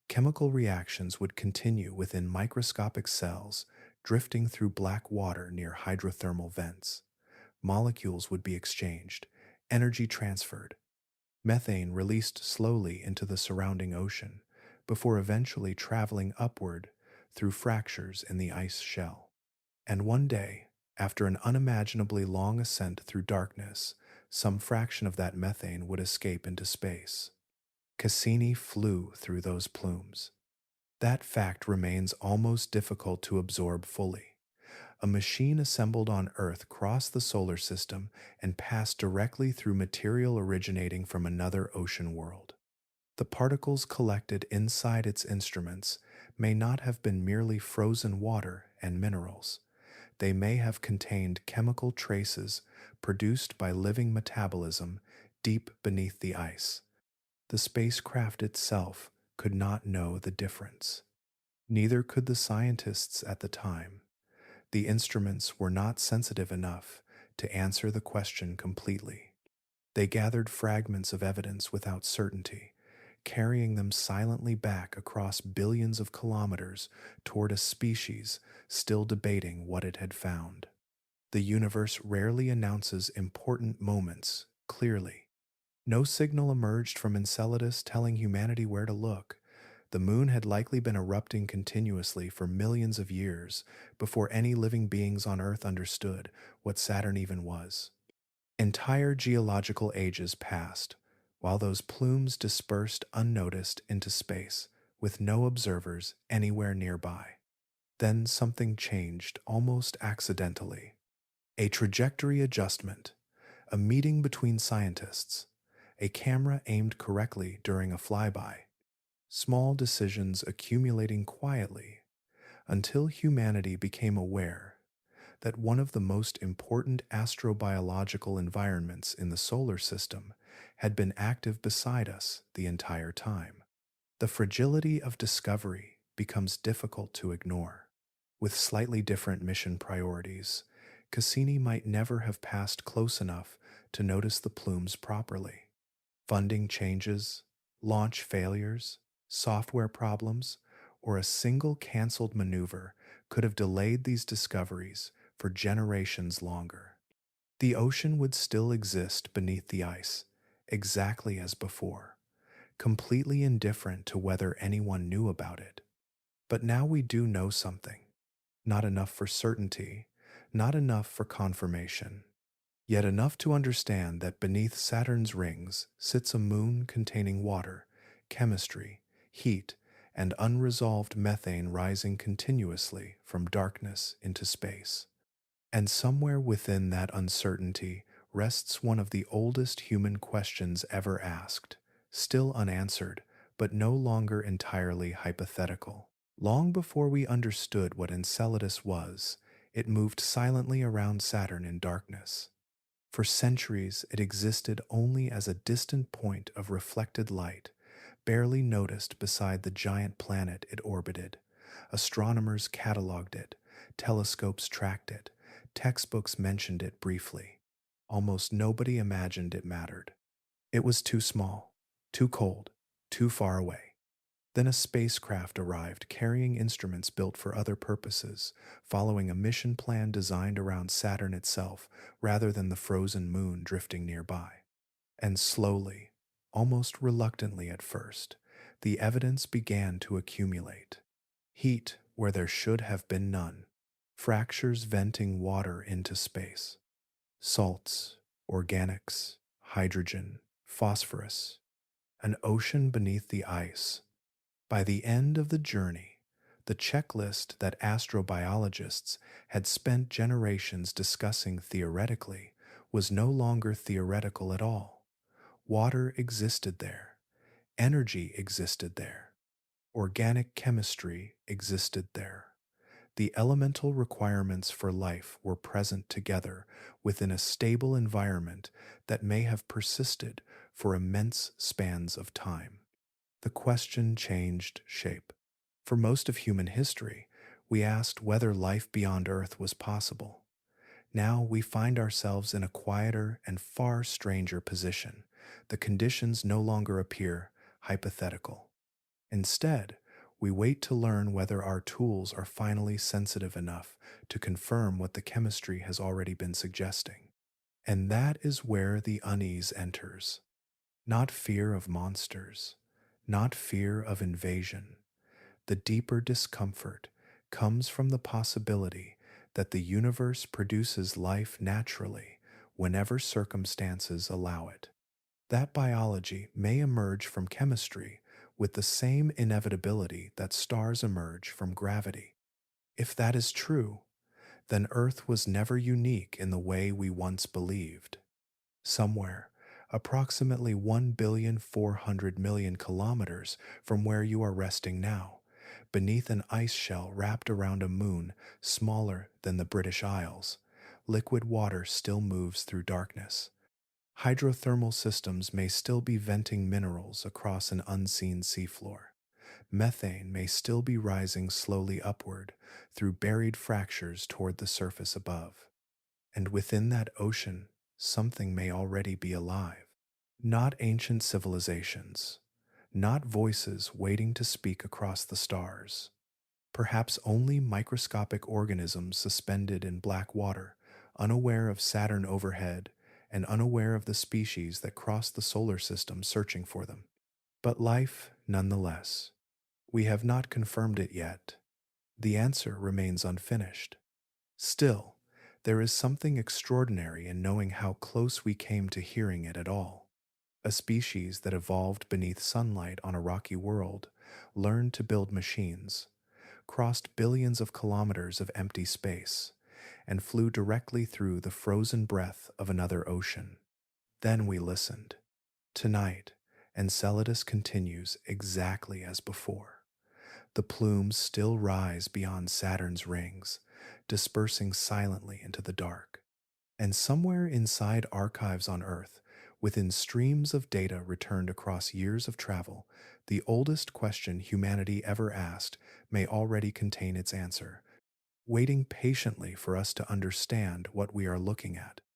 chemical reactions would continue within microscopic cells, drifting through black water near hydrothermal vents. Molecules would be exchanged, energy transferred, methane released slowly into the surrounding ocean, before eventually traveling upward through fractures in the ice shell. And one day, after an unimaginably long ascent through darkness, some fraction of that methane would escape into space. Cassini flew through those plumes. That fact remains almost difficult to absorb fully. A machine assembled on Earth crossed the solar system and passed directly through material originating from another ocean world. The particles collected inside its instruments may not have been merely frozen water and minerals. They may have contained chemical traces produced by living metabolism deep beneath the ice. The spacecraft itself could not know the difference. Neither could the scientists at the time. The instruments were not sensitive enough to answer the question completely. They gathered fragments of evidence without certainty, carrying them silently back across billions of kilometers toward a species still debating what it had found. The universe rarely announces important moments clearly. No signal emerged from Enceladus telling humanity where to look. The moon had likely been erupting continuously for millions of years before any living beings on Earth understood what Saturn even was. Entire geological ages passed, while those plumes dispersed unnoticed into space, with no observers anywhere nearby. Then something changed almost accidentally. A trajectory adjustment, a meeting between scientists, a camera aimed correctly during a flyby, small decisions accumulating quietly until humanity became aware that one of the most important astrobiological environments in the solar system had been active beside us the entire time. The fragility of discovery becomes difficult to ignore. With slightly different mission priorities, Cassini might never have passed close enough to notice the plumes properly. Funding changes, launch failures, software problems, or a single canceled maneuver could have delayed these discoveries for generations longer. The ocean would still exist beneath the ice, exactly as before, completely indifferent to whether anyone knew about it. But now we do know something. Not enough for certainty, not enough for confirmation, yet enough to understand that beneath Saturn's rings sits a moon containing water, chemistry, heat, and unresolved methane rising continuously from darkness into space. And somewhere within that uncertainty rests one of the oldest human questions ever asked, still unanswered, but no longer entirely hypothetical. Long before we understood what Enceladus was, it moved silently around Saturn in darkness. For centuries, it existed only as a distant point of reflected light, barely noticed beside the giant planet it orbited. Astronomers cataloged it, telescopes tracked it, textbooks mentioned it briefly. Almost nobody imagined it mattered. It was too small, too cold, too far away. Then a spacecraft arrived carrying instruments built for other purposes, following a mission plan designed around Saturn itself rather than the frozen moon drifting nearby. And slowly, almost reluctantly at first, the evidence began to accumulate. Heat where there should have been none, fractures venting water into space, salts, organics, hydrogen, phosphorus, an ocean beneath the ice. By the end of the journey, the checklist that astrobiologists had spent generations discussing theoretically was no longer theoretical at all. Water existed there, energy existed there, organic chemistry existed there. The elemental requirements for life were present together within a stable environment that may have persisted for immense spans of time. The question changed shape. For most of human history, we asked whether life beyond Earth was possible. Now we find ourselves in a quieter and far stranger position, the conditions no longer appear hypothetical. Instead, we wait to learn whether our tools are finally sensitive enough to confirm what the chemistry has already been suggesting. And that is where the unease enters. Not fear of monsters, not fear of invasion. The deeper discomfort comes from the possibility that the universe produces life naturally whenever circumstances allow it. That biology may emerge from chemistry with the same inevitability that stars emerge from gravity. If that is true, then Earth was never unique in the way we once believed. Somewhere, approximately 1,400,000,000 kilometers from where you are resting now, beneath an ice shell wrapped around a moon smaller than the British Isles, liquid water still moves through darkness. Hydrothermal systems may still be venting minerals across an unseen seafloor. Methane may still be rising slowly upward through buried fractures toward the surface above. And within that ocean, something may already be alive. Not ancient civilizations, not voices waiting to speak across the stars. Perhaps only microscopic organisms suspended in black water, unaware of Saturn overhead and unaware of the species that cross the solar system searching for them. But life, nonetheless. We have not confirmed it yet. The answer remains unfinished. Still, there is something extraordinary in knowing how close we came to hearing it at all. A species that evolved beneath sunlight on a rocky world, learned to build machines, crossed billions of kilometers of empty space, and flew directly through the frozen breath of another ocean. Then we listened. Tonight, Enceladus continues exactly as before. The plumes still rise beyond Saturn's rings, dispersing silently into the dark. And somewhere inside archives on Earth, within streams of data returned across years of travel, the oldest question humanity ever asked may already contain its answer, waiting patiently for us to understand what we are looking at.